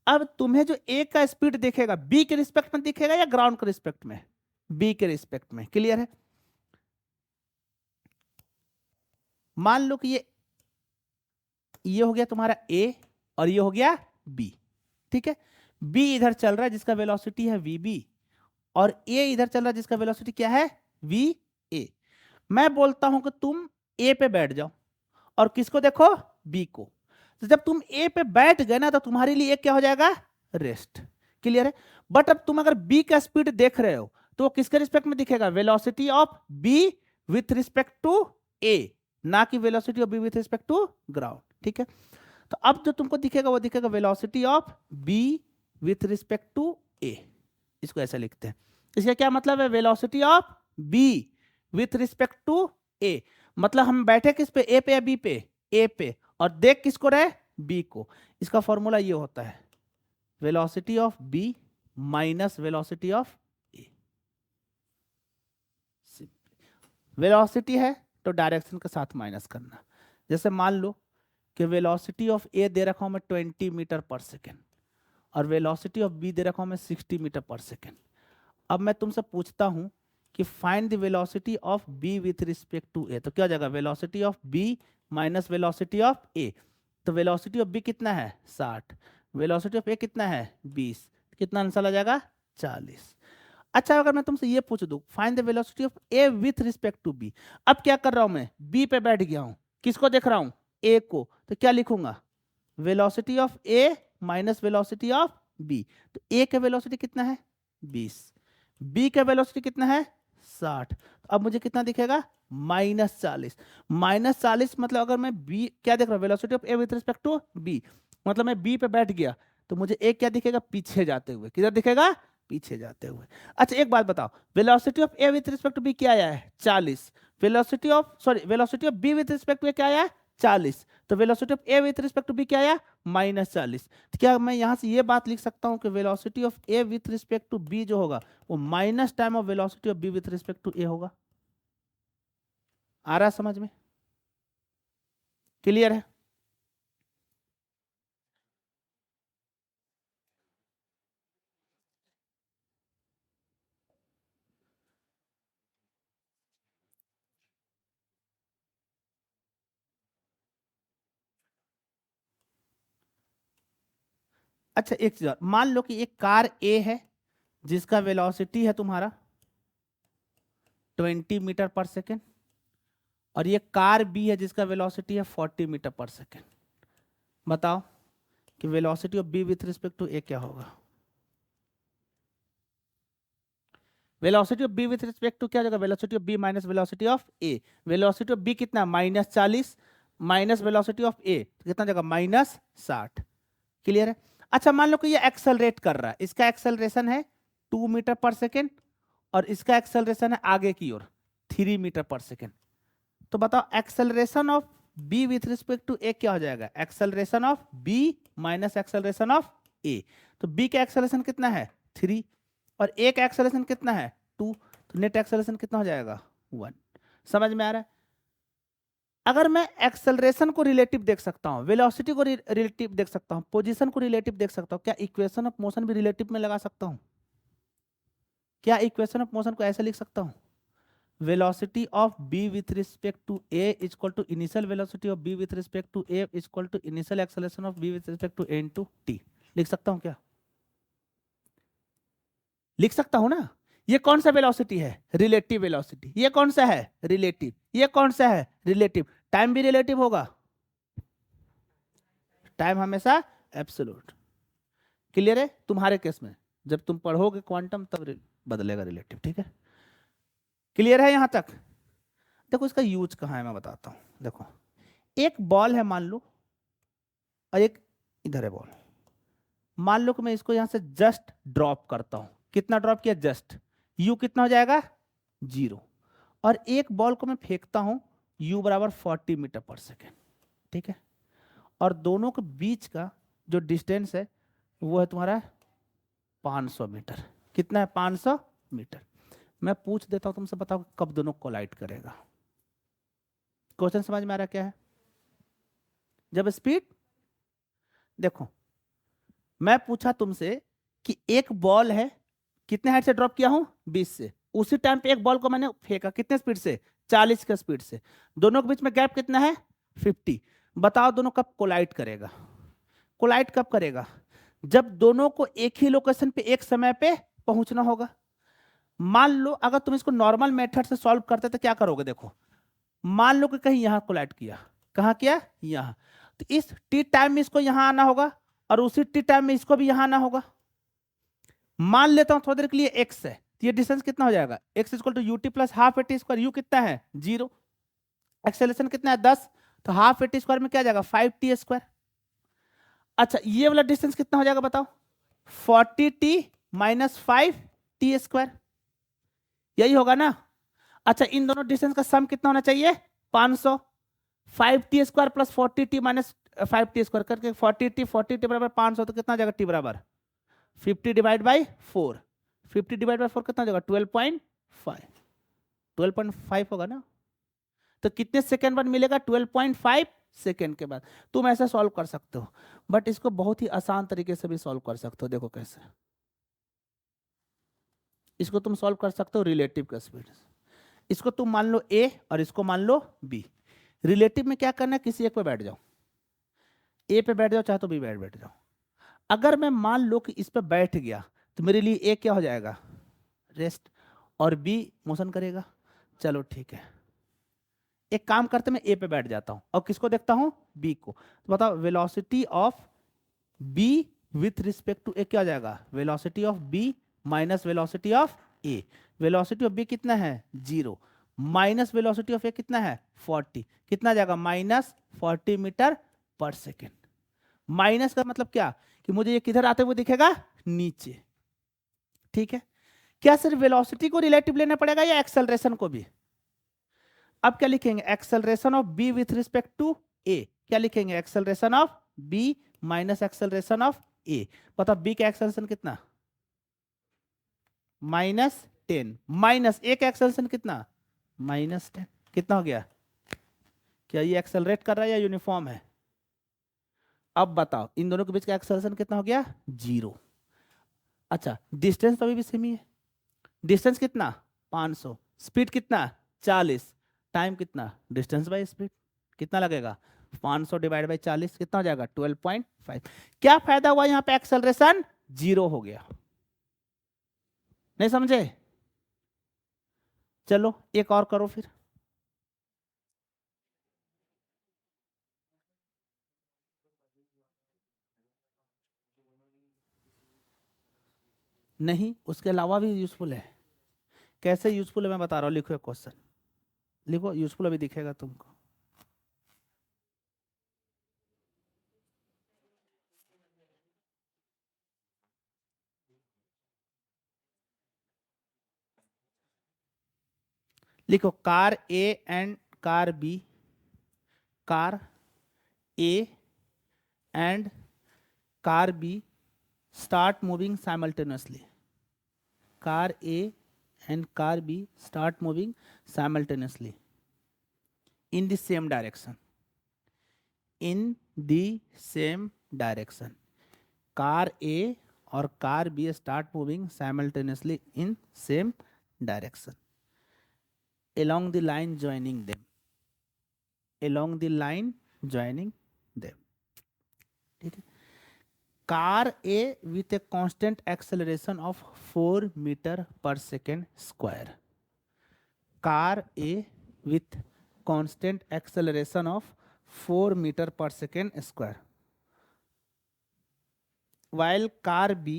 A: अब तुम्हें जो ए का स्पीड दिखेगा बी के रिस्पेक्ट में दिखेगा या ग्राउंड के रिस्पेक्ट में, बी के रिस्पेक्ट में। क्लियर है? मान लो कि ये हो गया तुम्हारा ए और ये हो गया बी। ठीक है, बी इधर चल रहा है जिसका वेलोसिटी है वी बी, और ए इधर चल रहा है जिसका वेलोसिटी क्या है वी ए। मैं बोलता हूं कि तुम ए पे बैठ जाओ और किसको देखो, बी को। तो जब तुम ए पे बैठ गए ना तो तुम्हारे लिए क्या हो जाएगा, रेस्ट। क्लियर है? बट अब तुम अगर बी का स्पीड देख रहे हो तो किसके रिस्पेक्ट में दिखेगा, velocity of B with respect to A, ना कि velocity of B with respect to ground. ठीक है, तो अब जो तुमको दिखेगा वो दिखेगा velocity of B with respect to A. इसको ऐसे लिखते हैं। इसका क्या मतलब है, velocity of B with respect to A. मतलब हम बैठे किस पे, ए पे या बी पे, ए पे, और देख किसको रहे, बी को। इसका फॉर्मूला ये होता है velocity of B minus velocity of A. Velocity है तो डायरेक्शन के साथ माइनस करना। जैसे मान लो कि वेलोसिटी ऑफ ए दे रखा हूं मैं 20 मीटर पर सेकेंड और वेलोसिटी ऑफ बी दे रखा हूं मैं 60 मीटर पर सेकेंड। अब मैं तुमसे पूछता हूं कि find the velocity of B with respect to A, तो क्या हो जाएगा, velocity of B minus velocity of A. तो वेलोसिटी ऑफ बी कितना है 60, वेलोसिटी ऑफ ए कितना है 20, कितना आंसर आ जाएगा 40। अच्छा अगर मैं तुमसे ये पूछ दूं find the velocity of A with respect to B, अब क्या कर रहा हूं मैं, बी पे बैठ गया हूं, किसको देख रहा हूं, ए को। तो क्या लिखूंगा, velocity of A minus velocity of B. तो ए का वेलोसिटी कितना है 20, बी का वेलोसिटी कितना है 60। अब मुझे कितना दिखेगा -40। -40 मतलब अगर मैं बी क्या देख रहा हूँ, velocity of A with respect to B, मतलब मैं बी पे बैठ गया तो मुझे ए क्या दिखेगा, पीछे जाते हुए। किधर दिखेगा, पीछे जाते हुए। अच्छा एक बात बताओ, velocity of A with respect to B क्या आया है 40, velocity of B with respect to क्या आया 40, तो velocity of A with respect to B क्या आया -40। तो क्या मैं यहां से ये बात लिख सकता हूं कि velocity of A with respect to B जो होगा वो minus time of velocity of B with respect to A होगा। आ रहा समझ में? क्लियर है? अच्छा एक चीज और, मान लो कि एक कार ए है जिसका वेलोसिटी है तुम्हारा 20 मीटर पर सेकेंड और ये कार बी है जिसका वेलोसिटी है 40 मीटर पर सेकेंड। बताओ कि velocity of B with respect to A क्या होगा। Velocity of B with respect to क्या होगा, velocity of B minus velocity of A. Velocity of B कितना, -40 माइनस वेलोसिटी ऑफ ए कितना जगह, -60। क्लियर है। अच्छा मान लो कि ये एक्सेलरेट कर रहा है, इसका एक्सेलरेशन है 2 मीटर पर सेकेंड और इसका एक्सेलरेशन है आगे की ओर 3 मीटर पर सेकेंड। तो बताओ acceleration of B with respect to A क्या हो जाएगा, acceleration of B minus acceleration of A. तो बी का एक्सेलरेशन कितना है 3 और ए का एक्सेलरेशन कितना है 2, तो नेट एक्सेलरेशन कितना हो जाएगा 1। समझ में आ रहा है। अगर मैं एक्सेलरेशन को रिलेटिव देख सकता हूं, वेलोसिटी को रिलेटिव देख सकता हूं, पोजीशन को रिलेटिव देख सकता हूं, क्या इक्वेशन ऑफ मोशन भी रिलेटिव में लगा सकता हूं। क्या इक्वेशन ऑफ मोशन को ऐसे लिख सकता हूं, velocity of b with respect to a is equal to initial velocity of b with respect to a is equal to initial acceleration of b with respect to a into t। लिख सकता हूं क्या, लिख सकता हूं ना। ये कौन सा वेलोसिटी है, रिलेटिव वेलोसिटी। ये कौन सा है, रिलेटिव। ये कौन सा है, रिलेटिव। टाइम भी रिलेटिव होगा, टाइम हमेशा एब्सोल्यूट। क्लियर है। तुम्हारे केस में जब तुम पढ़ोगे क्वांटम तब बदलेगा रिलेटिव। ठीक है, क्लियर है यहां तक। देखो इसका यूज कहाँ है मैं बताता हूं। देखो एक बॉल है मान लो और एक इधर है बॉल। मान लो कि मैं इसको यहां से जस्ट ड्रॉप करता हूं, कितना ड्रॉप किया, जस्ट। यू कितना हो जाएगा 0। और एक बॉल को मैं फेंकता हूं यू बराबर 40 मीटर पर सेकेंड। ठीक है, और दोनों के बीच का जो डिस्टेंस है वो है तुम्हारा 500 मीटर। कितना है 500 मीटर। मैं पूछ देता हूं तुमसे, बताओ कब दोनों कोलाइड करेगा। क्वेश्चन समझ में आ रहा क्या है। जब स्पीड, देखो मैं पूछा तुमसे कि एक बॉल है, कितने हाइट से ड्रॉप किया हूं 20 से, उसी टाइम पे एक बॉल को मैंने फेंका कितने स्पीड से 40 के स्पीड से, दोनों के बीच में गैप कितना है 50। बताओ दोनों कब कोलाइड करेगा। कोलाइड कब करेगा, जब दोनों को एक ही लोकेशन पे एक समय पे पहुंचना होगा। मान लो अगर तुम इसको नॉर्मल मेथड से सॉल्व करते तो क्या करोगे, देखो मान लो कि कहीं यहां कोलाइड किया, कहां किया, यहां। तो इस टी टाइम में इसको यहां आना होगा और उसी टी टाइम में इसको भी यहां आना होगा। मान लेता हूं थोड़ी देर के लिए x है, तो ये डिस्टेंस कितना हो जाएगा, x equal to u t plus half a t square. U कितना है 0, एक्सेलरेशन कितना है 10, तो हाफ ए टी स्क्वायर में क्या जाएगा 5t स्क्वायर। अच्छा ये वाला डिस्टेंस कितना हो जाएगा बताओ, 40t माइनस 5t स्क्वायर, यही होगा ना। अच्छा इन दोनों डिस्टेंस का सम कितना होना चाहिए 500। 5t square plus 40t minus 5t square करके 40t बराबर 500, तो कितना हो जाएगा t बराबर 50 डिवाइड बाई 4। 50 डिवाइड बाई 4 कितना हो जाएगा 12.5। 12.5 होगा ना। तो कितने सेकेंड बाद मिलेगा 12.5 सेकेंड के बाद। तुम ऐसा सॉल्व कर सकते हो, बट इसको बहुत ही आसान तरीके से भी सॉल्व कर सकते हो। देखो कैसे इसको तुम सॉल्व कर सकते हो रिलेटिव का स्पीड। इसको तुम मान लो ए और इसको मान लो बी। रिलेटिव में क्या करना है, किसी एक पे बैठ जाओ, ए पे बैठ जाओ चाहे तो बी बैठ जाओ। अगर मैं मान लो कि इस पे बैठ गया तो मेरे लिए ए क्या हो जाएगा रेस्ट और बी मोशन करेगा। चलो ठीक है, एक काम करते मैं ए पे बैठ जाता हूं और किसको देखता हूं बी को। तो बताओ velocity of B with respect to A क्या हो जाएगा, velocity of B minus velocity of A. Velocity of B कितना है 0 माइनस वेलोसिटी ऑफ ए कितना है 40, कितना जाएगा -40 मीटर पर सेकेंड। माइनस का मतलब क्या कि मुझे ये किधर आते हुए दिखेगा नीचे। ठीक है, क्या सिर्फ वेलोसिटी को रिलेटिव लेना पड़ेगा या एक्सेलरेशन को भी। अब क्या लिखेंगे, acceleration of B with respect to A. क्या लिखेंगे, acceleration of B minus acceleration of A. पता बी का एक्सेलरेशन कितना -10 माइनस ए का एक्सेलरेशन कितना -10, कितना हो गया। क्या ये एक्सेलरेट कर रहा है या यूनिफॉर्म है। अब बताओ इन दोनों के बीच का एक्सेलरेशन कितना हो गया 0। अच्छा डिस्टेंस तो अभी भी सेम ही है, डिस्टेंस कितना 500, स्पीड कितना 40, टाइम कितना डिस्टेंस बाय स्पीड कितना लगेगा 500 डिवाइड बाय 40 कितना हो जाएगा 12.5। क्या फायदा हुआ यहां पे एक्सेलरेशन 0 हो गया। नहीं समझे, चलो एक और करो फिर। नहीं, उसके अलावा भी यूजफुल है। कैसे यूजफुल है मैं बता रहा हूँ, लिखो एक क्वेश्चन, लिखो, यूजफुल अभी दिखेगा तुमको। लिखो car A and car B, car A and car B start moving simultaneously. Car A and car B start moving simultaneously in the same direction. In the same direction. Car A or car B start moving simultaneously in same direction. Along the line joining them. Along the line joining them. ठीक है। car A with a constant acceleration of 4 meter per second square. Car A with constant acceleration of 4 meter per second square. While car B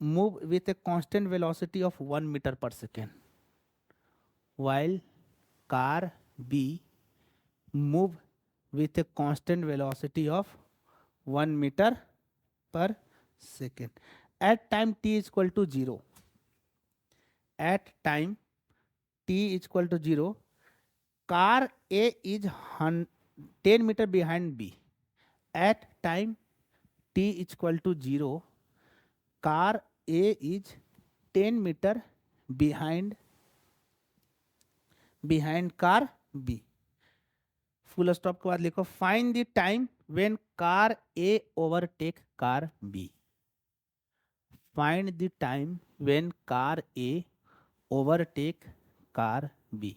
A: move with a constant velocity of 1 meter per second. While car B move with a constant velocity of 1 meter per second at time t is equal to 0. At time t is equal to 0, car A is 10 meter behind B. At time t is equal to 0, car A is 10 meter behind car B. Full stop के बाद लिखो find the time when car A overtake car B. Find the time when car A overtake car B.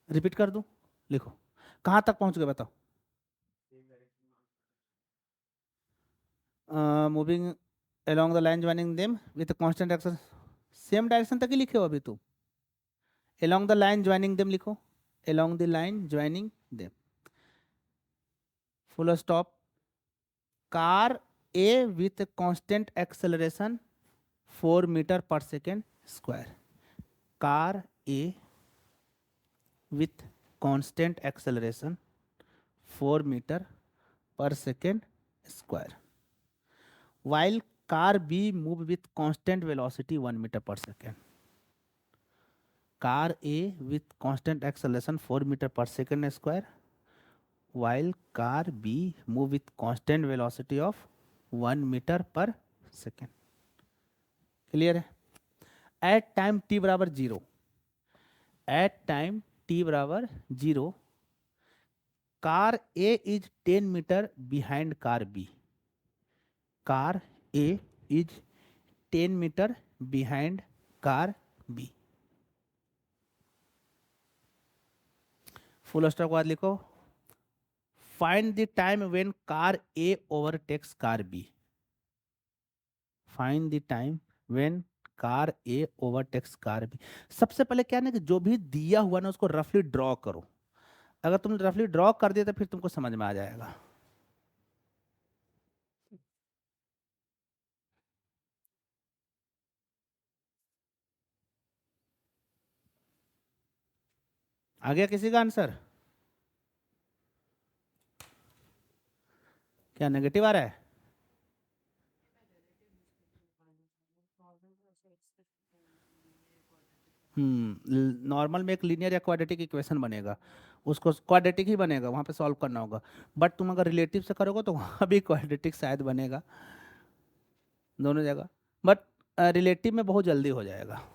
A: Repeat कर दूं, लिखो कहां तक पहुंच गए बताओ. Moving along the line joining them with a constant acceleration. Same direction तक ही लिखे हो अभी तुम. along the line joining them लिखो, along the line joining them. full stop. car A with a constant acceleration 4 meter per second square. Car A with constant acceleration 4 meter per second square. While car B move with constant velocity 1 meter per second. Car A with constant acceleration 4 meter per second square, while car B move with constant velocity of 1 meter per second. Clear है. At time t बराबर 0, at time t बराबर 0, car A is 10 metre behind car B. Car A is 10 metre behind car B. Full stop के बाद लिखो find the time when car A overtakes car B. Find the time when car A overtakes car B. सबसे पहले क्या है ना कि जो भी दिया हुआ ना उसको रफली ड्रॉ करो. अगर तुम रफली ड्रॉ कर दिए तो फिर तुमको समझ में आ जाएगा. आ गया किसी का आंसर? क्या नेगेटिव आ रहा है? नॉर्मल में एक लीनियर या क्वाड्रेटिक इक्वेशन बनेगा, उसको क्वाड्रेटिक ही बनेगा, वहाँ पे सॉल्व करना होगा. बट तुम अगर रिलेटिव से करोगे तो वहाँ भी क्वाड्रेटिक शायद बनेगा, दोनों जगह. बट रिलेटिव में बहुत जल्दी हो जाएगा.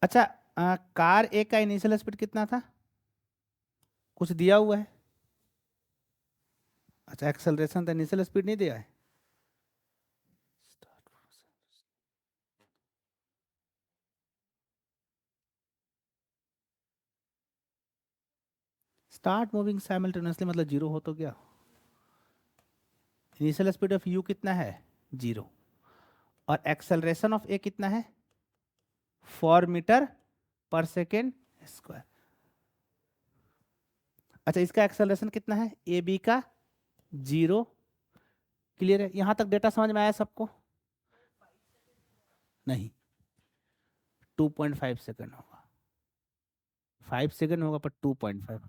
A: अच्छा, कार ए का इनिशियल स्पीड कितना था? कुछ दिया हुआ है? अच्छा एक्सेलरेशन तो इनिशियल स्पीड नहीं दिया है। स्टार्ट मूविंग साइमल्टेनियसली मतलब जीरो हो तो क्या, इनिशियल स्पीड ऑफ यू कितना है, जीरो, और एक्सेलरेशन ऑफ ए कितना है, 4 मीटर/सेकेंड स्क्वायर। अच्छा इसका एक्सेलरेशन कितना है, ए बी का 0। क्लियर है, यहां तक डेटा समझ में आया सबको? नहीं, 2.5 सेकेंड होगा, 5 सेकेंड होगा पर 2.5।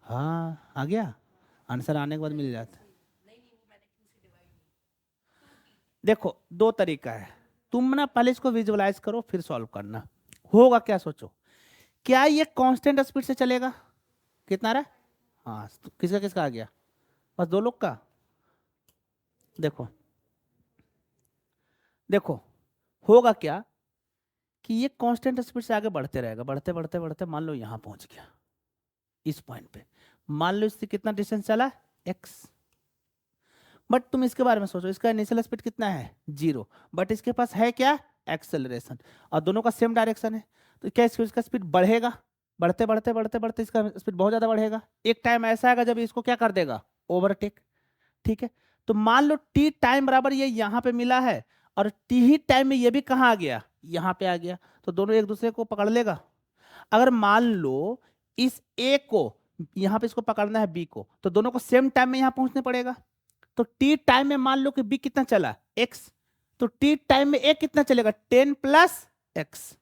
A: हाँ आ गया, आंसर आने के बाद मिल जाता है। देखो दो तरीका है, तुम ना पहले इसको विजुअलाइज करो फिर सॉल्व करना। होगा क्या सोचो, क्या ये कांस्टेंट स्पीड से चलेगा, कितना रहा, हाँ तो किसका किसका आ गया, बस दो लोग का। देखो देखो होगा क्या कि ये कांस्टेंट स्पीड से आगे बढ़ते रहेगा, बढ़ते बढ़ते बढ़ते मान लो यहाँ पहुंच गया इस पॉइंट पे, मान लो इससे कितना डिस्टेंस चला, x। बट तुम इसके बारे में सोचो, इसका इनिशियल स्पीड कितना है, 0, बट इसके पास है क्या, एक्सेलरेशन, और दोनों का सेम डायरेक्शन है, तो क्या इसका स्पीड बढ़ेगा, बढ़ते बढ़ते बढ़ते बढ़ते इसका स्पीड बहुत ज्यादा बढ़ेगा। एक टाइम ऐसा आएगा जब इसको क्या कर देगा, ओवरटेक। ठीक है, तो मान लो t टाइम बराबर ये यहाँ पे मिला है, और t ही टाइम में ये भी कहाँ आ गया, यहाँ पे आ गया, तो दोनों एक दूसरे को पकड़ लेगा। अगर मान लो इस a को यहाँ पे इसको पकड़ना है b को, तो दोनों को सेम टाइम में यहाँ पहुंचने पड़ेगा। तो t टाइम में मान लो कि b कितना चला, x, तो t टाइम में a कितना चलेगा, 10 + x।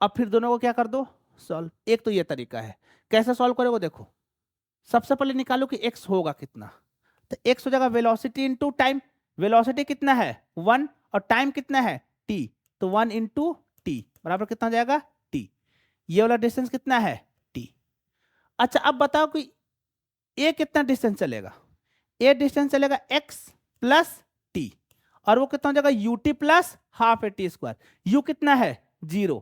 A: अब फिर दोनों को क्या कर दो, सॉल्व। एक तो ये तरीका है, कैसे सॉल्व करोगे, देखो सबसे पहले निकालो कि x होगा कितना, तो x हो जाएगा वेलोसिटी इंटू टाइम। वेलोसिटी कितना है 1 और टाइम कितना है t, तो 1 इंटू टी बराबर कितना हो जाएगा t। ये वाला डिस्टेंस कितना है t। अच्छा अब बताओ कि a कितना डिस्टेंस चलेगा, a डिस्टेंस चलेगा x प्लस टी, और वो कितना हो जाएगा ut plus half a t square. U कितना है 0,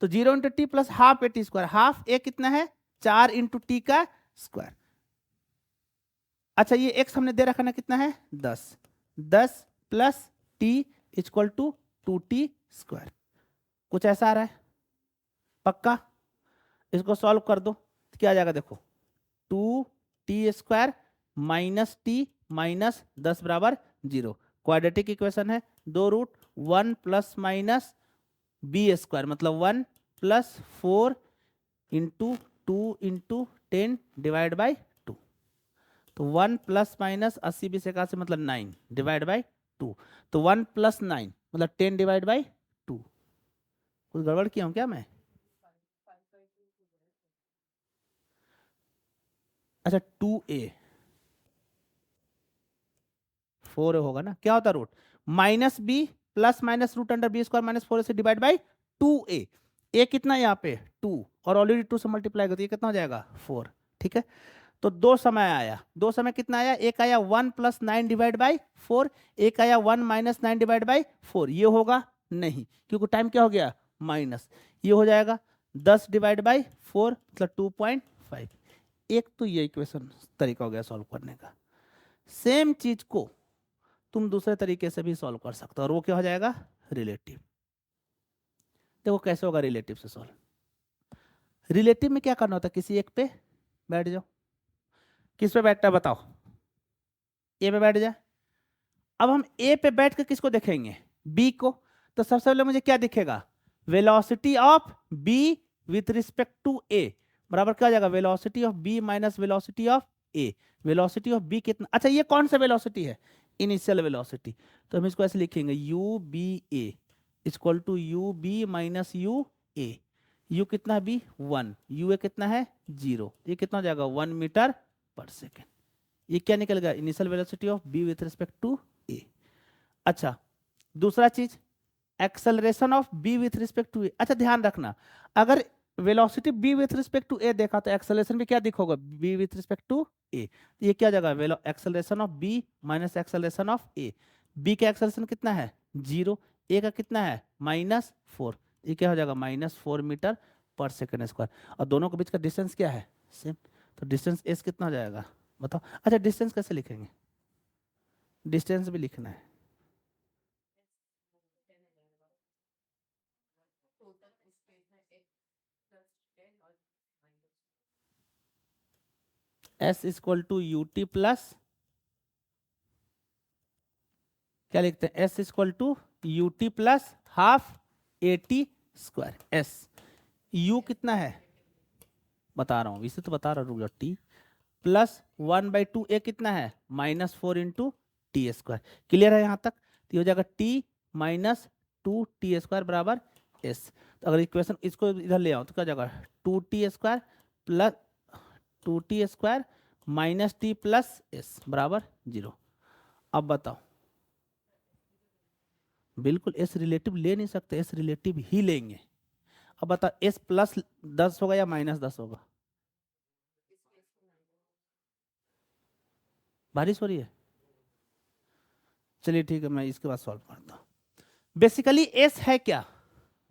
A: तो 0 into t plus half a t square, half a कितना है 4 इंटू टी का स्क्वायर। अच्छा ये x हमने दे रखा ना कितना है 10, 10 plus t equal to 2t square. कुछ ऐसा आ रहा है पक्का, इसको सॉल्व कर दो तो क्या आ जाएगा, देखो 2t square minus T minus 10 बराबर 0। क्वाड्रेटिक इक्वेशन है, 2√1 प्लस माइनस बी स्क्वायर मतलब 1 plus 4 into 2 into 10 divide by 2, तो 1 प्लस माइनस 80 20 81 मतलब 9 डिवाइड बाई 2, तो 1 प्लस 9 मतलब 10 डिवाइड बाई 2। कुछ गड़बड़ किया हूँ क्या मैं, अच्छा 2a 4 होगा ना, क्या होता है root minus B plus minus root under B square minus 4 से डिवाइड बाई 2a। ए कितना यहाँ पे 2 और ऑलरेडी 2 से मल्टीप्लाई करती है कितना हो जाएगा 4। ठीक है, तो दो समय आया, दो समय कितना आया, एक आया 1 प्लस 9 डिवाइड बाई 4, एक आया 1 माइनस 9 डिवाइड बाई 4। ये होगा नहीं क्योंकि टाइम क्या हो गया माइनस, ये हो जाएगा 10 डिवाइड बाई 4 मतलब 2.5। एक तो ये इक्वेशन तरीका हो गया सॉल्व करने का। सेम चीज को तुम दूसरे तरीके से भी सॉल्व कर सकते हो, और वो क्या हो जाएगा रिलेटिव। देखो कैसे होगा रिलेटिव से सॉल्व, रिलेटिव में क्या करना होता है, किसी एक पे बैठ जाओ, किस पे बैठता है बताओ, ए पे बैठ जाए। अब हम ए पे बैठ कर किसको देखेंगे, बी को, तो सबसे पहले मुझे क्या दिखेगा, velocity of B with respect to A बराबर क्या हो जाएगा, velocity of B minus velocity of A. Velocity of B कितना, अच्छा ये कौन सा वेलोसिटी है, इनिशियल वेलोसिटी, तो हम इसको ऐसे लिखेंगे u B A equal to u B minus u A. U कितना है बी 1, यू ए कितना है 0, ये कितना हो जाएगा 1 मीटर/सेकेंड। ये क्या निकल गया, initial velocity of B with respect to A. अच्छा दूसरा चीज acceleration of B with respect to A. अच्छा ध्यान रखना, अगर velocity B with respect to A देखा तो एक्सेलरेशन भी क्या दिखोगा, B with respect to A. ये क्या जाएगा, acceleration of B minus acceleration of A. B का एक्सेलरेशन कितना है 0, ए का कितना है -4, ये क्या हो जाएगा -4 मीटर/सेकेंड स्क्वायर, और दोनों के बीच का डिस्टेंस क्या है सेम, तो डिस्टेंस एस कितना हो जाएगा बताओ। अच्छा डिस्टेंस कैसे लिखेंगे? डिस्टेंस भी लिखना है। S equal to u t plus, क्या लिखते हैं, S equal to u t plus half a t square. S u कितना है बता रहा हूँ, इसे तो बता रहा हूँ, रुक जाओ। टी प्लस 1/2 ए कितना है, -4 इंटू टी स्क्वायर। क्लियर है यहाँ तक? तो ये हो जाएगा टी माइनस 2 टी स्क्वायर बराबर एस। तो अगर इक्वेशन इसको इधर ले आओ तो क्या हो जाएगा, 2 T square plus 2 T square minus T plus S बराबर 0। अब बताओ, बिल्कुल एस रिलेटिव ले नहीं सकते, एस रिलेटिव ही लेंगे। अब बताओ एस प्लस 10 होगा या -10 होगा? बारिश हो रही है, चलिए ठीक है, मैं इसके बाद सॉल्व करता हूँ। बेसिकली एस है क्या,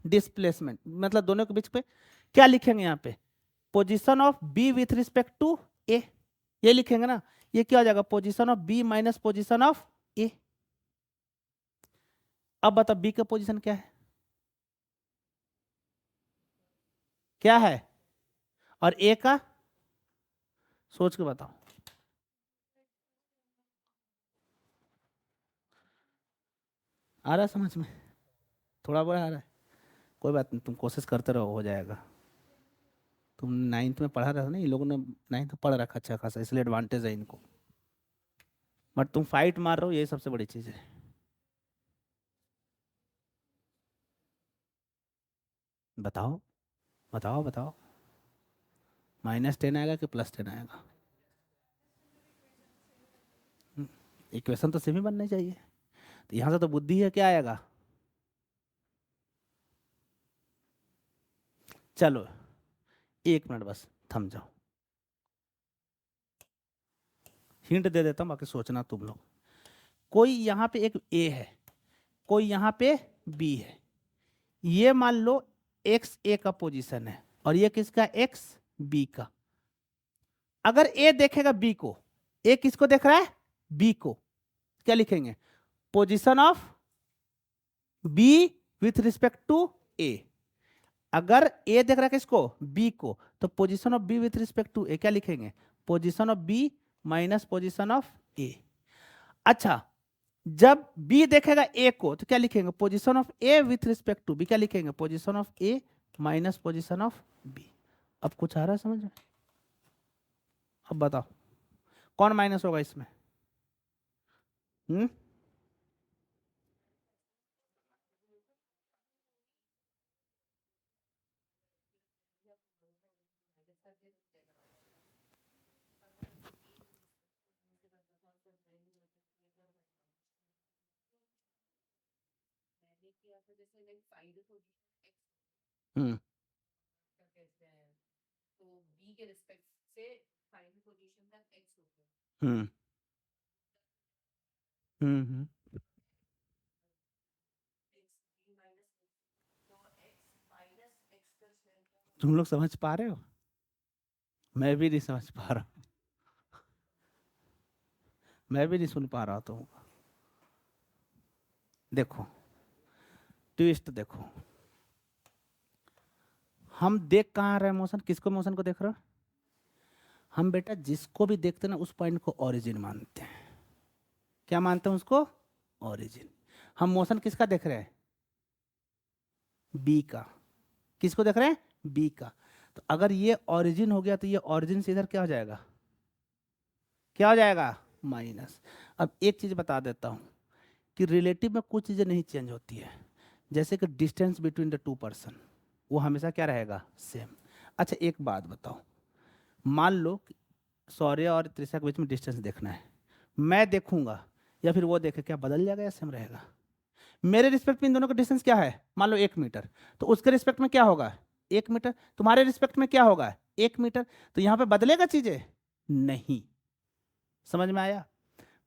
A: डिस्प्लेसमेंट, मतलब दोनों के बीच पे क्या लिखेंगे यहाँ पे, position of B with respect to A, ये लिखेंगे ना। ये क्या हो जाएगा, position of B minus position of A. अब बताओ बी का पोजीशन क्या है, क्या है, और ए का सोच के बताओ। आ रहा है समझ में? थोड़ा बहुत आ रहा है, कोई बात नहीं, तुम कोशिश करते रहो, हो जाएगा। तुम 9th में पढ़ा रहे हो ना, ये लोगों ने 9th में पढ़ रखा अच्छा खासा, इसलिए एडवांटेज है इनको। बट तुम फाइट मार रहे हो, यही सबसे बड़ी चीज है। बताओ बताओ बताओ, -10 आएगा कि +10 आएगा? इक्वेशन तो सेम ही बननी चाहिए। तो यहाँ से तो बुद्धि है, क्या आएगा? चलो 1 मिनट बस थम जाओ, हिंट दे देता हूँ, बाकी सोचना तुम लोग। कोई यहाँ पे एक ए है, कोई यहाँ पे बी है, ये मान लो एक्स ए का पोजीशन है और ये किसका, एक्स बी का। अगर ए देखेगा बी को, ए किसको देख रहा है, बी को, क्या लिखेंगे, position of B with respect to A. अगर ए देख रहा है किसको, बी को, तो position of B with respect to A क्या लिखेंगे, position of B minus position of A. अच्छा जब बी देखेगा ए को तो क्या लिखेंगे, position of A with respect to B, क्या लिखेंगे, position of A minus position of B. अब कुछ आ रहा है समझ में? अब बताओ कौन माइनस होगा इसमें? हम्म, हम्म, हम्म, हम्म। तुम लोग समझ पा रहे हो? मैं भी नहीं समझ पा रहा हूँ, मैं भी नहीं सुन पा रहा तो। देखो ट्विस्ट देखो, हम देख कहाँ रहे हैं मोशन, किसको मोशन को देख रहे हो? हम बेटा जिसको भी देखते हैं ना उस पॉइंट को ओरिजिन मानते हैं। क्या मानते हैं उसको, ओरिजिन। हम मोशन किसका देख रहे हैं, बी का। किसको देख रहे हैं, बी का। तो अगर ये ओरिजिन हो गया तो ये ओरिजिन से इधर क्या हो जाएगा, क्या हो जाएगा, माइनस। अब एक चीज बता देता हूं कि रिलेटिव में कुछ चीजें नहीं चेंज होती है, जैसे कि distance between the two person, वो हमेशा क्या रहेगा, सेम। अच्छा एक बात बताओ, मान लो सौर्य और त्रिषा के बीच में डिस्टेंस देखना है, मैं देखूंगा या फिर वो देखे, क्या बदल जाएगा या सेम रहेगा? मेरे रिस्पेक्ट में इन दोनों का डिस्टेंस क्या है, मान लो 1 मीटर, तो उसके रिस्पेक्ट में क्या होगा, 1 मीटर। तुम्हारे रिस्पेक्ट में क्या होगा, 1 मीटर। तो यहाँ पे बदलेगा चीजें नहीं। समझ में आया?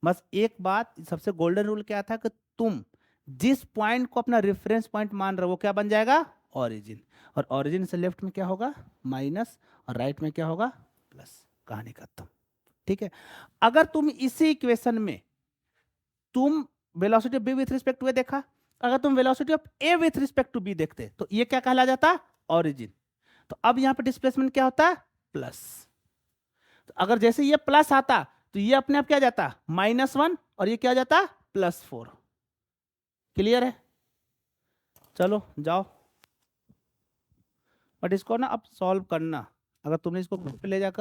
A: बस एक बात, सबसे गोल्डन रूल क्या था कि तुम जिस पॉइंट को अपना रेफरेंस पॉइंट मान रहे हो वो क्या बन जाएगा, ओरिजिन। और ओरिजिन से लेफ्ट में क्या होगा, माइनस, और राइट में क्या होगा, प्लस। कहानी खत्म। ठीक है। अगर तुम इसी इक्वेशन में तुम velocity of B with respect to A देखा, अगर तुम velocity of A with respect to B देखते तो ये क्या कहला जाता? ओरिजिन। तो अब यहां पे डिस्प्लेसमेंट क्या होता है? प्लस। तो अगर जैसे ये प्लस आता तो ये अपने आप क्या जाता? -1, और ये क्या जाता? +4। क्लियर है? चलो जाओ, बट इसको ना अब सॉल्व करना। अगर तुमने इसको ग्रुप पे ले जाकर